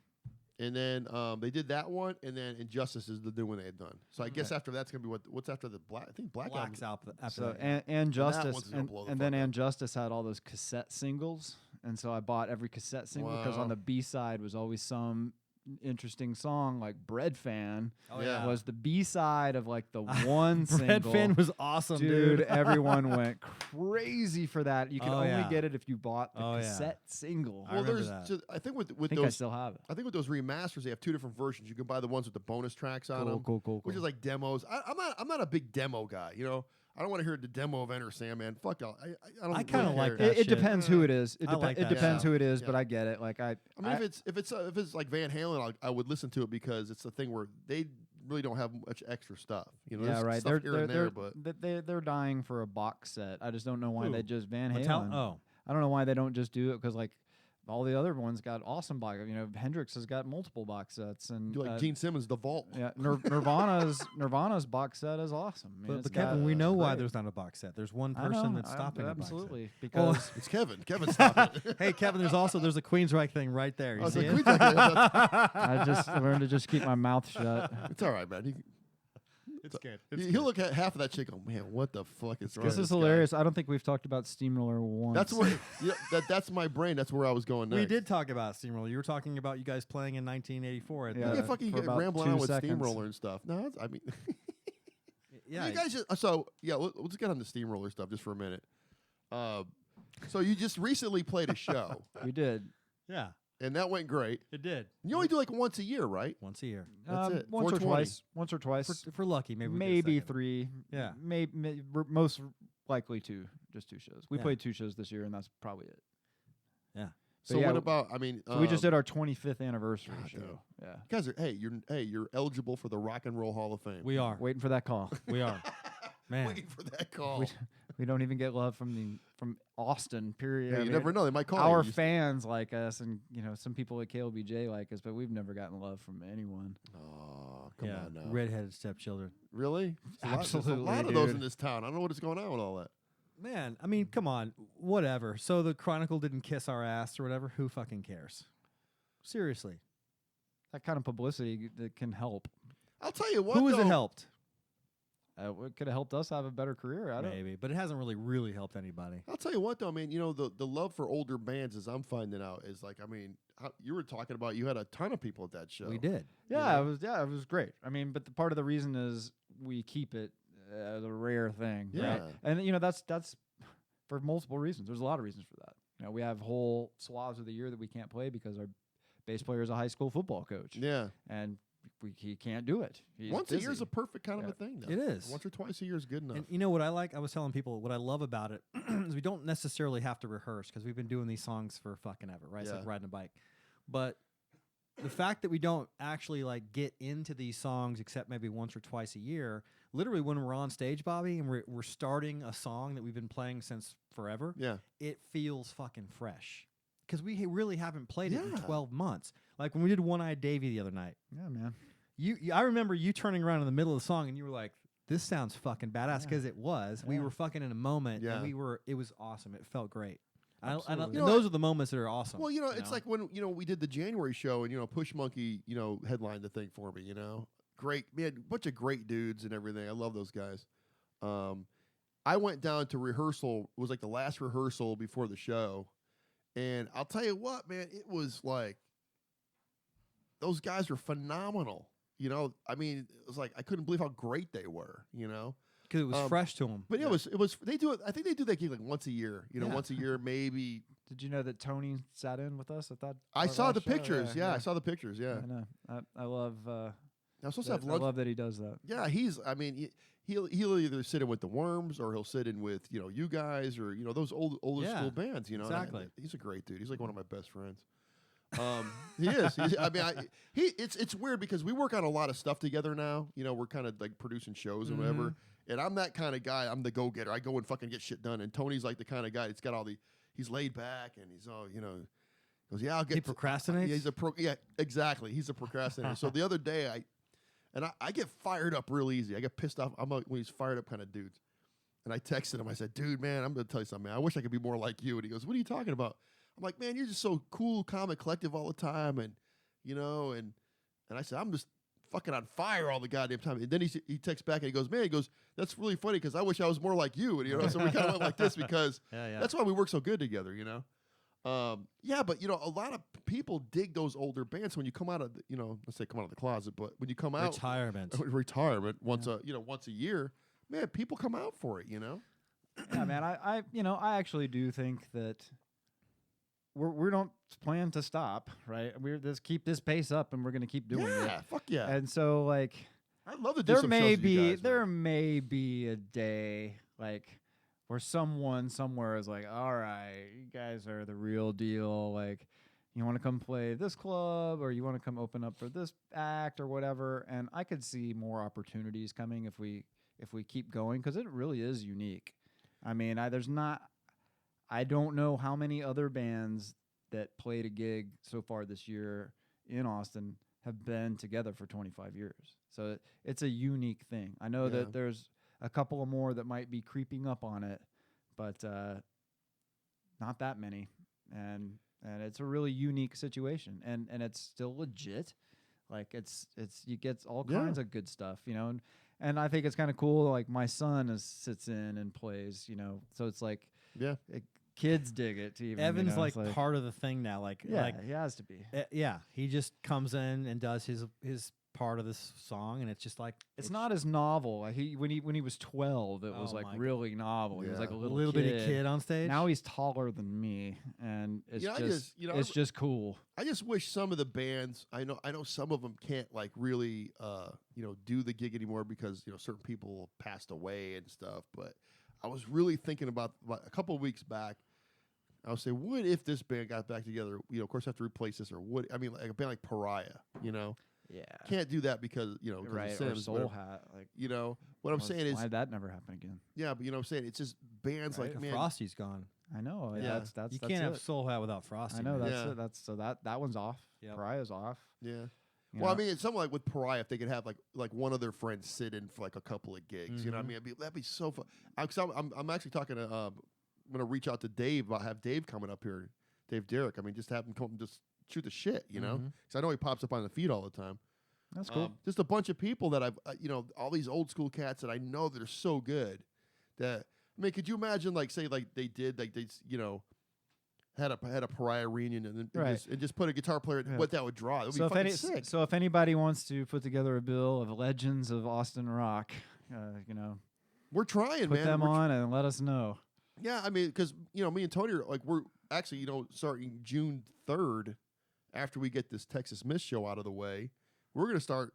S2: And then they did that one, and then Injustice is the new one they had done. So I guess after that's gonna be what's after the Black. I think Black
S1: Black's
S2: Album.
S1: out after
S3: So
S1: that.
S3: and
S2: one's
S3: Justice
S2: gonna blow the
S3: and then
S2: fuck up.
S3: and Justice had all those cassette singles, and so I bought every cassette single because
S2: Wow.
S3: on the B side was always some interesting song like Bread Fan
S1: Oh,
S2: yeah.
S3: was the B side of like the one
S1: Bread
S3: single.
S1: Fan was awesome,
S3: dude. Everyone went crazy for that. You could
S1: Oh,
S3: only
S1: yeah.
S3: get it if you bought the
S1: Oh, yeah.
S3: cassette single.
S1: I
S2: Well,
S1: remember
S2: there's.
S1: that.
S2: Just, I think with
S3: I think I
S2: those.
S3: still have it.
S2: I think with those remasters, they have two different versions. You can buy the ones with the bonus tracks on them,
S3: Cool.
S2: which is like demos. I'm not a big demo guy. I don't want to hear the demo of Enter Sandman. Fuck all. I don't.
S1: I kinda
S2: really
S1: like
S2: care.
S1: that
S3: It
S1: shit.
S3: depends who it is. It,
S1: I like
S3: it
S1: that
S3: depends
S2: shit.
S3: who it is,
S2: Yeah.
S3: but I get it. Like I
S2: I mean, if it's like Van Halen, I would listen to it because it's the thing where they really don't have much extra stuff.
S3: yeah,
S2: there's
S3: right.
S2: Stuff here and there, but
S3: they're dying for a box set. I just don't know why
S1: Who?
S3: they just Van
S1: Metal-
S3: Halen.
S1: oh.
S3: I don't know why they don't just do it because like all the other ones got awesome box. Hendrix has got multiple box sets, and
S2: do like Gene Simmons, The Vault.
S3: yeah, Nirvana's box set is awesome. I mean,
S1: But
S3: it's
S1: Kevin,
S3: got-
S1: we know why
S3: great.
S1: there's not a box set. There's one
S3: I
S1: person
S3: know,
S1: that's stopping a box
S3: absolutely
S1: set.
S3: because
S2: It's Kevin. Kevin, stop it.
S1: Hey, Kevin, there's a Queensryche thing right there. You
S2: Oh,
S1: see
S2: it's
S1: it?
S2: like,
S3: I just learned to just keep my mouth shut.
S2: it's all right, man.
S1: It's good.
S2: He'll look at half of that chick. Oh man, what the fuck is wrong
S3: This
S2: with
S3: is
S2: guy?
S3: hilarious. I don't think we've talked about Steamroller once.
S2: That's where that's my brain. That's where I was going next.
S1: We did talk about Steamroller. You were talking about you guys playing in 1984.
S3: Yeah.
S2: Yeah, fucking
S3: for about
S2: rambling
S3: 2
S2: on with
S3: seconds.
S2: Steamroller and stuff. No, I mean,
S1: Yeah.
S2: you guys just let's get on the Steamroller stuff just for a minute. So you just recently played a show,
S3: We did.
S1: Yeah.
S2: and that went great.
S1: It did.
S2: You only do like once a year, right?
S1: Once a year.
S2: That's it.
S3: Once or
S2: 420.
S3: twice. Once or twice.
S1: For lucky, maybe. we get a
S3: Maybe
S1: second.
S3: 3.
S1: Yeah.
S3: Maybe most likely just 2 shows. We
S1: Yeah.
S3: played 2 shows this year, and that's probably it.
S1: Yeah.
S2: So
S3: yeah,
S2: what about? I mean,
S3: So we just did our 25th anniversary
S2: God,
S3: show.
S2: dude.
S3: Yeah,
S2: You guys are you're eligible for the Rock and Roll Hall of Fame.
S1: We are.
S3: waiting for that call.
S1: We are. Man.
S2: Waiting for that call.
S3: we don't even get love from Austin. Period.
S2: Yeah,
S3: I
S2: you
S3: mean,
S2: never know. They might call
S3: our
S2: you.
S3: fans like us, and some people at KLBJ like us, but we've never gotten love from anyone.
S2: Oh, come
S1: Yeah.
S2: on now.
S1: Redheaded stepchildren.
S2: Really? There's a
S3: Absolutely,
S2: lot of those
S3: dude.
S2: in this town. I don't know what is going on with all that.
S1: Man, I mean, come on. Whatever. So the Chronicle didn't kiss our ass or whatever. Who fucking cares? Seriously.
S3: That kind of publicity that can help.
S2: I'll tell you what.
S1: Who has
S2: though,
S1: it helped?
S3: It could have helped us have a better career. I don't.
S1: Maybe. But it hasn't really helped anybody.
S2: I'll tell you what, though. I mean, the love for older bands, as I'm finding out, is like, I mean, you were talking about you had a ton of people at that show.
S1: We did.
S3: Yeah, it was great. I mean, but the part of the reason is we keep it as a rare thing.
S2: Yeah.
S3: Right? And that's for multiple reasons. There's a lot of reasons for that. We have whole swaths of the year that we can't play because our bass player is a high school football coach.
S2: Yeah.
S3: And he can't do it. He's
S2: Once
S3: busy.
S2: a year is a perfect kind of a thing, though.
S1: It is.
S2: Once or twice a year is good enough.
S1: And you know what I like? I was telling people what I love about it is we don't necessarily have to rehearse because we've been doing these songs for fucking ever, right? It's
S2: Yeah.
S1: like riding a bike. But the fact that we don't actually like get into these songs except maybe once or twice a year, literally when we're on stage, Bobby, and we're starting a song that we've been playing since forever,
S2: yeah.
S1: it feels fucking fresh. Because we really haven't played it in
S2: Yeah.
S1: 12 months. Like when we did One-Eyed Davy the other night.
S3: Yeah, man.
S1: I remember you turning around in the middle of the song and you were like, "This sounds fucking badass,"
S3: Yeah.
S1: because it was. We
S3: Yeah.
S1: were fucking in a moment,
S2: Yeah.
S1: and it was awesome. It felt great. And
S3: Absolutely.
S1: those are the moments that are awesome.
S2: Well, it's like when we did the January show and Push Monkey headlined the thing for me. Great, man, bunch of great dudes and everything. I love those guys. I went down to rehearsal. It was like the last rehearsal before the show, and I'll tell you what, man, it was like those guys were phenomenal. I mean, it was like I couldn't believe how great they were.
S1: Because it was fresh to them.
S2: But it was. They do it. I think they do that gig like once a year.
S1: Yeah.
S2: Once a year, maybe.
S3: Did you know that Tony sat in with us at that?
S2: I
S3: our
S2: saw
S3: last
S2: the
S3: show?
S2: pictures. Yeah, I saw the pictures. Yeah,
S3: I know. I love.
S2: I'm supposed to have
S3: I
S2: lunch.
S3: love that he does that.
S2: Yeah, I mean, he'll either sit in with the Worms or he'll sit in with you guys or those older
S1: Yeah,
S2: school bands. and
S1: exactly.
S2: he's a great dude. He's like one of my best friends. He is. It's weird because we work on a lot of stuff together now. We're kind of like producing shows and whatever. And I'm that kind of guy. I'm the go-getter. I go and fucking get shit done. And Tony's like the kind of guy that's got he's laid back and he's all goes, yeah, I'll get.
S1: He procrastinates?
S2: Yeah, exactly. He's a procrastinator. So the other day I get fired up real easy. I get pissed off. I'm one of these fired up kind of dudes. And I texted him. I said, dude, man, I'm going to tell you something, man. I wish I could be more like you. And he goes, what are you talking about? I'm like, man, you're just so cool, calm, and collective all the time. And, and I said, I'm just fucking on fire all the goddamn time. And then he texts back and he goes, that's really funny because I wish I was more like you. And, so we kind of went like this because that's why we work so good together, Yeah, but a lot of people dig those older bands when you come out of let's say come out of the closet, but when you come out retirement once a year, man, people come out for it,
S3: Yeah, man. I actually do think that we don't plan to stop, right? We're just keep this pace up, and we're going to keep doing it.
S2: Yeah, fuck yeah.
S3: And so, like,
S2: I'd love to do
S3: there
S2: some
S3: may
S2: shows with you guys,
S3: there
S2: man.
S3: may be a day like where someone somewhere is like, all right, you guys are the real deal. Like, you want to come play this club, or you want to come open up for this act, or whatever. And I could see more opportunities coming if we keep going, because it really is unique. I mean, I don't know how many other bands that played a gig so far this year in Austin have been together for 25 years. So it's a unique thing. I know that there's a couple of more that might be creeping up on it, but not that many. And it's a really unique situation. And it's still legit. Like you get all kinds of good stuff, and I think it's kind of cool. Like my son sits in and plays, so it's like, kids dig it. Even,
S1: Evan's
S3: it's
S1: like part of the thing now. Like,
S3: he has to be.
S1: He just comes in and does his part of this song, and it's just like
S3: It's not as novel. Like when he was 12, it was
S1: Oh
S3: like
S1: my
S3: really novel. He was like a
S1: a
S3: little
S1: bitty kid on stage.
S3: Now he's taller than me, and it's it's just cool.
S2: I just wish some of the bands, I know some of them can't like really do the gig anymore because certain people passed away and stuff, but I was really thinking about a couple of weeks back. I was saying, what if this band got back together? You know, of course, have to replace this, or what? I mean, like a band like Pariah. You know,
S3: Yeah.
S2: can't do that because because
S3: Right.
S2: of
S3: Or
S2: Sims.
S3: Soul Hat. Like,
S2: You know what I'm saying is,
S3: why'd that never happen again?
S2: yeah, but you know what I'm saying. It's just bands
S3: Right.
S2: like man.
S1: Frosty's gone.
S3: I know.
S2: Yeah.
S3: That's
S1: You
S3: that's
S1: can't have
S3: it.
S1: Soul Hat without Frosty.
S3: I know
S1: man.
S3: that's
S2: Yeah.
S3: it. That's so that one's off.
S1: Yep.
S3: Pariah's off.
S2: Yeah.
S3: you
S2: Well, I
S3: know?
S2: mean, it's something like with Pariah, if they could have like one of their friends sit in for like a couple of gigs, you know what I mean? That'd be so fun. I'm actually talking to I'm gonna reach out to Dave about have Dave coming up here, Dave Derrick. I mean, just have him come and just shoot the shit, you know? Because I know he pops up on the feed all the time.
S3: That's cool.
S2: Just a bunch of people that I've all these old school cats that I know that are so good that I mean, could you imagine like say like they did like they had a Pariah reunion and
S3: Right.
S2: just put a guitar player
S3: Yeah.
S2: what that would draw. It would
S3: So
S2: be fucking sick.
S3: so if anybody wants to put together a bill of legends of Austin rock,
S2: We're trying,
S3: put
S2: man.
S3: them
S2: We're
S3: on and let us know.
S2: Yeah, I mean, because me and Tony are like we're actually starting June 3rd, after we get this Texas Miss show out of the way, we're gonna start.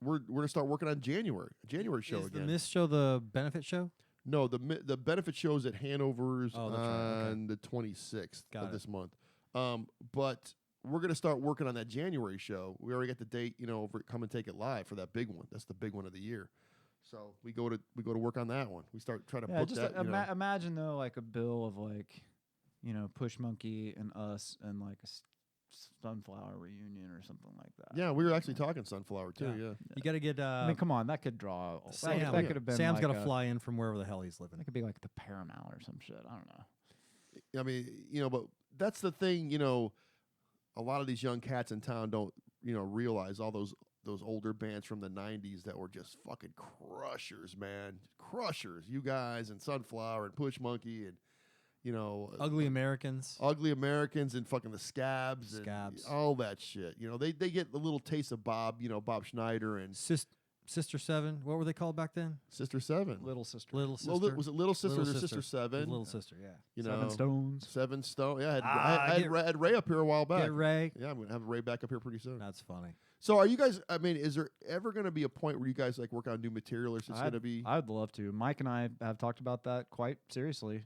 S2: We're gonna start working on January show
S1: Is
S2: again.
S1: the Miss show the benefit show?
S2: No, the benefit show's at Hanover's
S1: Oh, that's right, okay.
S2: on the 26th
S1: Got
S2: of
S1: it.
S2: this month. But we're gonna start working on that January show. We already got the date, over at Come and Take It Live for that big one. That's the big one of the year. So we go to work on that one. We start trying to
S3: Yeah,
S2: book
S3: just
S2: that.
S3: imagine though, like a bill of like, Push Monkey and us and like a Sunflower reunion or something like that.
S2: Yeah, we were actually talking Sunflower too. Yeah.
S1: You got to get.
S3: I mean, come on, that could draw.
S1: Sam,
S3: that could have been.
S1: Sam's
S3: like
S1: got to fly in from wherever the hell he's living.
S3: That could be like the Paramount or some shit. I don't know.
S2: I mean, but that's the thing, a lot of these young cats in town don't, realize all those older bands from the 90s that were just fucking crushers, man. Crushers. You guys and Sunflower and Push Monkey and,
S1: Ugly Americans.
S2: Ugly Americans and fucking the Scabs.
S1: Scabs.
S2: And all that shit. They get a little taste of Bob Schneider and
S1: Sister Seven. What were they called back then?
S2: Sister Seven.
S3: Little Sister.
S1: Little Sister.
S2: Well, was it Little Sister
S1: Little
S2: or Sister Seven?
S1: Little Sister. Yeah.
S3: Seven Stones.
S2: Seven Stone. Yeah,
S1: Ah,
S2: I had Ray up here a while back.
S1: Get Ray.
S2: Yeah, I'm gonna have Ray back up here pretty soon.
S1: That's funny.
S2: So, are you guys? I mean, is there ever going to be a point where you guys like work on new material, or is it going to be?
S3: I'd love to. Mike and I have talked about that quite seriously.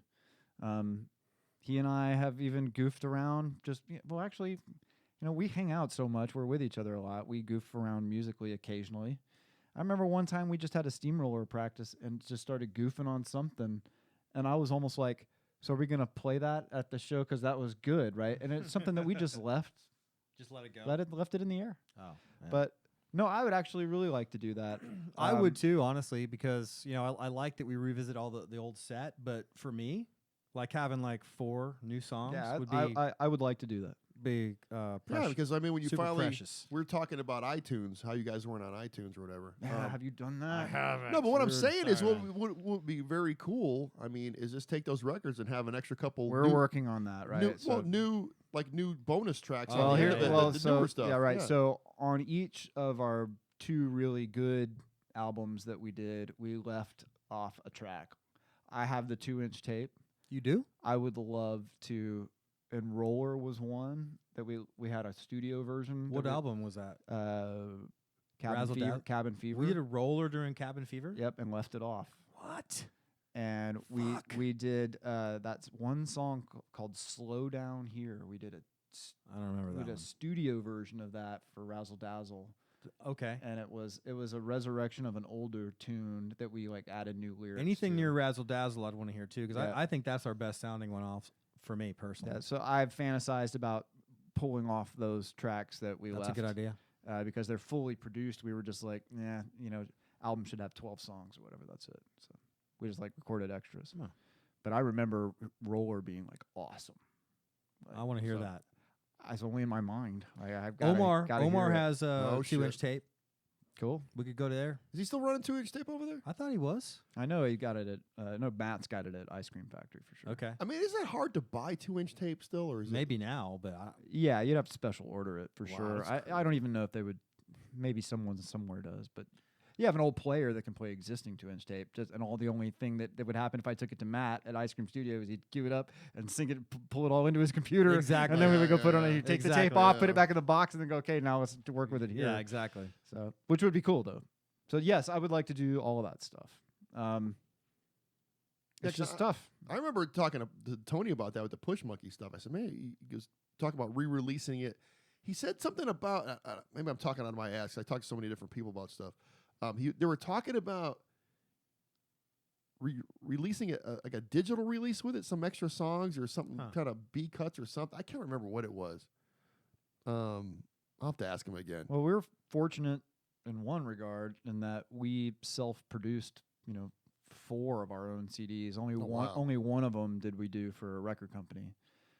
S3: He and I have even goofed around. Actually, we hang out so much. We're with each other a lot. We goof around musically occasionally. I remember one time we just had a Steamroller practice and just started goofing on something, and I was almost like, "So are we going to play that at the show? Because that was good, right?" And it's something that we just left.
S1: Just let it go.
S3: Left it in the air.
S1: Oh, yeah.
S3: But no, I would actually really like to do that.
S1: I would too, honestly, because I like that we revisit all the old set. But for me, like having like 4 new songs
S3: Yeah,
S1: would be
S3: I would like to do that.
S1: big.
S2: Yeah,
S1: Precious.
S2: because I mean, when you
S1: Super
S2: finally
S1: precious.
S2: we're talking about iTunes, how you guys weren't on iTunes or whatever.
S3: Have you done that?
S1: haven't.
S2: No, but what I'm saying is, what would be very cool. I mean, is just take those records and have an extra couple.
S3: We're working on that, right?
S2: New bonus tracks.
S1: Oh,
S2: on the
S1: here-
S2: end of it,
S1: well,
S2: the newer stuff.
S3: Yeah, right. So on each of our 2 really good albums that we did, we left off a track. I have the 2-inch tape.
S1: You do?
S3: I would love to. And Roller was one that we had a studio version.
S1: What album was that?
S3: Cabin
S1: Razzle
S3: Fever.
S1: Dazzle?
S3: Cabin Fever.
S1: We did a roller during Cabin Fever.
S3: Yep, and left it off.
S1: What?
S3: And we did that's one song called "Slow Down Here." We did
S1: I don't remember
S3: we
S1: that.
S3: did a studio version of that for Razzle Dazzle.
S1: Okay.
S3: And it was a resurrection of an older tune that we like added new lyrics.
S1: Anything
S3: to.
S1: near Razzle Dazzle, I'd want to hear too, because
S3: Yeah.
S1: I think that's our best sounding one off for me personally.
S3: Yeah, so I've fantasized about pulling off those tracks that we
S1: That's
S3: left.
S1: a good idea.
S3: Because they're fully produced. We were just like, album should have 12 songs or whatever. That's it. So we just like recorded extras.
S1: Huh.
S3: But I remember Roller being like awesome.
S1: I want to hear
S3: so
S1: that.
S3: It's only in my mind. I've got
S1: Omar has a
S2: Oh,
S1: 2-inch
S2: shit.
S1: tape.
S3: Cool.
S1: We could go there.
S2: Is he still running 2-inch tape over there?
S1: I thought he was.
S3: I know he got it at. No, Matt's got it at Ice Cream Factory for sure.
S1: Okay.
S2: I mean, is it hard to buy 2-inch tape still, or is
S1: Maybe now, but
S3: Yeah, you'd have to special order it for
S2: Wow,
S3: sure.
S2: that's
S3: I don't even know if they would. Maybe someone somewhere does, but you have an old player that can play existing 2-inch tape. And the only thing that would happen if I took it to Matt at Ice Cream Studio is he'd cue it up and sync it, pull it all into his computer.
S1: Exactly.
S3: And then we would go
S2: Yeah,
S3: put it on
S2: yeah,
S3: it. He'd take the
S1: exactly,
S3: tape off, put
S2: yeah.
S3: it back in the box, and then go, okay, now let's work with it here.
S1: yeah, exactly.
S3: So, which would be cool though. So yes, I would like to do all of that stuff. It's just tough.
S2: I remember talking to Tony about that with the Push Monkey stuff. I said, man, he goes talking about re-releasing it. He said something about maybe I'm talking out of my ass. I talked to so many different people about stuff. They were talking about releasing it like a digital release with it, some extra songs or something, kind of B cuts or something. I can't remember what it was. I'll have to ask him again.
S3: Well, we're fortunate in one regard in that we self-produced, 4 of our own CDs. Only one of them did we do for a record company.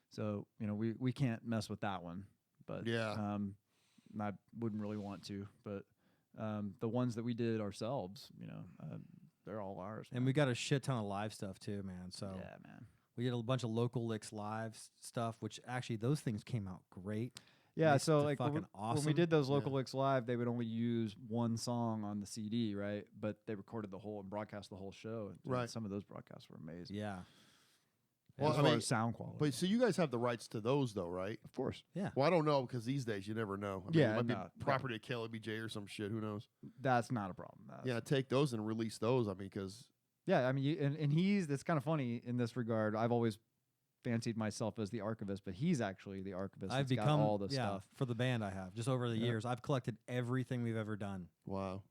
S3: So, we can't mess with that one. But I wouldn't really want to. But the ones that we did ourselves, they're all ours. Man.
S1: And we got a shit ton of live stuff too, man. So
S3: yeah, man.
S1: We did a bunch of Local Licks live stuff, which actually those things came out great.
S3: Yeah, so like
S1: fucking awesome.
S3: When we did those Local Licks live, they would only use one song on the CD, right? But they recorded the whole and broadcast the whole show.
S2: Right.
S3: Some of those broadcasts were amazing.
S1: Yeah.
S2: Well,
S3: as far as sound quality.
S2: But so you guys have the rights to those, though, right?
S3: Of course.
S1: Yeah.
S2: Well, I don't know because these days you never know. I mean,
S3: Yeah,
S2: it might be property of KLBJ or some shit. Who knows?
S3: That's not a problem.
S2: Take those and release those. I mean, because
S3: and he's that's kind of funny in this regard. I've always fancied myself as the archivist, but he's actually the archivist.
S1: I've become
S3: got all the stuff
S1: for the band. I have just over the years. I've collected everything we've ever done.
S2: Wow.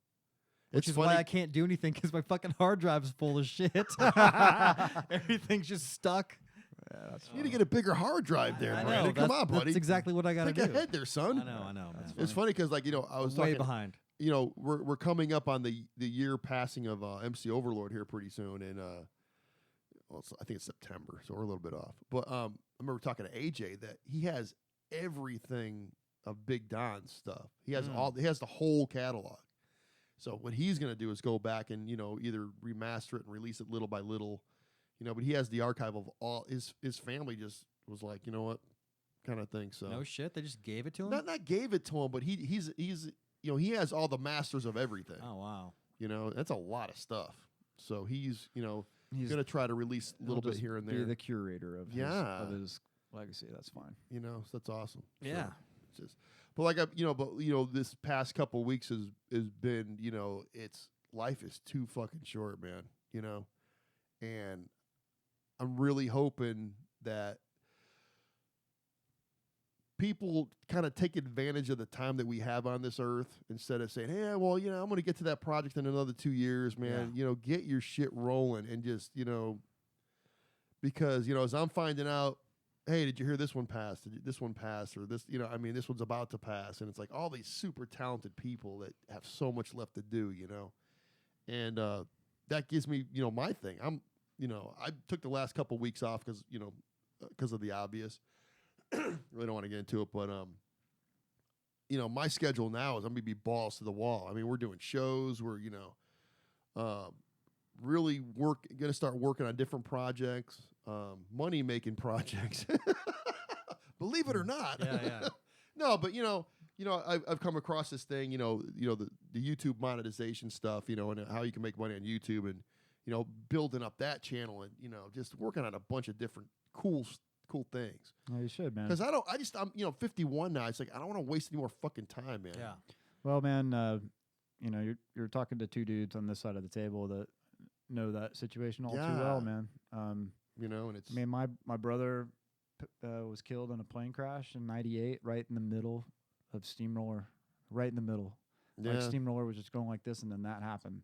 S1: Which is why I can't do anything because my fucking hard drive is full of shit. Everything's just stuck.
S3: Yeah, that's
S2: you need to get a bigger hard drive there, Brandon. Come on, buddy.
S1: That's exactly what I got to do.
S2: Think ahead there, son.
S1: I know.
S2: It's funny because, like, I was
S1: way
S2: talking,
S1: behind.
S2: We're coming up on the year passing of MC Overlord here pretty soon, and I think it's September, so we're a little bit off. But I remember talking to AJ that he has everything of Big Don's stuff. He has he has the whole catalog. So what he's going to do is go back and either remaster it and release it little by little. But he has the archive of all his family just was like, you know what, kind of thing. So
S1: no shit, they just gave it to him.
S2: Not gave it to him, but he's he has all the masters of everything.
S1: Oh wow,
S2: that's a lot of stuff. So he's going to try to release a little bit here and there.
S3: Be the curator of his legacy. That's fine.
S2: So that's awesome.
S1: Yeah.
S2: So it's just, this past couple of weeks has been, it's life is too fucking short, man. And I'm really hoping that people kind of take advantage of the time that we have on this earth instead of saying, hey, well, I'm going to get to that project in another 2 years, man.
S1: Yeah.
S2: Get your shit rolling and just, because, as I'm finding out, hey, did you hear this one pass? Did this one pass? Or this, this one's about to pass. And it's like all these super talented people that have so much left to do, And that gives me, my thing. I took the last couple weeks off because of the obvious. Really don't want to get into it, but my schedule now is I'm gonna be balls to the wall. I mean, we're doing shows. We're really gonna start working on different projects, money making projects. Believe it or not.
S1: Yeah.
S2: No, but I've come across this thing. The YouTube monetization stuff. And how you can make money on YouTube and building up that channel and just working on a bunch of different cool things.
S3: Oh, you should, man.
S2: Because I'm 51 now. It's like I don't want to waste any more fucking time, man.
S1: Yeah.
S3: Well, man, you're talking to two dudes on this side of the table that know that situation all too well, man.
S2: And it's.
S3: I mean, my brother was killed in a plane crash in '98, right in the middle of Steamroller, right in the middle.
S2: Yeah.
S3: Like Steamroller was just going like this, and then that happened,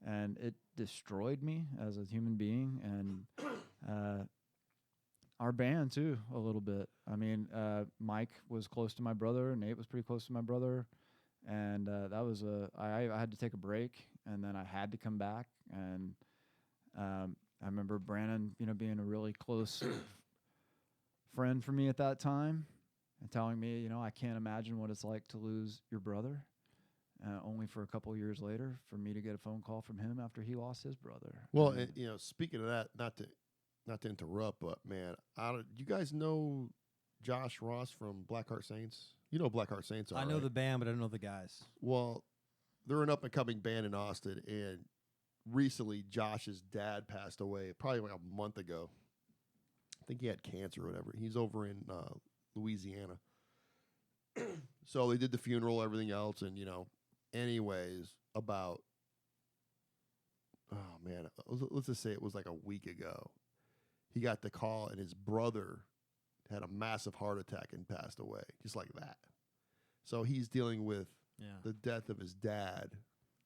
S3: and it destroyed me as a human being, and our band too a little bit. I mean, Mike was close to my brother, Nate was pretty close to my brother, and that was I had to take a break, and then I had to come back, and I remember Brandon, being a really close friend for me at that time, and telling me, I can't imagine what it's like to lose your brother. Only for a couple of years later, for me to get a phone call from him after he lost his brother.
S2: Well, speaking of that, not to interrupt, but man, you guys know Josh Ross from Blackheart Saints? You know Blackheart Saints are,
S1: I know
S2: right?
S1: the band, but I don't know the guys.
S2: Well, they're an up-and-coming band in Austin, and recently Josh's dad passed away, probably like a month ago. I think he had cancer or whatever. He's over in Louisiana. So they did the funeral, everything else, and, anyways, about oh man, let's just say it was like a week ago. He got the call, and his brother had a massive heart attack and passed away, just like that. So he's dealing with the death of his dad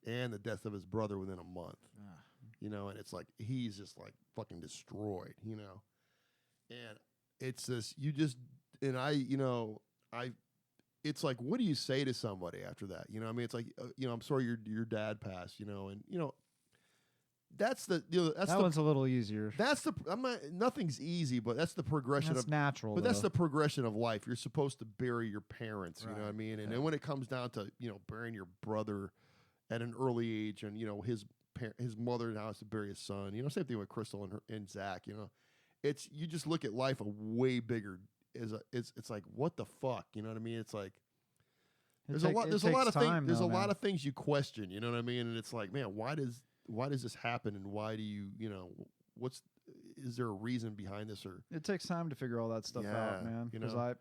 S2: and the death of his brother within a month. You know, and it's like he's just like fucking destroyed, you know. And it's this, it's like, what do you say to somebody after that? You know, I mean, it's like, I'm sorry your dad passed, you know, and that's that
S3: one's a little easier.
S2: Nothing's easy, but that's the progression
S3: that's
S2: of
S3: natural.
S2: But that's the progression of life. You're supposed to bury your parents, you know what I mean? And then when it comes down to, burying your brother at an early age, and his mother now has to bury his son. Same thing with Crystal and Zach. It's, you just look at life a way bigger. It's like, what the fuck? You know what I mean? It's like there's a lot of things you question. You know what I mean? And it's like, man, why does this happen? And why do you is there a reason behind this? Or
S3: it takes time to figure all that stuff out, man.
S2: You
S3: Because
S2: know?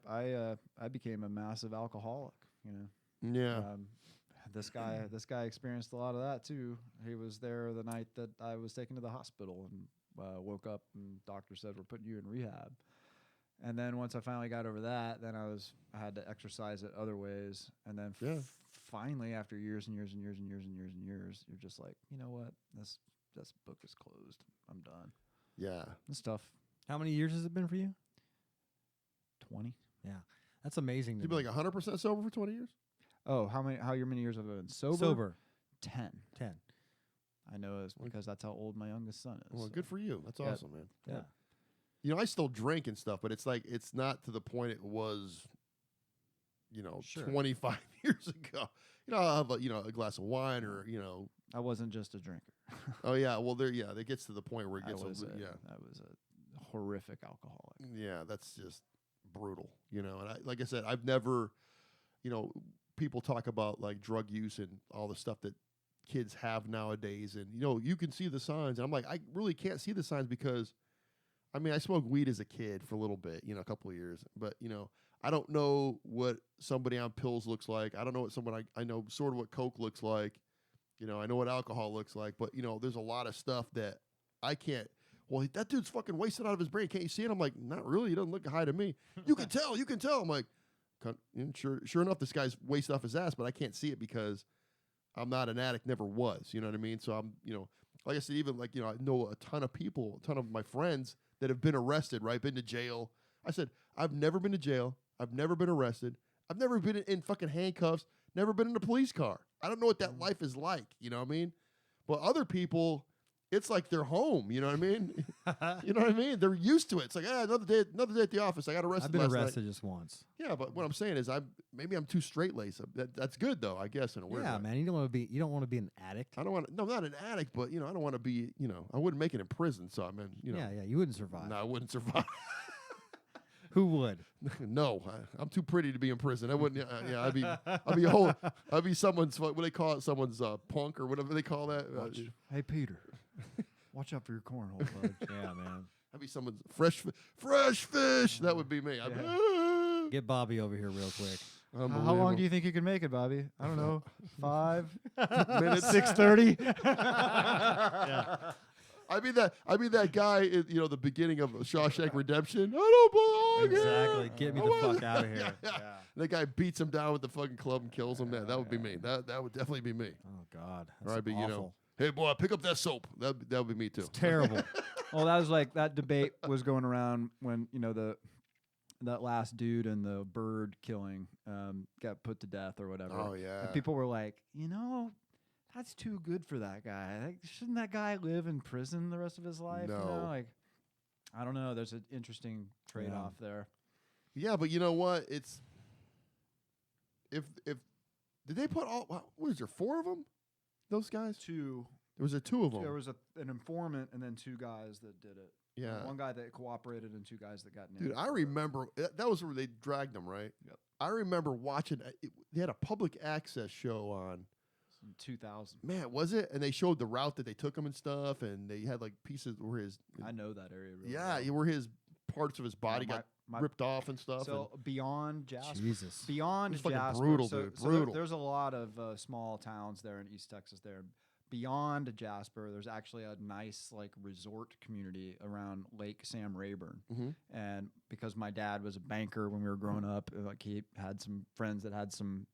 S3: I became a massive alcoholic.
S2: Yeah.
S3: This guy experienced a lot of that too. He was there the night that I was taken to the hospital and woke up, and doctor said, we're putting you in rehab. And then once I finally got over that, then I had to exercise it other ways. And then finally, after years and years and years and years and years and years, you're just like, you know what? This book is closed. I'm done.
S2: Yeah.
S3: It's tough.
S1: How many years has it been for you?
S3: 20.
S1: Yeah, that's amazing.
S2: You've been like 100% sober for 20 years?
S3: Oh, how many years have I been sober?
S1: Sober.
S3: 10.
S1: 10.
S3: I know it's because that's how old my youngest son is.
S2: Well, good for you. That's awesome, man.
S1: Yeah.
S2: I still drink and stuff, but it's like, it's not to the point it was, 25 years ago. I'll have a glass of wine or,
S3: I wasn't just a drinker.
S2: Oh yeah. Well, that gets to the point where it gets,
S3: I was a horrific alcoholic.
S2: Yeah. That's just brutal, and like I said, I've never, people talk about like drug use and all the stuff that kids have nowadays. And, you can see the signs. And I'm like, I really can't see the signs because, I smoked weed as a kid for a little bit, a couple of years. But, I don't know what somebody on pills looks like. I don't know what someone, I know sort of what Coke looks like. I know what alcohol looks like. But, there's a lot of stuff that I can't. Well, that dude's fucking wasted out of his brain. Can't you see it? I'm like, not really. He doesn't look high to me. You can tell. I'm like, sure enough, this guy's wasted off his ass, but I can't see it because I'm not an addict, never was. You know what I mean? So I'm, like I said, even like, I know a ton of my friends that have been arrested, right? Been to jail. I said, I've never been to jail. I've never been arrested. I've never been in fucking handcuffs. Never been in a police car. I don't know what that life is like. You know what I mean? But other people, it's like they're home. You know what I mean? You know what I mean? They're used to it. It's like, another day at the office. I got arrested.
S1: I've been
S2: last
S1: arrested
S2: night.
S1: just once.
S2: Yeah, but what I'm saying is, maybe I'm too straight-laced. That's good though, I guess, in a weird way.
S1: Man. You don't want to be an addict.
S2: I don't want. No, I'm not an addict, but I don't want to be. I wouldn't make it in prison. So
S1: Yeah, you wouldn't survive.
S2: No, I wouldn't survive.
S1: Who would?
S2: No, I'm too pretty to be in prison. I wouldn't. I'd be someone's. What do they call it? Someone's punk or whatever they call that.
S3: Hey, Peter, watch out for your cornhole, bud.
S1: Yeah, man.
S2: I'd be someone's fresh fish. That would be me.
S1: Get Bobby over here real quick.
S3: How long do you think you can make it, Bobby? I don't know. 5
S2: minutes?
S3: 6:30.
S1: Yeah.
S2: I'd be that guy in the beginning of Shawshank Redemption. I don't belong
S1: Exactly.
S2: here.
S1: Get me the fuck out of here.
S2: Yeah. That guy beats him down with the fucking club and kills him. That would be me. That would definitely be me.
S1: Oh God.
S2: Or I'd be
S1: awful.
S2: hey boy, pick up that soap. That would be me too.
S1: It's terrible.
S3: Well, that was like that debate was going around when that last dude in the bird killing got put to death or whatever.
S2: Oh yeah.
S3: And people were like, that's too good for that guy. Like, shouldn't that guy live in prison the rest of his life?
S2: No.
S3: Like, I don't know. There's an interesting trade-off there.
S2: Yeah, but you know what? It's if did they put all? What was there? 4 of them? Those guys?
S3: 2.
S2: There was 2 of them.
S3: There was an informant and then 2 guys that did it.
S2: Yeah.
S3: One guy that cooperated and 2 guys that got nailed.
S2: Dude, I remember that was where they dragged them, right?
S3: Yep.
S2: I remember watching. They had a public access show on.
S3: In 2000.
S2: Man, was it? And they showed the route that they took him and stuff, and they had like pieces where his.
S3: I know that area really
S2: Yeah,
S3: well.
S2: where his parts of his body got ripped off and stuff.
S3: So beyond Jasper,
S1: Jesus.
S3: beyond
S2: It's fucking
S3: Jasper,
S2: brutal,
S3: so,
S2: dude.
S3: so
S2: Brutal.
S3: there's a lot of small towns there in East Texas there. beyond Jasper, there's actually a nice like resort community around Lake Sam Rayburn. And because my dad was a banker when we were growing up, like he had some friends that had some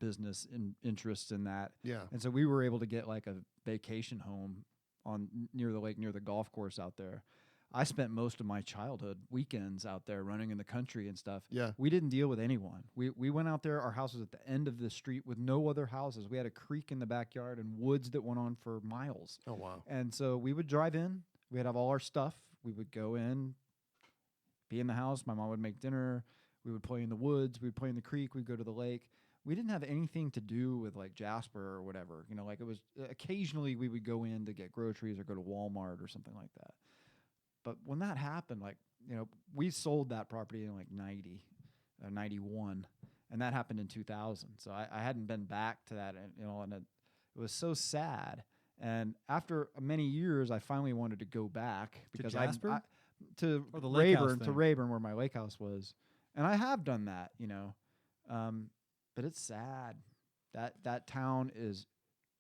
S3: business interests in that.
S2: Yeah.
S3: And so we were able to get like a vacation home near the lake, near the golf course out there. I spent most of my childhood weekends out there running in the country and stuff.
S2: Yeah.
S3: We didn't deal with anyone. We went out there. Our house was at the end of the street with no other houses. We had a creek in the backyard and woods that went on for miles.
S2: Oh, wow.
S3: And so we would drive in. We'd have all our stuff. We would go in, be in the house. My mom would make dinner. We would play in the woods. We'd play in the creek. We'd go to the lake. We didn't have anything to do with like Jasper or whatever. You know, like it was occasionally we would go in to get groceries or go to Walmart or something like that. But when that happened, like, you know, we sold that property in like 91, and that happened in 2000. So I hadn't been back to that, and, you know, and it was so sad. And after many years, I finally wanted to go back because
S1: Jasper?
S3: to
S1: Or the lake house
S3: Rayburn, to
S1: thing?
S3: Rayburn, where my lake house was, and I have done that, you know, but it's sad. That town is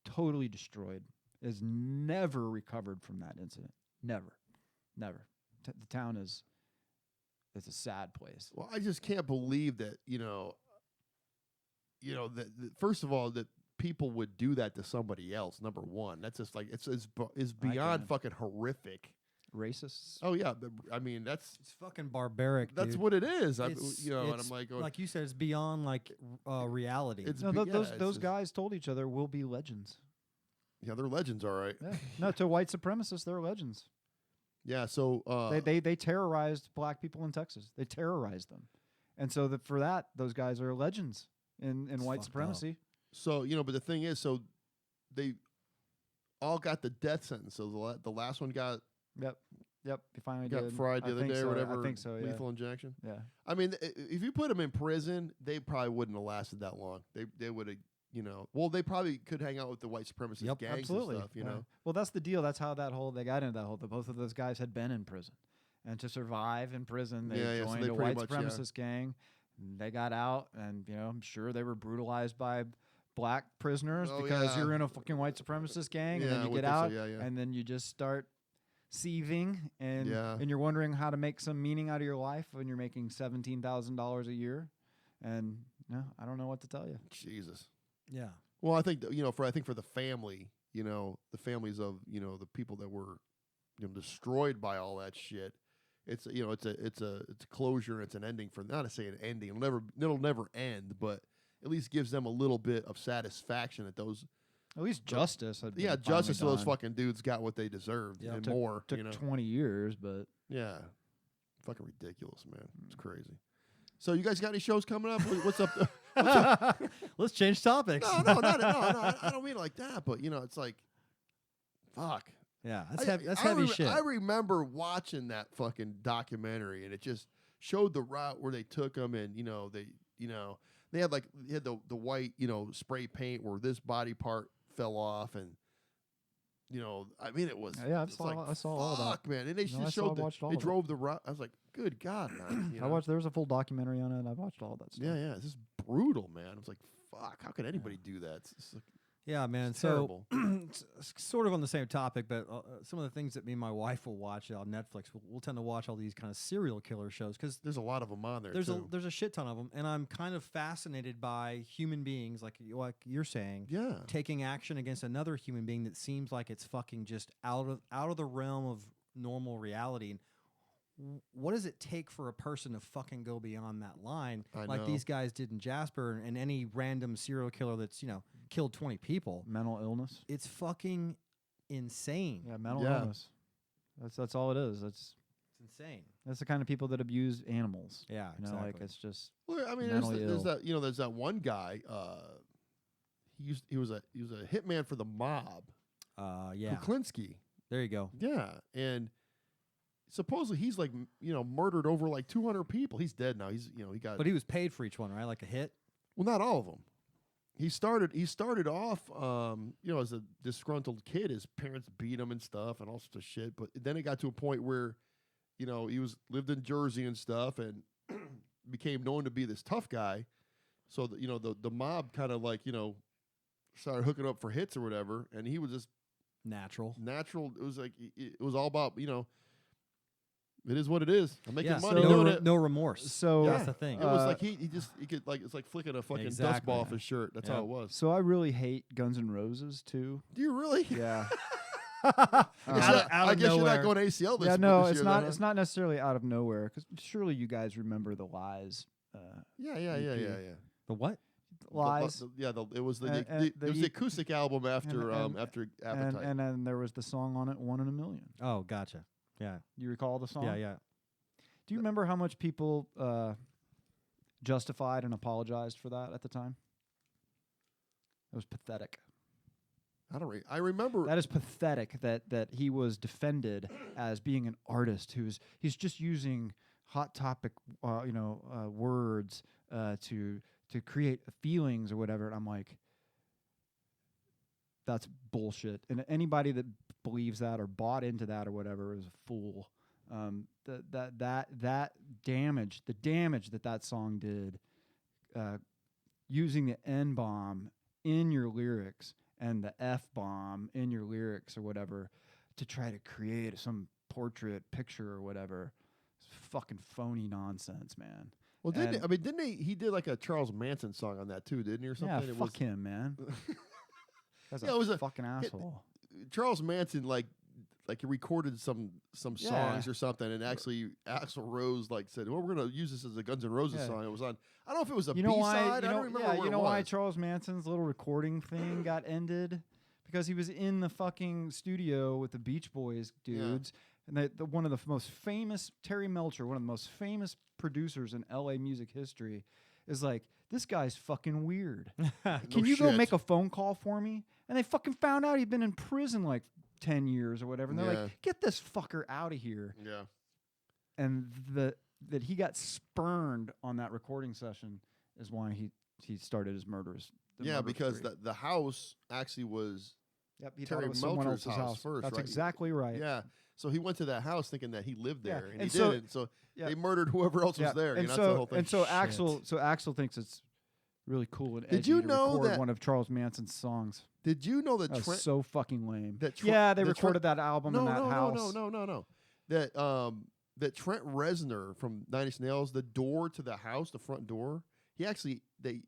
S3: totally destroyed. Is never recovered from that incident. Never. The town it's a sad place.
S2: Well, I just can't believe that, that first of all, that people would do that to somebody else. Number one, that's just like, it's beyond
S3: can't.
S2: fucking horrific.
S3: Racists?
S2: Oh yeah. I mean, it's
S1: fucking barbaric.
S2: that's
S1: dude.
S2: what it is. And
S1: It's
S2: I'm like, going,
S1: like you said, it's beyond like reality.
S2: it's
S3: No,
S2: be- yeah,
S3: those
S2: it's
S3: those
S2: just-
S3: guys told each other we'll be legends.
S2: Yeah, they're legends, all right.
S3: Yeah. No, to white supremacists, they're legends.
S2: Yeah. So
S3: They terrorized black people in Texas. They terrorized them, and so for that, those guys are legends in
S1: It's
S3: white
S1: fucked
S3: supremacy.
S2: So but the thing is, so they all got the death sentence. So the last one got
S3: Yep. He finally
S2: got
S3: did.
S2: fried the
S3: I
S2: other
S3: think
S2: day
S3: so.
S2: or whatever.
S3: I think so. Yeah.
S2: Lethal injection.
S3: Yeah.
S2: I mean, if you put them in prison, they probably wouldn't have lasted that long. They would have, well, they probably could hang out with the white supremacist
S1: Yep,
S2: gangs
S3: Absolutely.
S2: and stuff,
S3: Yeah.
S2: know.
S3: Well, that's the deal. That's how they got into that whole. Both of those guys had been in prison, and to survive in prison, they
S2: Yeah, so
S3: joined
S2: they
S3: a
S2: pretty
S3: white
S2: much, yeah.
S3: supremacist gang. And they got out, and I'm sure they were brutalized by black prisoners
S2: Oh,
S3: because
S2: yeah.
S3: you're in a fucking white supremacist gang, and
S2: Yeah,
S3: then
S2: I
S3: you
S2: would
S3: get
S2: think so,
S3: out,
S2: yeah.
S3: and then you just start seething, and
S2: Yeah.
S3: and you're wondering how to make some meaning out of your life when you're making $17,000 a year, and I don't know what to tell you.
S2: Jesus.
S1: yeah.
S2: Well, I think for the family, the families of the people that were destroyed by all that shit. It's it's a closure. It's an ending for, not to say an ending. It'll never end, but at least gives them a little bit of satisfaction that those.
S3: At least justice. Had been
S2: Yeah,
S3: finally
S2: justice to those
S3: done.
S2: fucking dudes got what they deserved
S1: Yeah,
S2: and
S3: Took-
S2: more.
S3: Took 20 years, but
S2: Yeah, fucking ridiculous, man. It's crazy. So you guys got any shows coming up? What's up?
S1: Let's change topics.
S2: No, I don't mean it like that. But it's like, fuck.
S1: Yeah, that's heavy shit.
S2: I remember watching that fucking documentary, and it just showed the route where they took them, and they had the white spray paint where this body part fell off, and I mean, it was
S3: Yeah,
S2: it's like,
S3: I saw all that.
S2: fuck, man, and they
S3: No, I
S2: just
S3: saw-
S2: showed
S3: watched all
S2: they
S3: of it.
S2: drove the route. I was like, good God, man.
S3: I watched. There was a full documentary on it. And I watched all that stuff.
S2: Yeah, it's just brutal, man. I was like, fuck, how could anybody do that? It's like,
S1: Yeah, man.
S2: it's
S1: So
S2: terrible.
S1: it's sort of on the same topic, but some of the things that me and my wife will watch on Netflix, we'll tend to watch all these kind of serial killer shows because
S2: There's a lot of them on there.
S1: there's
S2: too.
S1: a shit ton of them, and I'm kind of fascinated by human beings, like you're saying,
S2: Yeah.
S1: taking action against another human being that seems like it's fucking just out of the realm of normal reality. And what does it take for a person to fucking go beyond that line,
S2: I
S1: like
S2: know.
S1: these guys did in Jasper, and any random serial killer that's killed 20 people?
S3: Mental illness.
S1: It's fucking insane.
S3: Yeah, mental
S2: Yeah.
S3: illness. That's all it is.
S1: It's insane.
S3: That's the kind of people that abuse animals.
S1: Yeah,
S3: You know, like
S1: exactly.
S3: it's just
S2: Well, I mean,
S3: mentally
S2: there's
S3: ill.
S2: there's that one guy. He was a hitman for the mob.
S1: Yeah.
S2: Kuklinski.
S1: There you go.
S2: Yeah, and supposedly he's like murdered over like 200 people. He's dead now. He's he got
S1: But he was paid for each one, right? Like a hit.
S2: well, not all of them. He started off as a disgruntled kid. His parents beat him and stuff and all sorts of shit. But then it got to a point where he lived in Jersey and stuff and became known to be this tough guy. So the mob kind of like started hooking up for hits or whatever, and he was just
S1: Natural.
S2: It was like it was all about, you know, it is what it is. I'm making
S1: Yeah,
S2: money
S1: so
S2: doing it.
S1: no remorse.
S3: So
S1: that's the thing.
S2: It was like he could like it's like flicking a fucking dust
S1: Exactly.
S2: ball off his shirt. That's how
S1: Yep.
S2: it was.
S3: So I really hate Guns N' Roses too.
S2: Do you really?
S3: Yeah.
S1: Out
S2: I
S1: of
S2: guess you're
S1: nowhere.
S2: not going ACL this
S3: Yeah,
S2: this
S3: no,
S2: year
S3: it's
S2: then,
S3: not.
S2: huh?
S3: It's not necessarily out of nowhere because surely you guys remember the Lies.
S2: Yeah.
S1: The what?
S3: Lies.
S2: It was
S3: And-
S2: it was
S3: the-
S2: the acoustic album after after Appetite.
S3: and then there was the song on it, "One in a Million."
S1: Oh, gotcha. Yeah.
S3: You recall the song?
S1: Yeah.
S3: Do you remember how much people justified and apologized for that at the time? It was pathetic.
S2: I remember
S3: That is pathetic that he was defended as being an artist he's just using hot topic words to create feelings or whatever. And I'm like, that's bullshit. And anybody that believes that or bought into that or whatever is a fool. That damage, the damage that song did, using the N-bomb in your lyrics and the F-bomb in your lyrics or whatever to try to create some portrait picture or whatever. It's fucking phony nonsense, man.
S2: Well, didn't he did like a Charles Manson song on that too, didn't he, or something?
S3: Yeah,
S2: It
S3: fuck him, man. That's
S2: Yeah, it was
S3: a
S2: a-
S3: fucking asshole.
S2: Charles Manson like he recorded some songs
S3: Yeah.
S2: or something, and actually Axl Rose like said, "Well, we're gonna use this as a Guns N' Roses
S3: Yeah.
S2: song." It was on. I don't know if it was a
S3: You know why?
S2: B-side. I don't remember what
S3: you
S2: it
S3: know why
S2: was.
S3: Charles Manson's little recording thing got ended? Because he was in the fucking studio with the Beach Boys dudes, and one of the most famous, Terry Melcher, one of the most famous producers in LA music history, is like, this guy's fucking weird. Can you go
S2: shit.
S3: make a phone call for me? And they fucking found out he'd been in prison like 10 years or whatever. And they're
S2: Yeah.
S3: like, get this fucker out of here.
S2: Yeah.
S3: And that he got spurned on that recording session is why he started his murderous.
S2: Yeah, because
S3: spree.
S2: the house actually was
S3: Yep, he
S2: Terry
S3: thought it was someone
S2: Melcher's
S3: else's
S2: house first,
S3: That's
S2: right?
S3: exactly right.
S2: yeah. So he went to that house thinking that he lived
S3: Yeah,
S2: there, and
S3: and
S2: he
S3: so-
S2: didn't. So
S3: yeah.
S2: they murdered whoever else was there.
S3: And
S2: you know,
S3: so
S2: that's the whole thing.
S3: and so
S1: Shit.
S3: Axl thinks it's really cool and
S2: Did
S3: edgy
S2: you
S3: to
S2: know
S3: record
S2: that-
S3: one of Charles Manson's songs.
S2: Did you know that
S3: That was
S2: Trent?
S3: so fucking lame.
S2: that
S3: Yeah, they
S2: that
S3: recorded that album in that house.
S2: No. That Trent Reznor from Nine Inch Nails, the door to the house, the front door. He actually the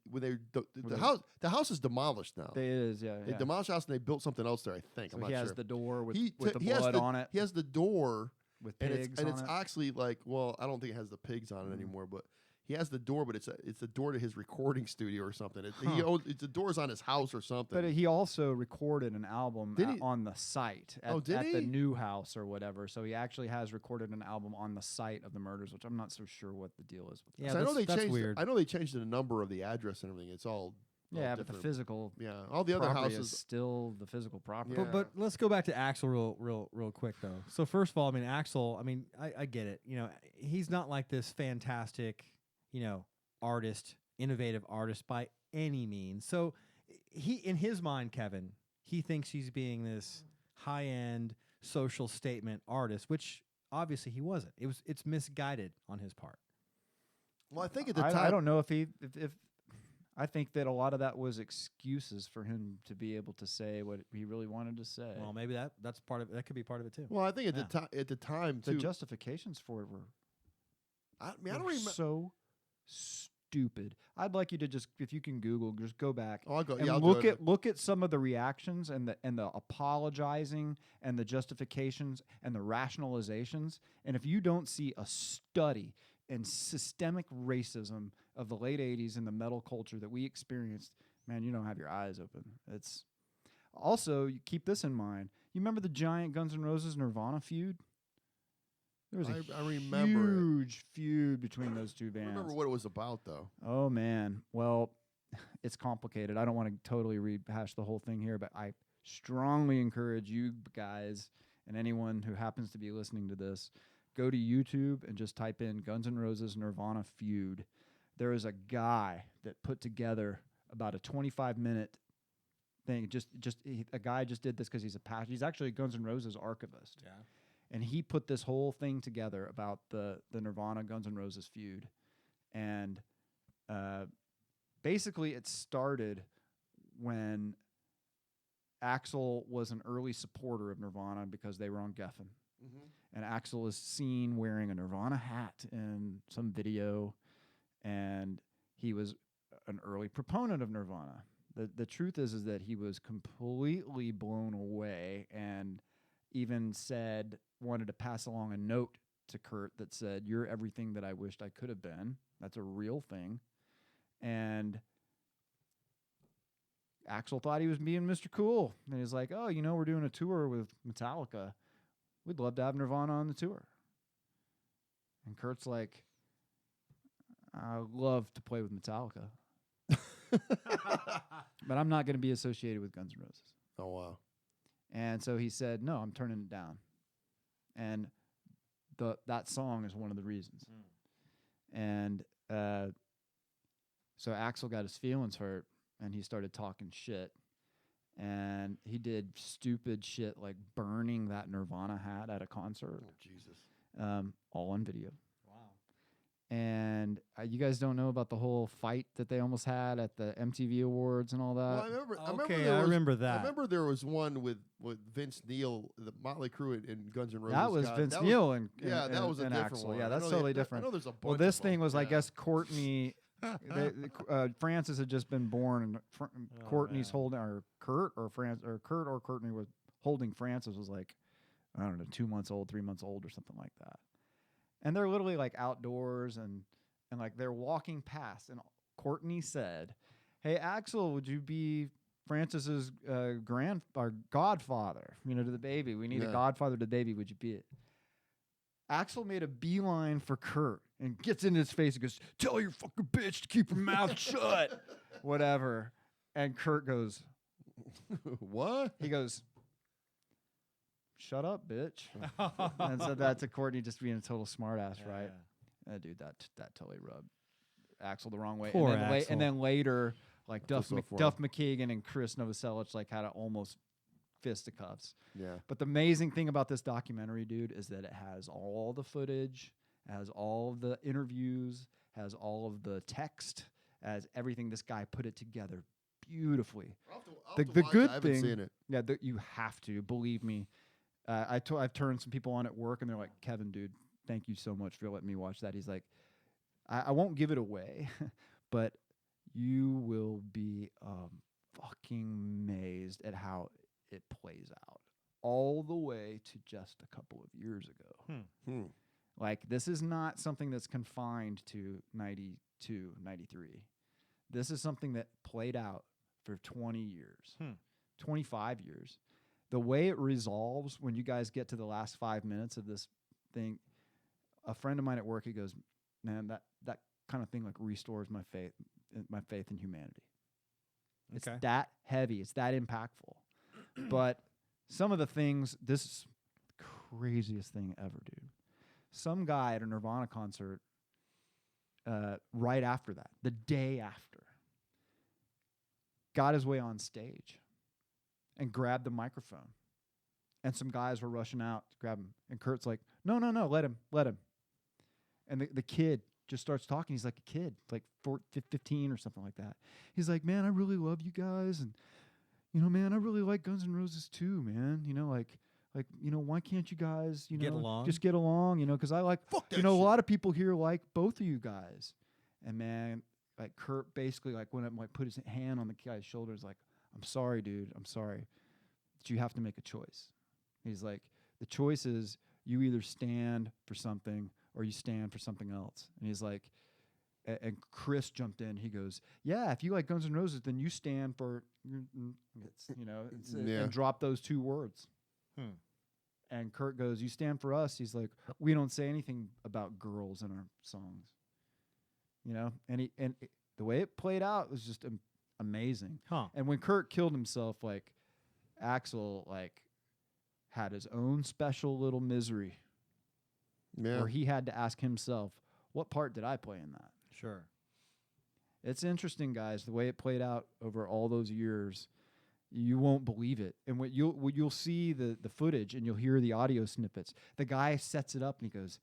S2: house is demolished now.
S3: It is, yeah.
S2: They
S3: yeah.
S2: demolished the house and they built something else there. I think
S3: So
S2: I'm
S3: he
S2: not
S3: has
S2: sure.
S3: the door with
S2: He
S3: the
S2: has
S3: blood on it,
S2: He has the door,
S3: with
S2: and
S3: pigs
S2: it's
S3: on it.
S2: actually like, well, I don't think it has the pigs on it anymore, but he has the door, but it's the door to his recording studio or something. The door's on his house or something.
S3: But he also recorded an album
S2: Did he?
S3: on the site at
S2: Did
S3: the
S2: he?
S3: new house or whatever. So he actually has recorded an album on the site of the murders, which I'm not so sure what the deal is with that.
S1: Yeah,
S2: 'Cause I know they
S1: that's
S2: changed.
S1: weird.
S2: I know they changed the number of the address and everything. It's all
S3: Yeah, but the
S2: different.
S3: physical
S2: Yeah, all the other
S3: property
S2: houses.
S3: is still the physical property.
S2: Yeah.
S1: But let's go back to Axl real quick though. So first of all, I mean Axl, I get it. You know, he's not like this fantastic, artist, innovative artist by any means. So he, in his mind, Kevin, he thinks he's being this high-end social statement artist, which obviously he wasn't. It's misguided on his part.
S2: Well, I think at the time,
S3: I don't know if I think that a lot of that was excuses for him to be able to say what he really wanted to say.
S1: Well, maybe that's part of it. That could be part of it too.
S2: Well, I think
S1: Yeah.
S2: at the time
S3: the
S2: too.
S3: justifications for it were
S2: I don't
S3: were
S2: remember.
S3: so stupid. I'd like you to just, if you can Google, just go back
S2: Oh, I'll go.
S3: and
S2: Yeah, I'll
S3: look
S2: do it.
S3: at some of the reactions and the apologizing and the justifications and the rationalizations. And if you don't see a study in systemic racism of the late 80s and the metal culture that we experienced, man, you don't have your eyes open. It's also, you keep this in mind. You remember the giant Guns N' Roses Nirvana feud? There was a
S2: I remember it.
S3: huge feud between those two
S2: I
S3: bands.
S2: remember what it was about though.
S3: Oh man, well, it's complicated. I don't want to totally rehash the whole thing here, but I strongly encourage you guys and anyone who happens to be listening to this, go to YouTube and just type in Guns N' Roses Nirvana feud. There is a guy that put together about a 25-minute thing. A guy just did this because he's a passion. He's actually a Guns N' Roses archivist.
S1: Yeah.
S3: And he put this whole thing together about the Nirvana Guns N' Roses feud. And basically it started when Axl was an early supporter of Nirvana because they were on Geffen.
S2: Mm-hmm.
S3: And Axl is seen wearing a Nirvana hat in some video, and he was an early proponent of Nirvana. The truth is that he was completely blown away and even wanted to pass along a note to Kurt that said, "You're everything that I wished I could have been." That's a real thing. And Axl thought he was being Mr. Cool. And he's like, "Oh, we're doing a tour with Metallica. We'd love to have Nirvana on the tour." And Kurt's like, "I love to play with Metallica. But I'm not going to be associated with Guns N' Roses."
S2: Oh, wow.
S3: And so he said, "No, I'm turning it down." And that song is one of the reasons. And so Axl got his feelings hurt, and he started talking shit. And he did stupid shit like burning that Nirvana hat at a concert.
S2: Oh, Jesus.
S3: All on video.
S1: Wow.
S3: And you guys don't know about the whole fight that they almost had at the MTV Awards and all that?
S2: Well,
S1: I remember that.
S2: I remember there was one with Vince Neil, the Motley Crue and Guns N' Roses.
S3: That was Vince Neil and
S2: that was a
S3: and
S2: different
S3: Axl.
S2: one.
S3: Yeah,
S2: I
S3: that's
S2: know
S3: totally
S2: they-
S3: different.
S2: I know there's a bunch
S3: Well, this
S2: of
S3: thing
S2: them.
S3: was, I
S2: Yeah.
S3: guess, Courtney. Francis had just been born, and Courtney's
S1: man.
S3: holding, or Kurt or Courtney was holding Francis was like, I don't know, 2 months old, 3 months old, or something like that. And they're literally like outdoors, and like they're walking past, and Courtney said, "Hey, Axl, would you be Francis's godfather? To the baby. We need a godfather to the baby. Would you be it?" Axl made a beeline for Kurt and gets in his face and goes, "Tell your fucking bitch to keep her mouth shut." Whatever. And Kurt goes,
S2: What?
S3: he goes, "Shut up, bitch." And said that to Courtney, just being a total smartass, right? Dude, that totally rubbed Axl the wrong way.
S1: Poor
S3: and, then
S1: Axl.
S3: and then later, like
S2: feel
S3: Duff
S2: so for
S3: Duff McKagan and Chris Novoselic like had almost fisticuffs.
S2: Yeah.
S3: But the amazing thing about this documentary, dude, is that it has all the footage, has all of the interviews, has all of the text, has everything. This guy put it together beautifully.
S2: I'll
S3: The
S2: have to watch it.
S3: good
S2: I haven't
S3: thing,
S2: seen it.
S3: yeah, you have to believe me. I've turned some people on at work, and they're like, "Kevin, dude, thank you so much for letting me watch that." He's like, I won't give it away, but you will be fucking amazed at how it plays out all the way to just a couple of years ago. Like, this is not something that's confined to 92, 93. This is something that played out for 20 years, 25 years. The way it resolves when you guys get to the last 5 minutes of this thing, a friend of mine at work, he goes, "Man, that kind of thing like restores my faith in humanity." It's
S1: Okay.
S3: that heavy. It's that impactful. But some of the things, this is the craziest thing ever, dude. Some guy at a Nirvana concert, right after that, the day after, got his way on stage and grabbed the microphone. And some guys were rushing out to grab him. And Kurt's like, no, let him. And the kid just starts talking. He's like a kid, like 15 or something like that. He's like, "Man, I really love you guys. And, man, I really like Guns N' Roses too, man. Why can't you guys,
S1: Get along?
S3: just get along, because I like,
S2: Fuck that
S3: a
S2: shit.
S3: lot of people here like both of you guys." And, man, like Kurt basically like went up and like put his hand on the guy's shoulder. He's like, "I'm sorry, dude. I'm sorry. But you have to make a choice." He's like, "The choice is you either stand for something or you stand for something else." And he's like, and Chris jumped in. He goes, "Yeah, if you like Guns N' Roses, then you stand for, and drop those two words." And Kurt goes, "You stand for us." He's like, "We don't say anything about girls in our songs." And the way it played out was just amazing. And when Kurt killed himself, like Axl, like had his own special little misery where he had to ask himself, what part did I play in that?
S1: Sure.
S3: It's interesting, guys, the way it played out over all those years. You won't believe it. And when you'll see the footage and you'll hear the audio snippets. The guy sets it up and he goes,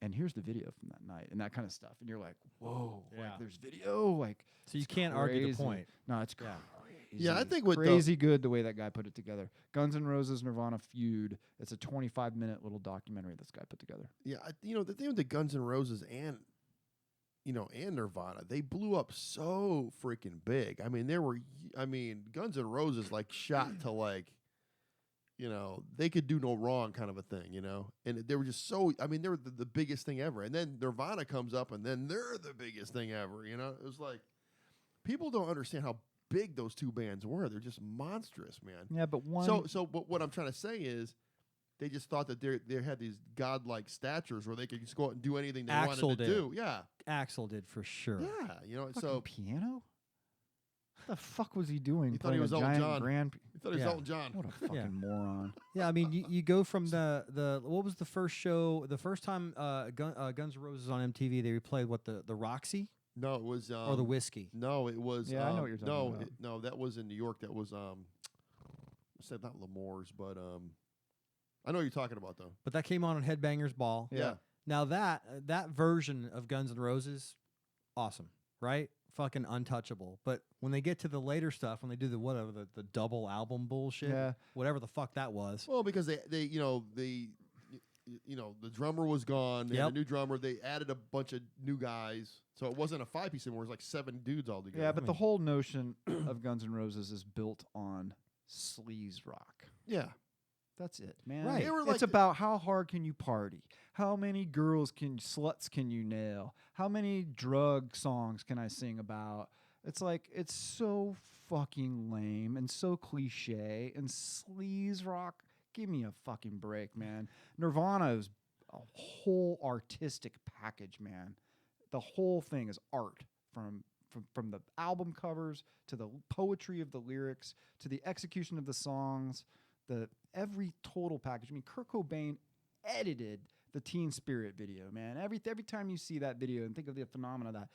S3: "And here's the video from that night," and that kind of stuff. And you're like, whoa,
S1: Yeah.
S3: like there's video? Like,
S1: So you
S3: it's
S1: can't argue the
S3: crazy.
S1: point.
S3: No, it's
S1: Yeah.
S3: crazy.
S2: Yeah, I think with
S3: crazy good the way that guy put it together. Guns N' Roses Nirvana feud. It's a 25-minute little documentary this guy put together.
S2: Yeah, the thing with the Guns N' Roses and Nirvana, they blew up so freaking big. I mean, Guns N' Roses like shot to like, they could do no wrong kind of a thing, and they were just so. I mean, they were the biggest thing ever. And then Nirvana comes up, and then they're the biggest thing ever. It was like people don't understand how big those two bands were. They're just monstrous, man.
S3: Yeah, but one.
S2: But what I'm trying to say is, they just thought that they had these godlike statures where they could just go out and do anything they wanted to do. Yeah,
S1: Axl did for sure.
S2: Yeah,
S3: so piano. What the fuck was he doing?
S2: He thought he was Elton John. He thought he was Elton John.
S3: What a fucking moron.
S1: Yeah, I mean, you go from the what was the first show? The first time Guns N' Roses on MTV, they replayed the Roxy.
S2: No, it was
S1: or the Whiskey.
S2: No, it was.
S3: Yeah, I know what you're talking about.
S2: No, that was in New York. That was I said not L'Amour's, but I know what you're talking about though.
S1: But that came on Headbangers Ball.
S2: Yeah.
S1: Now that version of Guns N' Roses, awesome, right? Fucking untouchable. But when they get to the later stuff, when they do the double album bullshit, whatever the fuck that was.
S2: Well, because they the drummer was gone. They had a new drummer. They added a bunch of new guys, so it wasn't a 5-piece anymore. It was like 7 dudes all together.
S3: Yeah, but the whole notion of Guns N' Roses is built on sleaze rock.
S2: Yeah.
S3: That's it, man.
S1: Right.
S3: It's about how hard can you party? How many sluts can you nail? How many drug songs can I sing about? It's like, it's so fucking lame and so cliche. And sleaze rock, give me a fucking break, man. Nirvana is a whole artistic package, man. The whole thing is art from the album covers to the poetry of the lyrics to the execution of the songs. Every total package. I mean, Kurt Cobain edited the Teen Spirit video, man. Every time you see that video and think of the phenomenon of that,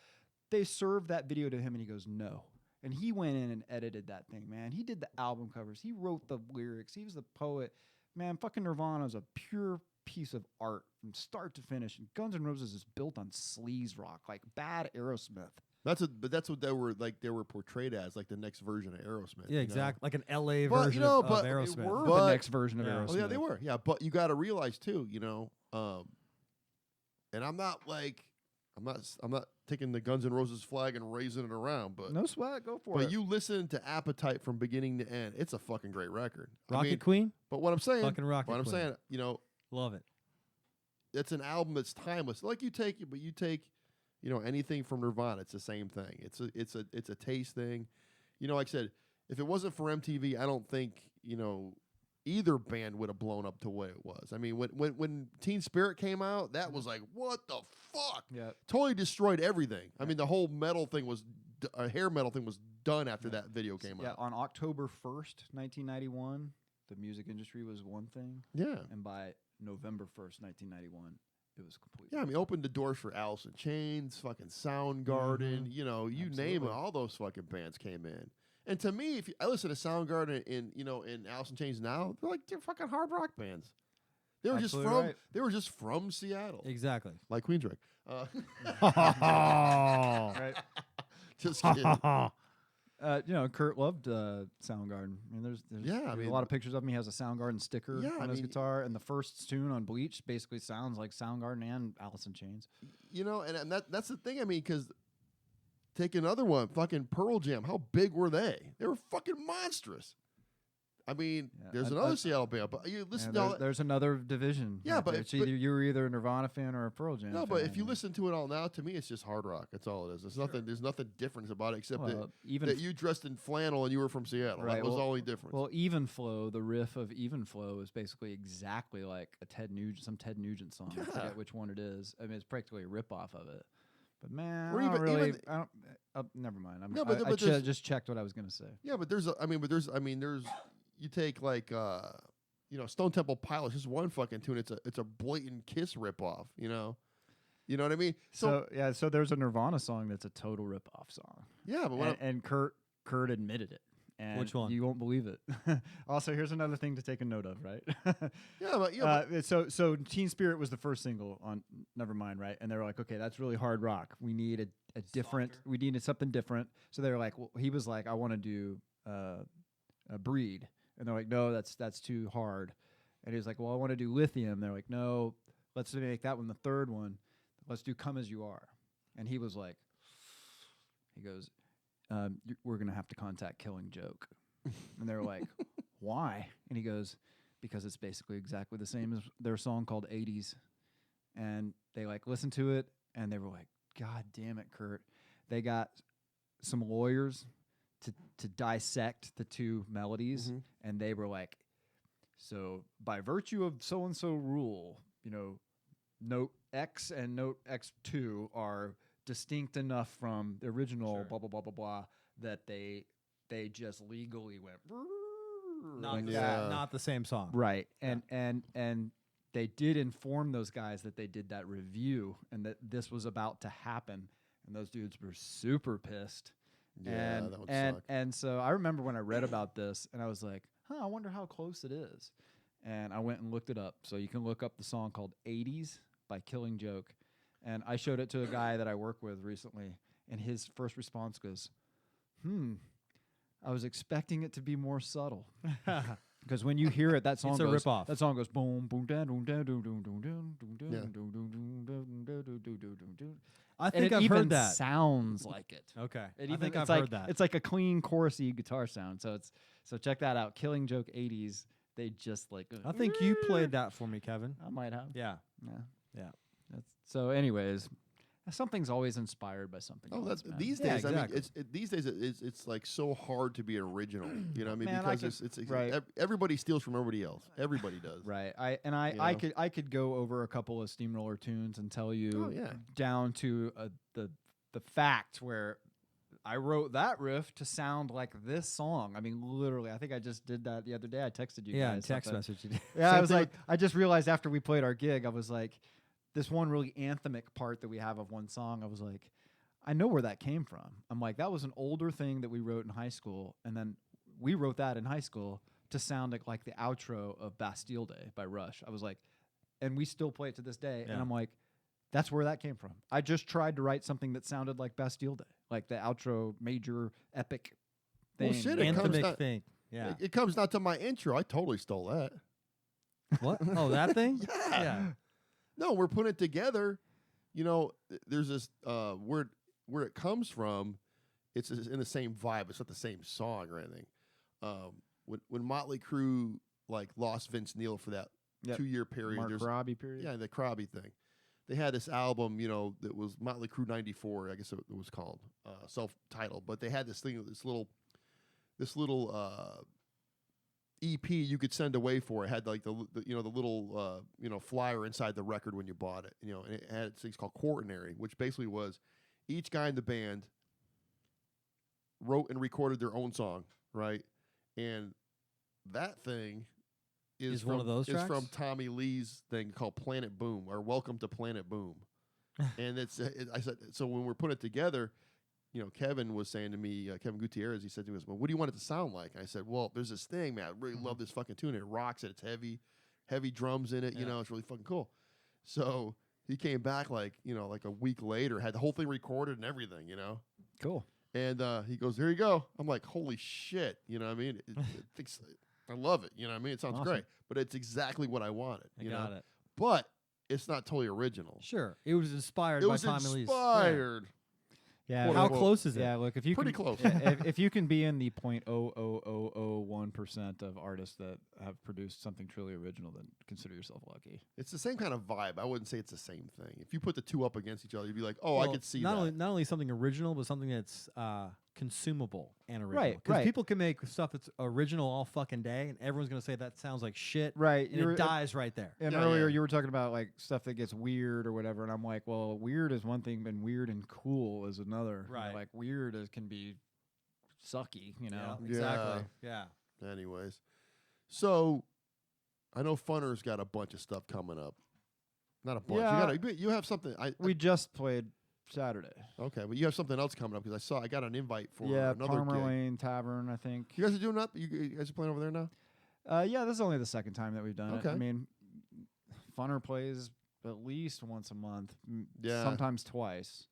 S3: they served that video to him and he goes, no. And he went in and edited that thing, man. He did the album covers. He wrote the lyrics. He was the poet. Man, fucking Nirvana is a pure piece of art from start to finish. And Guns N' Roses is built on sleaze rock, like bad Aerosmith.
S2: That's what they were portrayed as, like the next version of Aerosmith.
S1: Yeah, exactly. Like an LA
S2: But,
S1: version of Aerosmith.
S3: They were the next version of Aerosmith.
S2: Oh, yeah, they were. Yeah, but you got to realize too, and I'm not taking the Guns N' Roses flag and raising it around, but
S3: no sweat, go for it.
S2: But you listen to Appetite from beginning to end; it's a fucking great record.
S1: Rocket Queen.
S2: But what I'm saying,
S1: fucking Rocket Queen.
S2: I'm saying,
S1: love it.
S2: It's an album that's timeless. Like you take, anything from Nirvana, it's the same thing. It's a taste thing. Like I said, if it wasn't for MTV, I don't think either band would have blown up to what it was. I mean, when Teen Spirit came out, that was like, what the fuck?
S3: Yeah,
S2: totally destroyed everything. I mean, the whole metal thing was hair metal thing was done after that video came out.
S3: Yeah, on October 1st, 1991, the music industry was one thing.
S2: Yeah,
S3: and by November 1st, 1991. It was complete.
S2: Yeah, I mean, opened the doors for Alice in Chains, fucking Soundgarden, you name it. All those fucking bands came in. And to me, if I listen to Soundgarden and Alice in Chains now, they're fucking hard rock bands. They were just from Seattle.
S1: Exactly.
S2: Like Queensrÿche.
S3: Right.
S2: Just kidding.
S3: Kurt loved Soundgarden. I mean, there's a lot of pictures of him. He has a Soundgarden sticker on his guitar, and the first tune on Bleach basically sounds like Soundgarden and Alice in Chains.
S2: And that's the thing. I mean, because take another one, fucking Pearl Jam. How big were they? They were fucking monstrous. I mean, there's another Seattle band, but you listen to all that.
S3: There's another division.
S2: Yeah, but
S3: you're either a Nirvana fan or a Pearl Jam.
S2: No, but if you listen to it all now, to me, it's just hard rock. That's all it is. It's nothing. There's nothing different about it except that you dressed in flannel and you were from Seattle.
S3: Right,
S2: that was the only difference.
S3: Well, Even Flow, the riff of Even Flow is basically exactly like some Ted Nugent song. I forget which one it is. I mean, it's practically a ripoff of it. But man, never mind. I just checked what I was going to say.
S2: Yeah, but there's you take like Stone Temple Pilots, just one fucking tune. It's a blatant Kiss ripoff. You know what I mean?
S3: So there's a Nirvana song that's a total ripoff song.
S2: Yeah, but
S3: and Kurt admitted it. And
S1: which one?
S3: You won't believe it. Also, here's another thing to take a note of, right? So Teen Spirit was the first single on Nevermind, right? And they were like, okay, that's really hard rock. We need a different. We needed something different. So they were like, he was like, I want to do Breed, and they're like, no, that's too hard. And he's like, well, I want to do Lithium. They're like, no, let's make that one the third one. Let's do Come As You Are. And he was like, he goes, we're gonna have to contact Killing Joke. And they're like, why? And he goes, because it's basically exactly the same as their song called 80s. And they like listened to it, and they were like, God damn it, Kurt. They got some lawyers to dissect the two melodies, and they were like, so by virtue of so-and-so rule, note X and note X2 are distinct enough from the original blah, blah, blah, blah, blah, that they just legally went
S1: not the same song.
S3: Right. And they did inform those guys that they did that review and that this was about to happen. And those dudes were super pissed.
S2: Yeah, that would suck.
S3: And so I remember when I read about this, and I was like, I wonder how close it is. And I went and looked it up. So you can look up the song called 80s by Killing Joke. And I showed it to a guy that I work with recently, and his first response goes, I was expecting it to be more subtle. Because when you hear it, that song
S1: It's a
S3: goes,
S1: ripoff.
S3: that song goes boom boom da doom da doom doom doom doom doom doom doom doom doom doom doom.
S1: I
S3: And
S1: think
S3: it
S1: I've
S3: even
S1: heard that.
S3: sounds like it.
S1: Okay.
S3: It
S1: I
S3: even,
S1: think
S3: it's
S1: I've
S3: like,
S1: heard that.
S3: It's like a clean chorusy guitar sound. So check that out. Killing Joke 80s. They just like.
S1: I think you played that for me, Kevin.
S3: I might have.
S1: Yeah.
S3: Yeah. So, anyways, something's always inspired by something.
S2: Oh,
S3: else,
S2: that's
S3: man.
S2: these
S1: Yeah,
S2: days.
S1: exactly.
S2: I mean, these days it's like so hard to be original. You know what I mean?
S3: Man,
S2: Because it's
S3: right.
S2: everybody steals from everybody else. Everybody does.
S3: Right.
S2: You
S3: I
S2: know?
S3: could go over a couple of Steamroller tunes and tell you
S2: Oh, yeah.
S3: down to the fact where I wrote that riff to sound like this song. I mean, literally, I think I just did that the other day. I texted you
S1: Yeah,
S3: guys.
S1: text
S3: something.
S1: message. You did.
S3: Yeah, I
S2: Same
S3: was
S2: thing
S3: like, I just realized after we played our gig, I was like, this one really anthemic part that we have of one song, I was like, I know where that came from. I'm like, that was an older thing that we wrote in high school, and then we wrote that in high school to sound like the outro of Bastille Day by Rush. I was like, and we still play it to this day,
S1: Yeah.
S3: and I'm like, that's where that came from. I just tried to write something that sounded like Bastille Day, like the outro major epic thing.
S2: Well, shit, it comes
S1: Anthemic
S2: down-
S1: thing. Yeah.
S2: It comes down to my intro. I totally stole that.
S1: What? Oh, that thing?
S2: Yeah. No, we're putting it together. There's this where it comes from. It's in the same vibe. It's not the same song or anything. When Motley Crue lost Vince Neil for that 2-year period,
S3: Mark
S2: there's
S3: Robbie period.
S2: yeah, the Crosby thing. They had this album, that was Motley Crue '94. I guess it was called self-titled. But they had this thing, this little EP you could send away for. It had the little flyer inside the record when you bought it. And it had things called quaternary, which basically was each guy in the band wrote and recorded their own song, right? And that thing is
S1: one of those
S2: is from
S1: tracks?
S2: Tommy Lee's thing called Planet Boom, or Welcome to Planet Boom. And I said, so when we're putting it together, Kevin was saying to me, Kevin Gutierrez, he said to us, well, what do you want it to sound like? And I said, well, there's this thing, man. I really love this fucking tune. It rocks it. It's heavy drums in it. It's really fucking cool. So he came back like a week later, had the whole thing recorded and everything,
S3: Cool.
S2: And he goes, there you go. I'm like, holy shit. You know what I mean? I love it. You know what I mean? It sounds
S3: Awesome.
S2: great. But it's exactly what I wanted.
S1: I got it.
S2: But it's not totally original.
S1: Sure. It was inspired
S2: It
S1: by
S2: was
S1: Tommy Lee's.
S2: inspired.
S3: Yeah.
S2: Quote
S1: How
S2: unquote.
S1: close is it?
S3: Yeah, look, if you
S2: Pretty
S3: can,
S2: close.
S3: if you can be in the 0.00001% of artists that have produced something truly original, then consider yourself lucky.
S2: It's the same kind of vibe. I wouldn't say it's the same thing. If you put the two up against each other, you'd be like, oh, I
S1: Well,
S2: could see
S1: not
S2: that.
S1: Not only something original, but something that's consumable and original.
S3: Right,
S1: Because
S3: right.
S1: people can make stuff that's original all fucking day, and everyone's going to say that sounds like shit.
S3: Right.
S1: And it dies right there.
S3: And
S2: Yeah,
S3: earlier
S2: yeah.
S3: you were talking about stuff that gets weird or whatever, and I'm like, well, weird is one thing, and weird and cool is another.
S1: Right.
S3: Like weird can be sucky,
S1: Yeah, exactly. Yeah.
S2: Anyways, so I know Funner's got a bunch of stuff coming up. Not a bunch.
S3: Yeah.
S2: You have something.
S3: We just played Saturday.
S2: Okay, but you have something else coming up because I got an invite for
S3: Yeah,
S2: another
S3: Palmer
S2: gig.
S3: Lane Tavern, I think.
S2: You guys are doing that? You guys are playing over there now?
S3: Yeah, this is only the second time that we've done it.
S2: Okay.
S3: I mean, Funner plays at least once a month,
S2: Yeah.
S3: sometimes twice.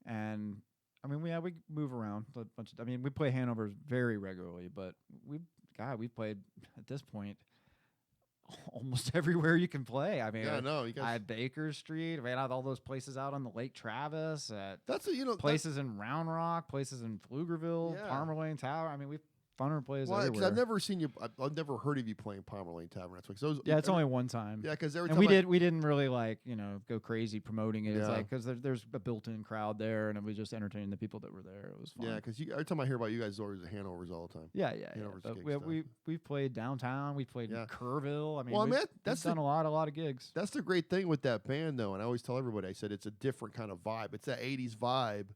S3: And I mean, we move around a bunch of. I mean, we play Hanover very regularly, but we played at this point almost everywhere you can play. I mean,
S2: Yeah, no, you guys.
S3: I had Baker Street. I had all those places out on the Lake Travis. At
S2: That's a,
S3: places in Round Rock, places in Pflugerville,
S2: Yeah.
S3: Palmer Lane Tower. I mean, we've funner plays
S2: Well, because
S3: everywhere.
S2: I've never seen you. I've never heard of you playing Palmer Lane Tavern. That's because
S3: Yeah, it's only one time.
S2: Yeah, because every
S3: And
S2: time
S3: we didn't really go crazy promoting it. It's
S2: Yeah.
S3: like because there's a built-in crowd there, and we just entertaining the people that were there. It was fun.
S2: Yeah, because every time I hear about you guys, it's always the Hanovers all the time.
S3: Yeah.
S2: Hanover's
S3: But
S2: gig
S3: we've played downtown. We played
S2: Yeah.
S3: in Kerrville. I mean,
S2: Well,
S3: we've
S2: that's
S3: done a lot of gigs.
S2: That's the great thing with that band, though. And I always tell everybody, I said it's a different kind of vibe. It's that '80s vibe,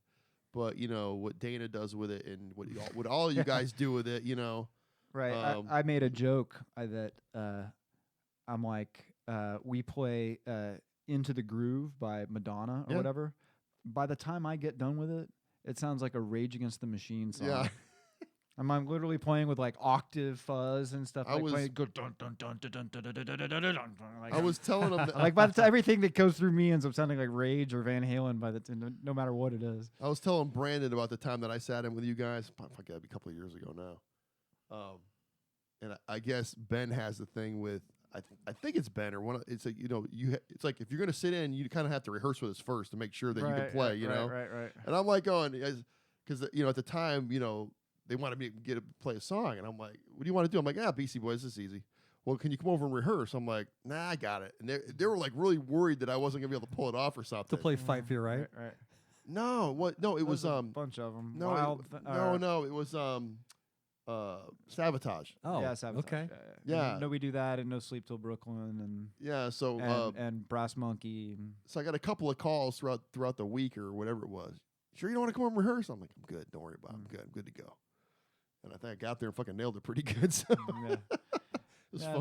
S2: but what Dana does with it, and what all you guys do with it,
S3: Right. I made a joke that I'm like, we play Into the Groove by Madonna or
S2: Yeah.
S3: whatever. By the time I get done with it, it sounds like a Rage Against the Machine song.
S2: Yeah.
S3: I'm literally playing with like octave fuzz and stuff.
S2: I was-
S3: playing go dun dun dun dun dun dun dun dun dun dun dun dun. Like,
S2: I was telling them that,
S3: like by the time everything that goes through me ends up sounding like Rage or Van Halen by the time, no matter what it is.
S2: I was telling Brandon about the time that I sat in with you guys. Fuck, that'd be a couple of years ago now. And I guess Ben has the thing with I think it's Ben or one. It's like it's like if you're gonna sit in, you kind of have to rehearse with us first to make sure that you can play.
S3: Right.
S2: And I'm like going because at the time they wanted me to play a song, and I'm like, what do you want to do? I'm like, Beastie Boys, this is easy. Well, can you come over and rehearse? I'm like, nah, I got it. And they were like really worried that I wasn't gonna be able to pull it off or something.
S1: To play Fight for Your Right.
S3: Right.
S2: No, what? No, it was
S3: a bunch of them.
S2: no, it was Sabotage.
S1: Oh,
S3: yeah, Sabotage.
S2: Yeah.
S3: Yeah. No, we do that, and No Sleep Till Brooklyn, and
S2: Yeah, so
S3: and Brass Monkey. And
S2: so I got a couple of calls throughout the week or whatever it was. Sure, you don't want to come and rehearse? I'm like, I'm good. Don't worry about it. I'm good to go. And I think I got there and fucking nailed it pretty good. So
S3: yeah.
S2: it was fun.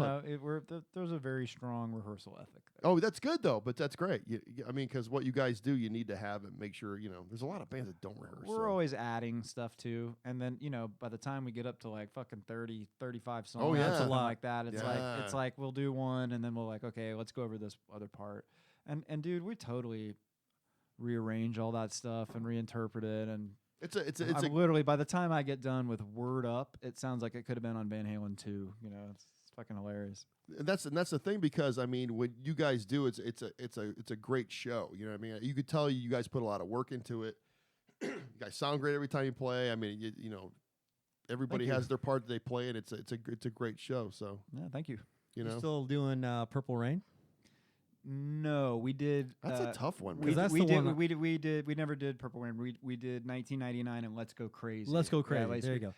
S3: No, there's a very strong rehearsal ethic there.
S2: Oh, that's good though. But that's great. I mean, because what you guys do, you need to have it. Make sure There's a lot of bands that don't rehearse.
S3: We're always adding stuff too, and then by the time we get up to like fucking 30, 35 songs,
S2: Oh, yeah. That's a
S3: something
S1: lot.
S3: like that. It's
S2: Yeah.
S3: like we'll do one, and then we'll like, okay, let's go over this other part, and dude, we totally rearrange all that stuff and reinterpret it, and
S2: It's a
S3: literally by the time I get done with Word Up, it sounds like it could have been on Van Halen 2. It's fucking hilarious.
S2: and that's the thing, because I mean, when you guys do it's a great show. You know what I mean? You could tell you guys put a lot of work into it. You guys sound great every time you play. I mean, everybody
S3: Thank you.
S2: has their part that they play, and it's a great show. So
S3: Yeah, thank you.
S2: you
S1: You
S2: know,
S1: still doing Purple Rain?
S3: No, we did.
S2: that's a tough one.
S3: We,
S1: Because that's
S3: we
S1: the
S3: did.
S1: one-
S3: We never did Purple Rain. We did 1999 and Let's Go Crazy.
S1: Let's Go
S3: Yeah,
S1: Crazy.
S3: Let's
S1: There you go.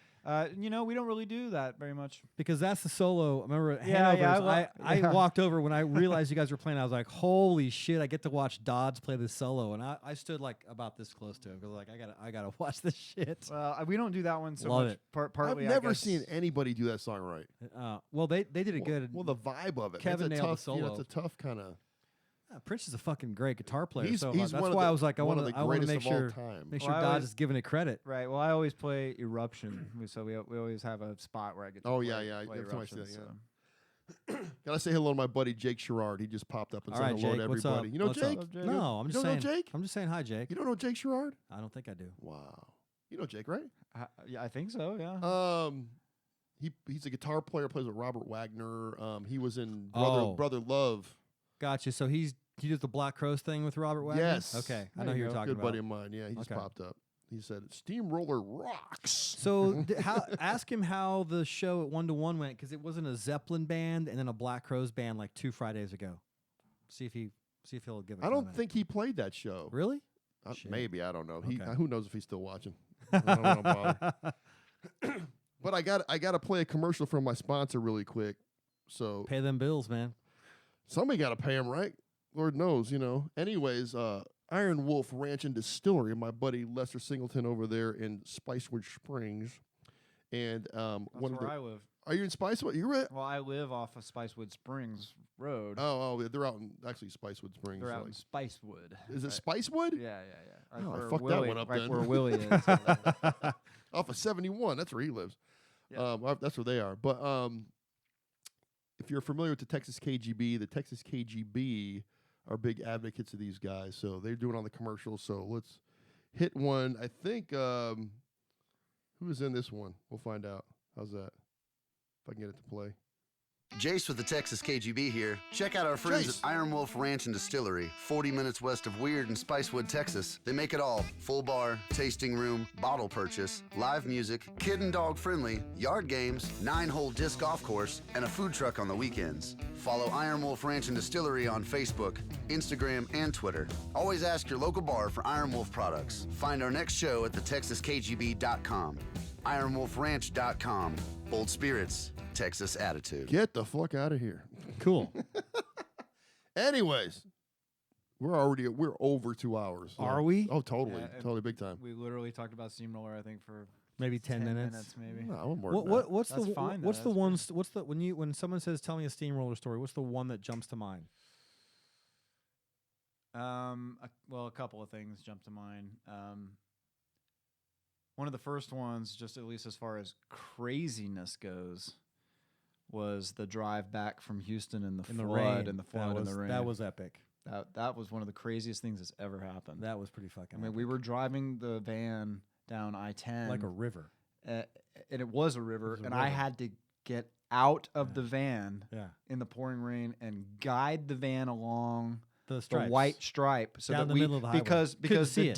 S3: We don't really do that very much.
S1: Because that's the solo. I remember at
S3: Yeah, yeah,
S1: Hanover's, I
S3: yeah.
S1: walked over when I realized you guys were playing. I was like, holy shit, I get to watch Dodds play this solo. And I stood like about this close to him because like I gotta watch this shit.
S3: Well, we don't do that one so
S1: Love
S3: much.
S1: it.
S3: Partly,
S2: I've
S3: I
S2: never
S3: guess-
S2: seen anybody do that song right.
S1: Well, they did it good.
S2: Well, the vibe of it.
S1: Kevin
S2: That's a
S1: nailed the
S2: tough,
S1: solo.
S2: it's a tough kind of.
S1: Prince is a fucking great guitar player.
S2: He's
S1: so
S2: one
S1: that's
S2: of
S1: why
S2: the-
S1: I was like, I
S2: one
S1: want
S2: of
S1: to
S2: the greatest
S1: make
S2: of all
S1: sure
S2: time.
S1: make
S3: Well,
S1: sure
S3: I
S1: Dodds
S3: always-
S1: is giving it credit.
S3: Right. Well, I always play Eruption, so we always have a spot where I get. To
S2: Oh,
S3: play,
S2: yeah, yeah.
S3: Play
S2: Every time I see
S3: Eruption,
S2: that,
S3: so.
S2: Gotta say hello to my buddy Jake Sherrard. He just popped up and
S1: All
S2: said
S1: right,
S2: hello to
S1: Jake, what's
S2: everybody.
S1: up?
S2: You know
S1: What's
S2: Jake?
S3: up, Jake?
S1: No, I'm
S2: You
S1: just
S2: don't know
S1: saying.
S2: Jake?
S1: I'm just saying hi, Jake.
S2: You don't know Jake Sherrard?
S1: I don't think I do.
S2: Wow. You know Jake, right?
S3: Yeah, I think so. Yeah.
S2: He's a guitar player. Plays with Robert Wagner. He was in
S1: Oh.
S2: Brother Love.
S1: Gotcha. So he does the Black Crows thing with Robert Wagner?
S2: Yes.
S1: Okay. I
S3: There
S1: know who
S3: you
S1: you're
S3: go.
S1: talking
S2: Good
S1: about.
S2: buddy of mine. Yeah, he just
S1: Okay.
S2: popped up. He said Steamroller rocks.
S1: So ask him how the show at 1-to-1 went, because it wasn't a Zeppelin band and then a Black Crows band like 2 Fridays ago. See if he'll give it.
S2: I don't think he played that show.
S1: Really. Shit.
S2: Maybe, I don't know.
S1: Okay.
S2: Who knows if he's still watching? I don't wanna bother. But I got to play a commercial from my sponsor really quick. So
S1: Pay them bills, man.
S2: somebody got to pay him, right? Lord knows, Anyways, Iron Wolf Ranch and Distillery, my buddy Lester Singleton over there in Spicewood Springs, and
S3: That's
S2: one of
S3: where
S2: the.
S3: I live.
S2: Are you in Spicewood? You're at.
S3: Well, I live off of Spicewood Springs Road.
S2: Oh, they're out in actually Spicewood Springs.
S3: They're out
S2: like-
S3: in Spicewood.
S2: is it
S3: Right.
S2: Spicewood?
S3: Yeah.
S2: Oh, I
S3: Where
S2: fucked that
S3: Willie-
S2: one up
S3: right
S2: then.
S3: where Willie is.
S2: Off of 71. That's where he lives.
S3: Yeah.
S2: That's where they are. But if you're familiar with the Texas KGB are big advocates of these guys. So they're doing on the commercials. So hit one. I think who was in this one? We'll find out. How's that? If I can get it to play.
S6: Jace with the Texas KGB here. Check out our friends
S2: Jace.
S6: at Iron Wolf Ranch and Distillery, 40 minutes west of Weird and Spicewood, Texas. They make it all. Full bar, tasting room, bottle purchase, live music, kid and dog friendly, yard games, 9-hole disc golf course, and a food truck on the weekends. Follow Iron Wolf Ranch and Distillery on Facebook, Instagram, and Twitter. Always ask your local bar for Iron Wolf products. Find our next show at thetexaskgb.com. IronWolfRanch.com. Bold spirits, Texas attitude.
S2: Get the fuck out of here.
S1: Cool.
S2: Anyways, we're over 2 hours. so-
S1: Are we?
S2: Oh, totally,
S3: Yeah, and
S2: totally big time.
S3: We literally talked about Steamroller, I think, for
S1: Maybe 10 minutes.
S3: maybe.
S2: No, I'm more
S1: What,
S2: than
S1: what
S2: that.
S1: what's
S3: That's
S1: the
S3: fine, though.
S1: what's the
S3: That's
S1: one what's the when someone says tell me a steamroller story, what's the one that jumps to mind?
S3: Well, a couple of things jump to mind. One of the first ones, just at least as far as craziness goes, was the drive back from Houston in the
S1: In the
S3: flood,
S1: rain.
S3: in the flood, in the rain.
S1: That was epic.
S3: That was one of the craziest things that's ever happened.
S1: That was pretty fucking
S3: I mean,
S1: epic.
S3: we were driving the van down I-10
S1: like a river.
S3: and it was a river,
S1: It was a
S3: and I
S1: river.
S3: had to get out of
S1: Yeah.
S3: the van
S1: Yeah.
S3: in the pouring rain and guide the van along
S1: The
S3: the
S1: stripes.
S3: white stripe so
S1: Down
S3: that
S1: the middle of the highway.
S3: because
S1: Couldn't see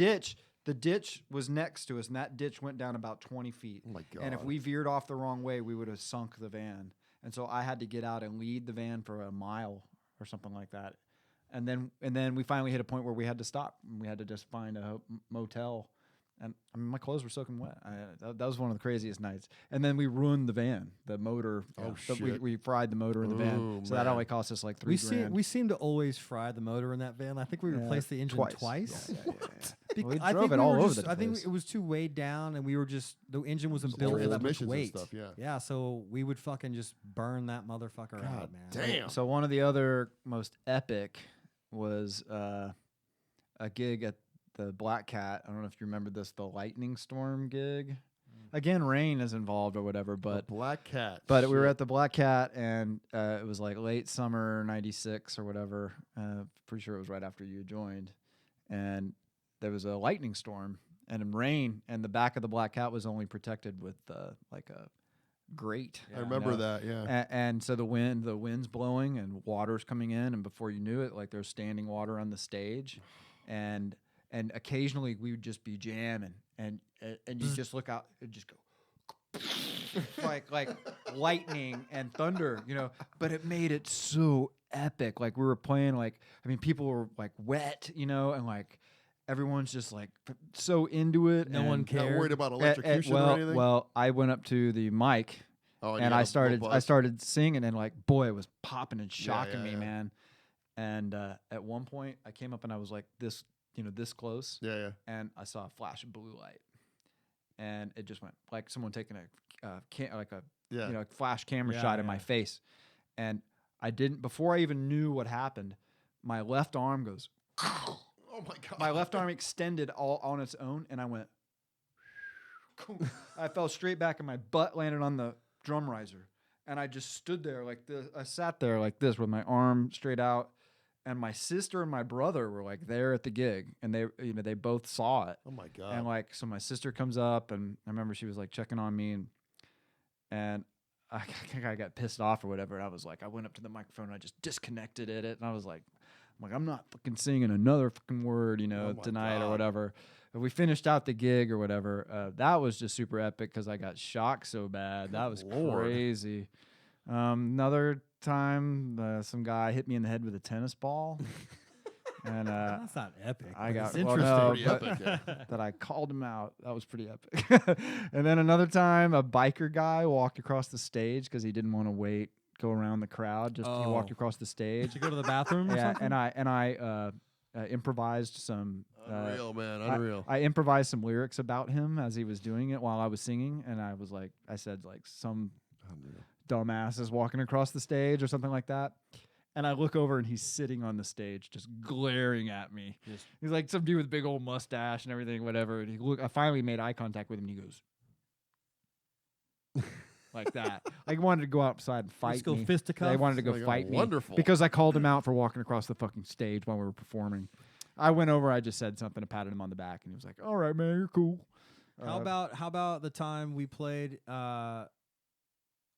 S3: the ditch was next to us, and that ditch went down about 20 feet.
S2: Oh my god.
S3: And if we veered off the wrong way, we would have sunk the van. And so I had to get out and lead the van for a mile or something like that. And then we finally hit a point where we had to stop. And we had to just find a motel. And I mean, my clothes were soaking wet. That was one of the craziest nights. And then we ruined the van, the motor.
S2: Oh,
S3: We fried the motor in the van.
S2: Ooh,
S3: So that
S2: man.
S3: only cost us like $3,000.
S1: We seem to always fry the motor in that van. I think we
S3: Yeah,
S1: replaced the engine twice.
S3: Yeah. We
S1: I
S3: drove
S1: think
S3: it
S1: we
S3: all
S1: were
S3: over
S1: just,
S3: the
S1: I think
S3: place.
S1: it was too weighed down, and we were just the engine wasn't
S2: Just
S1: built for
S2: old
S1: that much
S2: emissions and
S1: weight.
S2: stuff, yeah.
S1: Yeah, so we would fucking just burn that motherfucker
S2: God
S1: out, man.
S2: damn.
S3: So one of the other most epic was a gig at the Black Cat. I don't know if you remember this, the lightning storm gig. Again, rain is involved or whatever,
S2: The
S3: but
S2: Black Cat.
S3: we were
S2: Shit.
S3: at the Black Cat, and it was like late summer '96 or whatever. Pretty sure it was right after you joined, and there was a lightning storm and rain, and the back of the Black Cat was only protected with like a grate.
S2: I remember that. Yeah.
S3: And so the wind's blowing and water's coming in, and before you knew it, like there's standing water on the stage, and occasionally we would just be jamming, and you just look out and just go like lightning and thunder, but it made it so epic. Like we were playing, like, I mean, people were like wet, and like everyone's just like so into it.
S1: No one
S2: Not
S1: cared.
S2: worried about electrocution or anything.
S3: Well, I went up to the mic
S2: Oh,
S3: and
S2: you got
S3: I
S2: a
S3: started
S2: little buzz.
S3: singing, and like, boy, it was popping and shocking me,
S2: yeah.
S3: man. And at one point I came up and I was like this, this close,
S2: Yeah.
S3: and I saw a flash of blue light, and it just went like someone taking a flash camera
S1: Yeah,
S3: shot in
S1: yeah.
S3: my face. And I didn't, before I even knew what happened, my left arm goes,
S2: Oh my god.
S3: my left arm extended all on its own, and I went, I fell straight back, and my butt landed on the drum riser, and I just stood there like this. I sat there like this with my arm straight out, and my sister and my brother were like there at the gig, and they both saw it.
S2: Oh my god.
S3: And like, so my sister comes up, and I remember she was like checking on me, and I think I got pissed off or whatever. And I was like, I went up to the microphone and I just disconnected it, and I was like, I'm not fucking singing another fucking word,
S2: Oh my
S3: tonight
S2: God.
S3: or whatever. And we finished out the gig or whatever. That was just super epic because I got shocked so bad. That was
S2: Lord.
S3: crazy. Another time, some guy hit me in the head with a tennis ball. And
S1: That's not epic.
S3: I
S1: but
S3: got
S1: it's
S3: well,
S1: interesting.
S3: no,
S2: Pretty
S3: but-
S2: epic, yeah.
S3: that I called him out. That was pretty epic. And then another time, a biker guy walked across the stage because he didn't want to go around the crowd. He walked
S1: Oh.
S3: across the stage.
S1: Did you go to the bathroom or
S3: Yeah,
S1: something?
S3: and I improvised some.
S2: Unreal, man. Unreal.
S3: I improvised some lyrics about him as he was doing it while I was singing, and I said some
S2: Unreal.
S3: dumbass is walking across the stage or something like that. And I look over and he's sitting on the stage just glaring at me. He's like some dude with a big old mustache and everything, whatever. And I finally made eye contact with him, and he goes like that. Like he wanted to go outside and fight
S1: Let's go
S3: me.
S1: fisticuffs.
S3: They wanted to go
S2: Like, oh,
S3: fight me
S2: wonderful.
S3: because I called him out for walking across the fucking stage while we were performing. I went over. I just said something. I patted him on the back, and he was like, "All right, man, you're cool."
S1: How about the time we played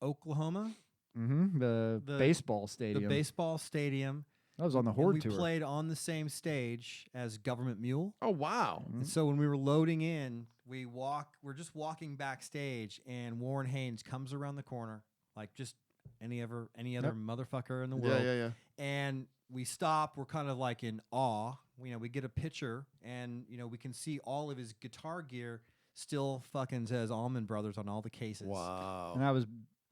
S1: Oklahoma?
S3: The baseball stadium.
S1: The baseball stadium.
S3: That was on the
S1: And
S3: Horde
S1: we
S3: tour.
S1: played on the same stage as Government Mule.
S2: Oh wow!
S1: And so when we were loading in, we're just walking backstage, and Warren Haynes comes around the corner, like just any other motherfucker in the world.
S2: Yeah.
S1: And we stop. We're kind of like in awe. We get a picture, and we can see all of his guitar gear still fucking says Allman Brothers on all the cases.
S2: Wow.
S3: And that was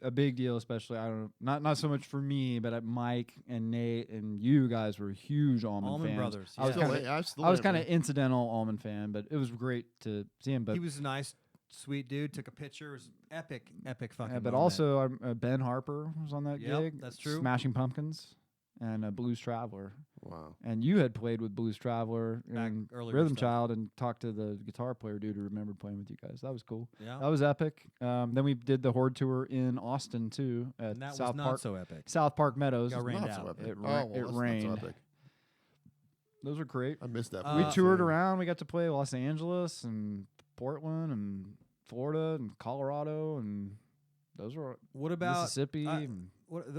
S3: a big deal, especially not so much for me, but Mike and Nate and you guys were huge Allman fans.
S1: Brothers.
S3: I was
S1: Yeah.
S3: kind of incidental Allman fan, but it was great to see him. But
S1: He was a nice, sweet dude. Took a picture. It was epic fucking.
S3: but
S1: moment.
S3: also Ben Harper was on that
S1: Yep,
S3: gig.
S1: that's true.
S3: Smashing Pumpkins and Blues Traveler.
S2: Wow.
S3: And you had played with Blues Traveler
S1: Back
S3: and
S1: earlier
S3: Rhythm
S1: stuff.
S3: Child and talked to the guitar player dude who remembered playing with you guys. That was cool.
S1: Yeah.
S3: That was epic. Then we did the Horde tour in Austin too at
S1: And that
S3: South
S1: was not
S3: Park.
S1: so epic.
S3: South Park Meadows.
S1: Got rained
S2: Not
S1: out.
S2: so epic.
S3: It
S2: oh,
S3: ra-
S2: well,
S3: it
S2: that's
S3: rained.
S2: Not so epic.
S3: Those were great.
S2: I missed that.
S1: Uh,
S3: We
S2: part.
S3: toured around. We got to play Los Angeles and Portland and Florida and Colorado, and those were
S1: What about
S3: Mississippi. and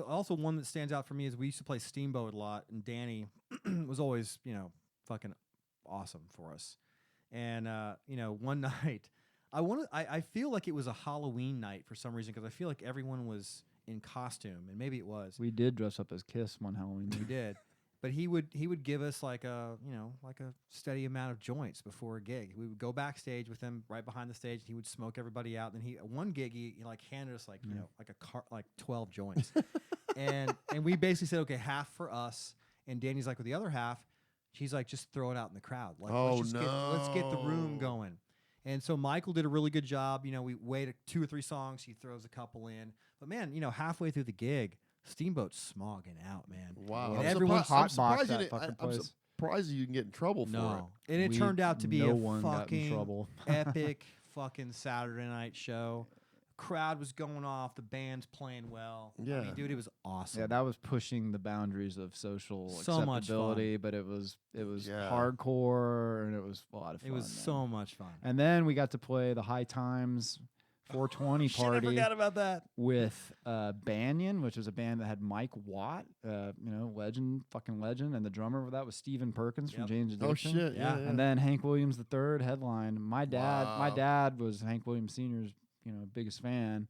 S1: Also, one that stands out for me is we used to play Steamboat a lot, and Danny was always, fucking awesome for us. And one night, I feel like it was a Halloween night for some reason because I feel like everyone was in costume, and maybe it was.
S3: we did dress up as Kiss one Halloween.
S1: We did. But he would give us like a steady amount of joints before a gig. We would go backstage with him right behind the stage. And he would smoke everybody out. And then one gig he like handed us like like 12 joints, and we basically said, okay, half for us. And Danny's like, with the other half, he's like, just throw it out in the crowd. Like, let's get the room going. And so Michael did a really good job. We wait 2 or 3 songs. He throws a couple in. But man, halfway through the gig, Steamboat's smogging out, man.
S2: Wow.
S1: And
S2: I'm
S1: everyone's
S2: surprised- I'm
S3: hotboxed
S2: surprised you
S3: that
S2: didn't-
S3: fucking
S2: I'm
S3: place.
S2: surprised you can get in trouble for
S1: No, and it
S3: We-
S1: turned out to be
S3: no
S1: a
S3: one got in
S1: fucking
S3: trouble.
S1: epic fucking Saturday night show. Crowd was going off. The band's playing well. I
S2: Yeah.
S1: mean, dude, it was awesome.
S3: Yeah, that was pushing the boundaries of social
S1: So much
S3: acceptability, but it was
S2: Yeah.
S3: hardcore and it was a lot of fun.
S1: it was
S3: man.
S1: so much fun.
S3: And then we got to play the High Times 420
S1: Shit, I
S3: party
S1: forgot about that.
S3: with Banyan, which was a band that had Mike Watt, fucking legend, and the drummer for that was Stephen Perkins from
S1: Yep.
S3: Jane's
S2: Oh
S3: Addiction.
S2: shit!
S1: Yeah.
S2: Yeah.
S3: And then Hank Williams III headline. My
S2: Wow.
S3: dad was Hank Williams Sr.'s biggest fan,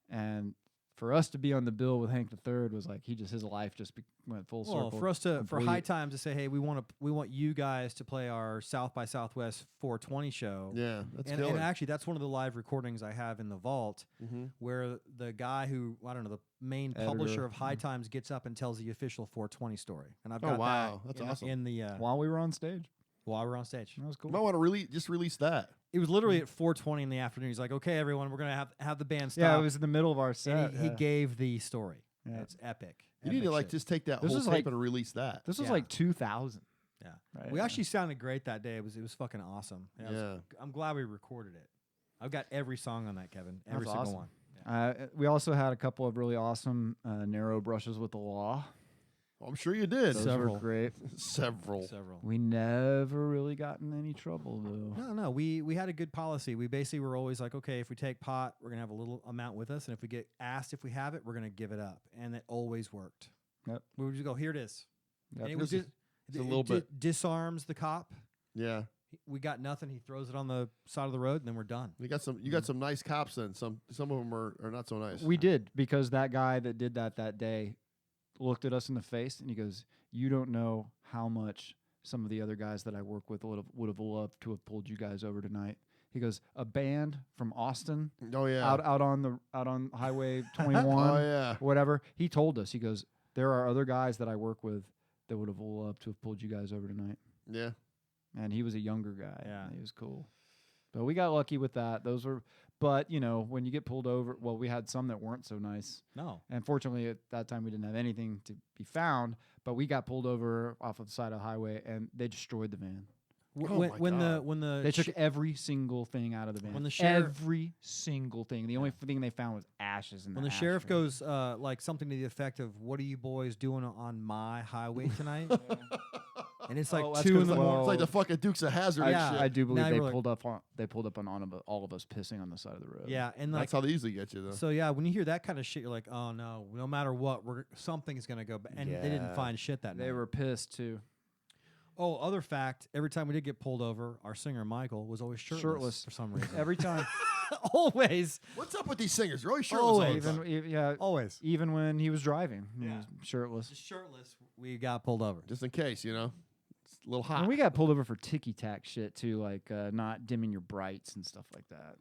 S3: and for us to be on the bill with Hank III was like his life just went full
S1: Well,
S3: circle.
S1: for us for
S3: complete.
S1: High Times to say, hey, we want you guys to play our South by Southwest 420 show.
S2: Yeah, that's
S1: And
S2: killer.
S1: actually, that's one of the live recordings I have in the vault,
S2: Mm-hmm.
S1: where the guy who the main publisher
S3: Editor.
S1: of High Times gets up and tells the official 420 story, and I've
S2: Oh,
S1: got
S2: wow.
S1: that
S2: That's
S1: in,
S2: awesome.
S1: in the
S3: while we were on stage.
S1: while we're on stage.
S3: That was cool.
S2: You might want to just release that.
S1: It was literally at 4:20 in the afternoon. He's like, "Okay, everyone, we're gonna have the band stop."
S3: Yeah, it was in the middle of our set.
S1: and he gave the story.
S3: Yeah.
S1: It's epic.
S2: You need to
S1: Epic shit.
S2: just take that
S3: This
S2: whole
S3: was
S2: tape
S3: like-
S2: and release that.
S3: This was
S1: Yeah.
S3: like 2000.
S1: Yeah.
S3: Right,
S1: We
S3: yeah.
S1: actually sounded great that day. It was fucking awesome.
S2: Yeah.
S1: I'm glad we recorded it. I've got every song on that, Kevin. Every
S3: That's
S1: single
S3: awesome.
S1: one. Yeah.
S3: We also had a couple of really awesome narrow brushes with the law.
S2: I'm sure you did.
S3: Those
S1: Several.
S3: were great.
S2: Several.
S3: We never really got in any trouble though.
S1: No. We had a good policy. We basically were always like, okay, if we take pot, we're gonna have a little amount with us, and if we get asked if we have it, we're gonna give it up, and it always worked.
S3: Yep.
S1: We would just go, here it is.
S3: Yep.
S1: And it was
S2: It's a little bit.
S1: disarms the cop.
S2: Yeah.
S1: We got nothing. He throws it on the side of the road, and then we're done.
S2: You got some nice cops then. Some of them are not so nice.
S3: We did, because that guy that did that day looked at us in the face and he goes, "You don't know how much some of the other guys that I work with would have loved to have pulled you guys over tonight." He goes, "A band from Austin
S2: Oh yeah.
S3: out on Highway 21,
S2: Oh yeah.
S3: whatever." He told us, he goes, "There are other guys that I work with that would have loved to have pulled you guys over tonight."
S2: Yeah.
S3: And he was a younger guy.
S1: Yeah.
S3: He was cool. But we got lucky with that. But when you get pulled over, well, we had some that weren't so nice.
S1: No.
S3: And fortunately, at that time, we didn't have anything to be found. But we got pulled over off of the side of the highway, and they destroyed the van.
S2: Oh my God.
S1: When the
S3: They took every single thing out of the van.
S1: when the sheriff-
S3: every single thing. The only thing they found was ashes in
S1: when
S3: the
S1: the sheriff
S3: ashtray.
S1: goes like something to the effect of, "What are you boys doing on my highway tonight?" and it's like
S3: Oh, that's
S1: 2 in
S3: 'cause
S1: the
S3: like-
S1: morning.
S2: It's like the fucking Dukes of Hazzard
S1: Yeah.
S2: and shit.
S3: I do believe
S1: Now
S3: they
S1: you're like-
S3: pulled up on all of us pissing on the side of the road.
S1: Yeah, and like
S2: That's how they usually get you, though.
S1: so. Yeah, when you hear that kind of shit, you're like, oh no, no matter what, something's gonna go. And they didn't
S2: Yeah.
S1: find shit that night.
S3: They were pissed too.
S1: Oh, other fact: every time we did get pulled over, our singer Michael was always shirtless. For some reason.
S3: Every time.
S1: Always.
S2: What's up with these singers? They're always shirtless all the time.
S3: Yeah,
S1: Always.
S3: even when he was driving, he
S1: Yeah.
S3: was shirtless.
S1: Just shirtless. We got pulled over.
S2: Just in case, you know. It's a little hot.
S3: And we got pulled over for ticky tack shit too, like not dimming your brights and stuff like that.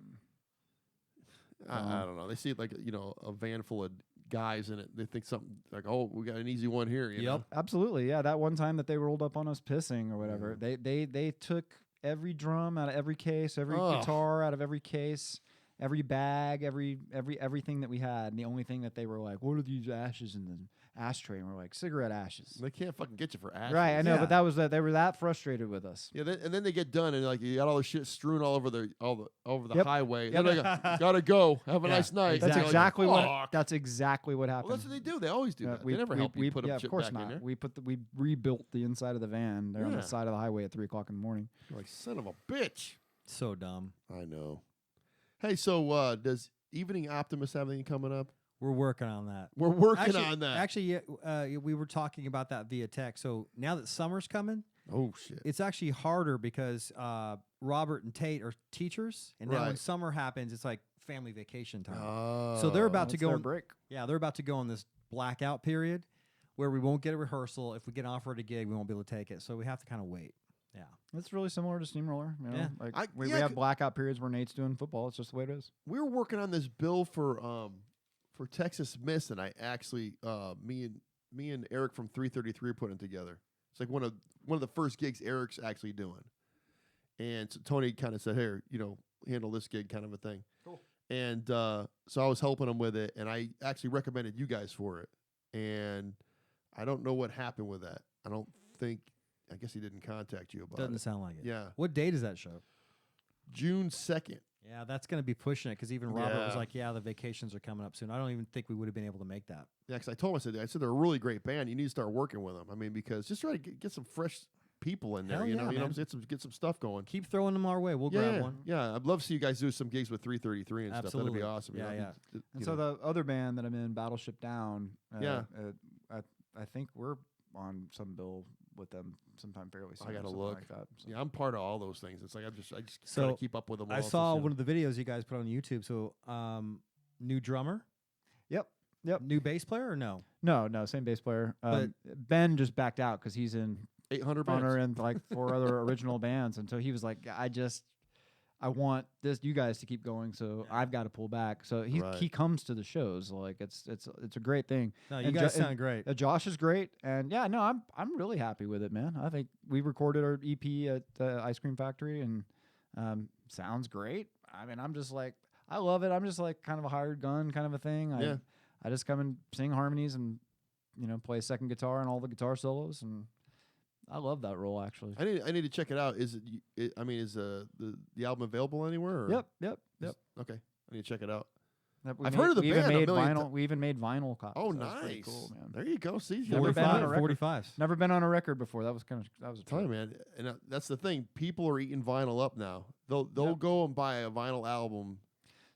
S2: I don't know. They see it like, you know, a van full of guys in it. They think something like, oh, we got an easy one here, you know.
S3: Absolutely, yeah. That one time that they rolled up on us pissing or whatever, they took every drum out of every case, every guitar out of every case, every bag, everything that we had. And the only thing that they were like, what are these ashes in the ashtray? And we're like, cigarette ashes.
S2: They can't fucking get you for ashes.
S3: Right, I know,
S1: Yeah.
S3: but that was they were that frustrated with us.
S2: Yeah, and then they get done and like you got all the shit strewn all over the
S3: Yep.
S2: highway.
S3: Yep.
S2: They're like, gotta go. Have a
S1: Yeah,
S2: nice night.
S3: That's
S2: You're like,
S3: exactly what.
S2: "Fuck."
S3: That's exactly what happened.
S2: Well, that's what they do. They always do that.
S3: We
S2: They never help you put
S3: yeah,
S2: shit
S3: of course
S2: back in
S3: not.
S2: there.
S3: We rebuilt the inside of the van there on
S2: Yeah.
S3: the side of the highway at 3:00 in the morning.
S2: You're like, son of a bitch.
S1: So dumb.
S2: I know. Hey, so does Evening Optimist have anything coming up?
S1: We're working on that.
S2: We're working
S1: Actually,
S2: on that.
S1: Actually, we were talking about that via text. So now that summer's coming,
S2: Oh shit.
S1: it's actually harder because Robert and Tate are teachers, and now when
S2: Right.
S1: summer happens, it's like family vacation time.
S2: Oh.
S1: So they're about to
S3: That's
S1: go
S3: their
S1: on,
S3: break.
S1: Yeah, they're about to go on this blackout period where we won't get a rehearsal. If we get offered a gig, we won't be able to take it. So we have to kind of wait. Yeah.
S3: It's really similar to Steamroller. You know?
S1: Yeah.
S3: Like we
S2: yeah,
S3: have blackout periods where Nate's doing football. It's just the way it is.
S2: We were working on this bill for Texas Miss, and I actually me and Eric from 333 are putting it together. It's like one of the first gigs Eric's actually doing, and so Tony kind of said, "Here, you know, handle this gig," kind of a thing.
S1: Cool.
S2: And so I was helping him with it, and I actually recommended you guys for it. And I don't know what happened with that. I guess he didn't contact you about
S1: Doesn't
S2: it.
S1: sound like it.
S2: Yeah,
S1: What date is that show?
S2: June 2nd.
S1: Yeah, that's going to be pushing it because even Robert was
S2: Yeah.
S1: like, yeah, the vacations are coming up soon. I don't even think we would have been able to make that.
S2: Yeah, because I told him, I said they're a really great band. You need to start working with them. I mean, because just try to get some fresh people in there.
S1: Hell
S2: You
S1: yeah,
S2: know,
S1: man.
S2: get some stuff going.
S1: Keep throwing them our way. We'll
S2: yeah,
S1: grab one.
S2: yeah. I'd love to see you guys do some gigs with 333 and stuff.
S1: Absolutely.
S2: That'd be awesome. you
S1: Yeah,
S2: know?
S1: yeah.
S2: You
S3: And so
S2: know.
S3: the other band that I'm in, Battleship Down.
S2: Yeah.
S3: I think we're on some bill with them sometime fairly soon.
S2: I
S3: or
S2: gotta
S3: something
S2: look.
S3: like that. So.
S2: Yeah, I'm part of all those things. It's like I just
S1: So,
S2: try to keep up with them.
S1: I
S2: all,
S1: saw
S2: so,
S1: one of the videos you guys put on YouTube. So, new drummer,
S3: Yep.
S1: new bass player, or no?
S3: No, same bass player. Ben just backed out because he's in
S2: 800
S3: Funner
S2: bands.
S3: and like 4 other original bands, and so he was like, I want you guys to keep going, so I've got to pull back. So he
S2: Right.
S3: he comes to the shows, like it's a great thing.
S1: No, you
S3: And
S1: guys
S3: Jo-
S1: sound great.
S3: Josh is great, and yeah, no, I'm really happy with it, man. I think we recorded our EP at the Ice Cream Factory, and sounds great. I mean, I'm just like, I love it. I'm just like kind of a hired gun kind of a thing.
S2: Yeah.
S3: I just come and sing harmonies and play a second guitar and all the guitar solos, and I love that role actually.
S2: I need to check it out. Is it? I mean, is the album available anywhere? Or
S3: Yep.
S2: Okay, I need to check it out.
S3: We
S2: I've heard of the
S3: we even
S2: band a
S3: made
S2: million
S3: vinyl. We even made vinyl copies.
S2: Oh,
S3: That was pretty
S2: nice.
S3: cool, man.
S2: There you go. See,
S3: Never been on a
S1: 45,
S3: record.
S1: 45s.
S3: Never been on a record before. That was a
S2: Tell you,
S3: trip.
S2: man, and that's the thing. People are eating vinyl up now. They'll
S3: Yep.
S2: go and buy a vinyl album,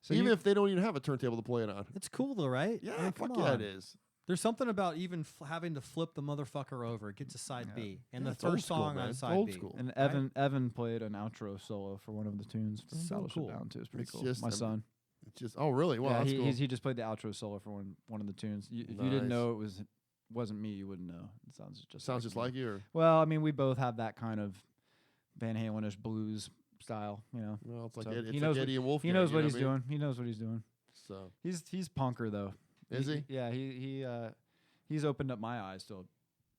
S3: So
S2: even
S3: you-
S2: if they don't even have a turntable to play it on.
S1: It's cool though, right?
S2: Yeah,
S1: I mean,
S2: fuck
S1: come
S2: yeah,
S1: on.
S2: it is.
S1: There's something about even having to flip the motherfucker over. It gets to side
S3: Yeah.
S1: B, and
S2: Yeah,
S1: the
S2: it's old
S1: first
S2: school,
S1: song
S2: man.
S1: on
S2: It's
S1: side
S2: old
S1: B.
S2: school.
S3: And Evan played an outro solo for one of the tunes from
S1: So
S3: Battleship
S1: cool.
S3: Down too. It's pretty
S2: It's
S3: cool.
S2: just-
S3: My
S2: I mean,
S3: son.
S2: It's just really wow.
S3: Yeah,
S2: that's cool.
S3: he just played the outro solo for one of the tunes. If you didn't
S2: Nice.
S3: know it wasn't me, you wouldn't know. It sounds just
S2: like
S3: me.
S2: you. Or
S3: Well, I mean, we both have that kind of Van Halen-ish blues style,
S2: well, it's like
S3: So
S2: Eddie,
S3: he
S2: it's
S3: knows
S2: like Eddie and Wolfgang.
S3: He knows
S2: you
S3: what
S2: know
S3: he's
S2: I mean?
S3: doing. He knows what he's doing.
S2: So
S3: He's punker though.
S2: is he?
S3: Yeah, he's opened up my eyes to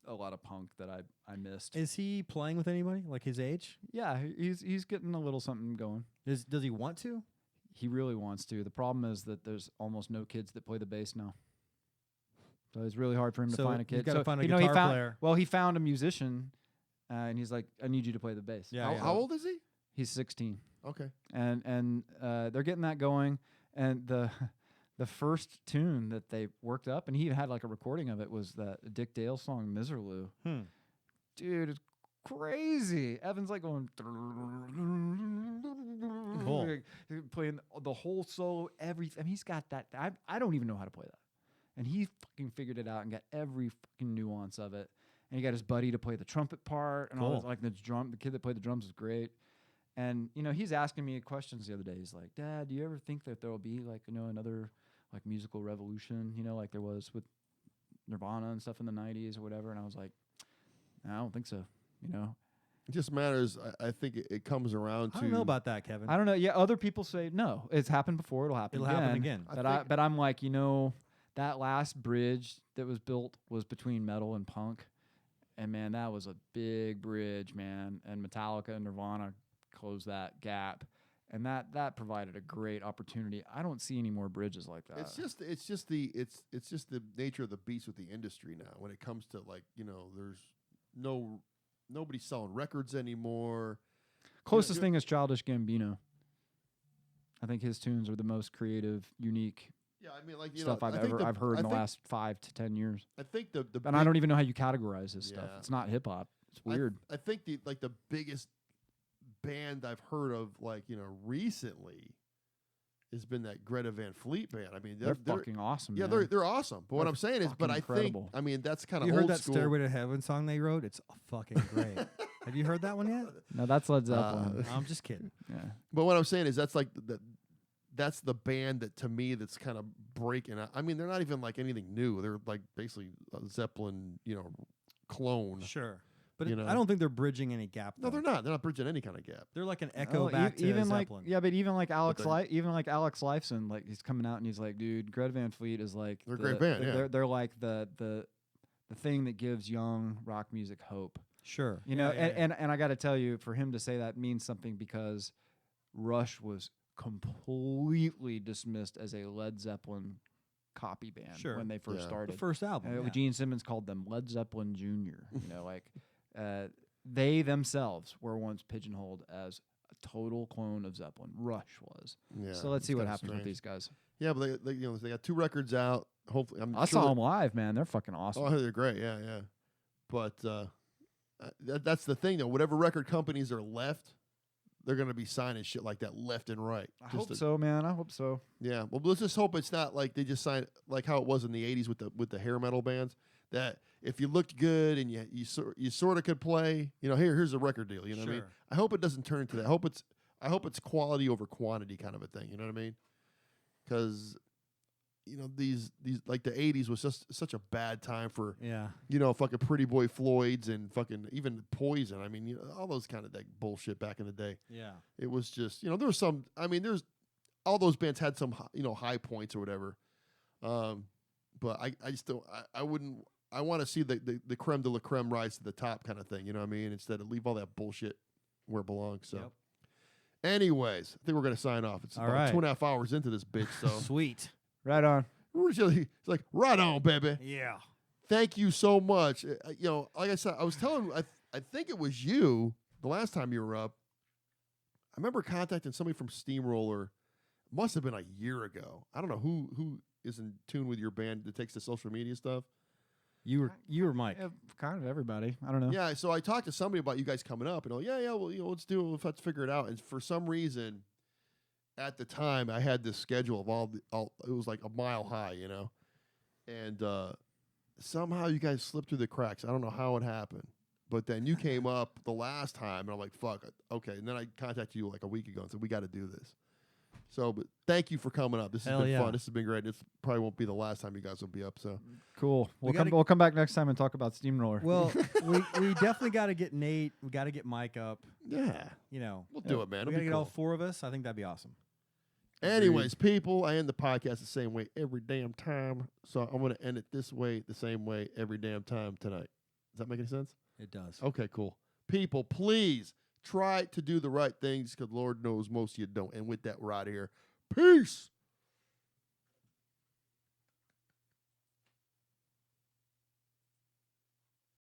S3: a lot of punk that I missed.
S1: Is he playing with anybody like his age?
S3: Yeah, he's getting a little something going.
S1: Does he want to?
S3: He really wants to. The problem is that there's almost no kids that play the bass now. So it's really hard for him to
S1: So
S3: find a
S1: you've
S3: kid.
S1: gotta
S3: So,
S1: find a
S3: he
S1: guitar
S3: found,
S1: player.
S3: Well, he found a musician, and he's like, "I need you to play the bass."
S1: Yeah.
S2: How old is he?
S3: He's 16,
S2: Okay.
S3: and they're getting that going. And the first tune that they worked up, and he had like a recording of it, was that Dick Dale song "Miserlou."
S1: Hmm.
S3: Dude, it's crazy. Evan's like going
S1: Cool.
S3: playing the whole solo, everything. I mean, he's got that. I don't even know how to play that, and he fucking figured it out and got every fucking nuance of it. And he got his buddy to play the trumpet part, and all
S1: Cool.
S3: this, like the kid that played the drums was great. And he's asking me questions the other day. He's like, "Dad, do you ever think that there will be like another like musical revolution? Like there was with Nirvana and stuff in the '90s or whatever?" And I was like, "I don't think so."
S2: It just matters. I think it comes around to.
S1: I don't know about that, Kevin.
S3: I don't know. Yeah, other people say no. It's happened before. It'll happen.
S1: It'll
S3: again.
S1: happen again.
S3: But I'm like, that last bridge that was built was between metal and punk, and man, that was a big bridge, man. And Metallica and Nirvana closed that gap, and that provided a great opportunity. I don't see any more bridges like that.
S2: It's just the nature of the beast with the industry now. When it comes to there's nobody's selling records anymore.
S3: Closest thing is Childish Gambino. I think his tunes are the most creative, unique
S2: Yeah, I mean, like
S3: stuff I've heard in the last 5 to 10 years.
S2: I think
S3: and I don't even know how you categorize his stuff.
S2: Yeah.
S3: It's not hip hop. It's weird.
S2: I think the biggest band I've heard of recently has been that Greta Van Fleet band. I mean,
S3: they're fucking awesome.
S2: Yeah,
S3: man.
S2: they're awesome. But what I'm saying is, but I
S3: incredible.
S2: think that's kind of
S1: You
S2: old
S1: heard that
S2: school.
S1: Stairway to Heaven song they wrote? It's fucking great. Have you heard that one yet?
S3: No, that's Led Zeppelin.
S1: I'm just kidding.
S3: Yeah.
S2: But what I'm saying is that's like that's the band that to me that's kind of breaking out. I mean, they're not even like anything new. They're like basically a Zeppelin, clone.
S1: Sure. But
S2: You know.
S1: I don't think they're bridging any gap.
S2: No,
S1: though.
S2: they're not. They're not bridging any kind of gap.
S1: They're like an echo
S3: Oh,
S1: back to
S3: even
S1: Zeppelin.
S3: but even like Alex
S2: they're-
S3: even like Alex Lifeson, like he's coming out and he's like, dude, Greta Van Fleet is like
S2: They're a great band, yeah.
S3: They're like the thing that gives young rock music hope.
S1: Sure.
S3: And I got to tell you, for him to say that means something, because Rush was completely dismissed as a Led Zeppelin copy band
S1: Sure.
S3: when they first
S2: Yeah.
S3: started.
S1: the first album. yeah.
S3: Gene Simmons called them Led Zeppelin Jr. They themselves were once pigeonholed as a total clone of Zeppelin. Rush was.
S2: Yeah.
S3: So let's
S2: it's
S3: see what
S2: kinda
S3: happens with
S2: strange.
S3: these guys.
S2: Yeah, but they got 2 records out. Hopefully,
S3: I saw them live, man. They're fucking awesome.
S2: Oh, they're great. Yeah, yeah. But that's the thing, though. Whatever record companies are left, they're going to be signing shit like that left and right.
S3: I hope so, man. I hope so.
S2: Yeah. Well, let's just hope it's not like they just signed like how it was in the '80s with the hair metal bands. That if you looked good and you sort of could play, here's a record deal. You know what I mean?
S1: Sure.
S2: I hope it doesn't turn into that. I hope it's quality over quantity kind of a thing. You know what I mean? Because these like the '80s was just such a bad time for
S1: Yeah.
S2: fucking Pretty Boy Floyds and fucking even Poison. I mean, all those kind of like bullshit back in the day.
S1: Yeah.
S2: It was just there was some. I mean, there's all those bands had some high points or whatever. But I just don't. I wouldn't. I want to see the creme de la creme rise to the top kind of thing. You know what I mean? Instead of leave all that bullshit where it belongs. So,
S1: Yep.
S2: anyways, I think we're gonna sign off. It's
S1: All
S2: about
S1: right.
S2: 2.5 hours into this bitch. So
S1: Sweet.
S3: Right on.
S2: it's like right on, baby.
S1: Yeah.
S2: Thank you so much. Like I said, I was telling. I think it was you the last time you were up. I remember contacting somebody from Steamroller. It must have been a year ago. I don't know who is in tune with your band that takes the social media stuff.
S1: You were Mike.
S3: Yeah, kind of everybody. I don't know.
S2: Yeah, so I talked to somebody about you guys coming up, and well, let's do it. Let's figure it out. And for some reason, at the time, I had this schedule of all. It was like a mile high, and somehow you guys slipped through the cracks. I don't know how it happened, but then you came up the last time, and I'm like, fuck, okay. And then I contacted you like a week ago and said we got to do this. So, but thank you for coming up. This has
S1: Hell
S2: been
S1: yeah.
S2: fun. This has been great. This probably won't be the last time you guys will be up. So,
S3: Cool. We'll
S1: gotta-
S3: come back next time and talk about Steamroller.
S1: Well, we definitely got to get Nate. We got to get Mike up.
S2: yeah,
S1: We'll
S2: we'll do it, man.
S1: We got
S2: It'll
S1: to
S2: be
S1: get
S2: cool.
S1: all 4 of us. I think that'd be awesome.
S2: Anyways, people, I end the podcast the same way every damn time. So I'm going to end it this way, the same way every damn time tonight. Does that make any sense?
S1: It does.
S2: Okay, cool. People, please try to do the right things because Lord knows most of you don't. And with that, we're out of here. Peace.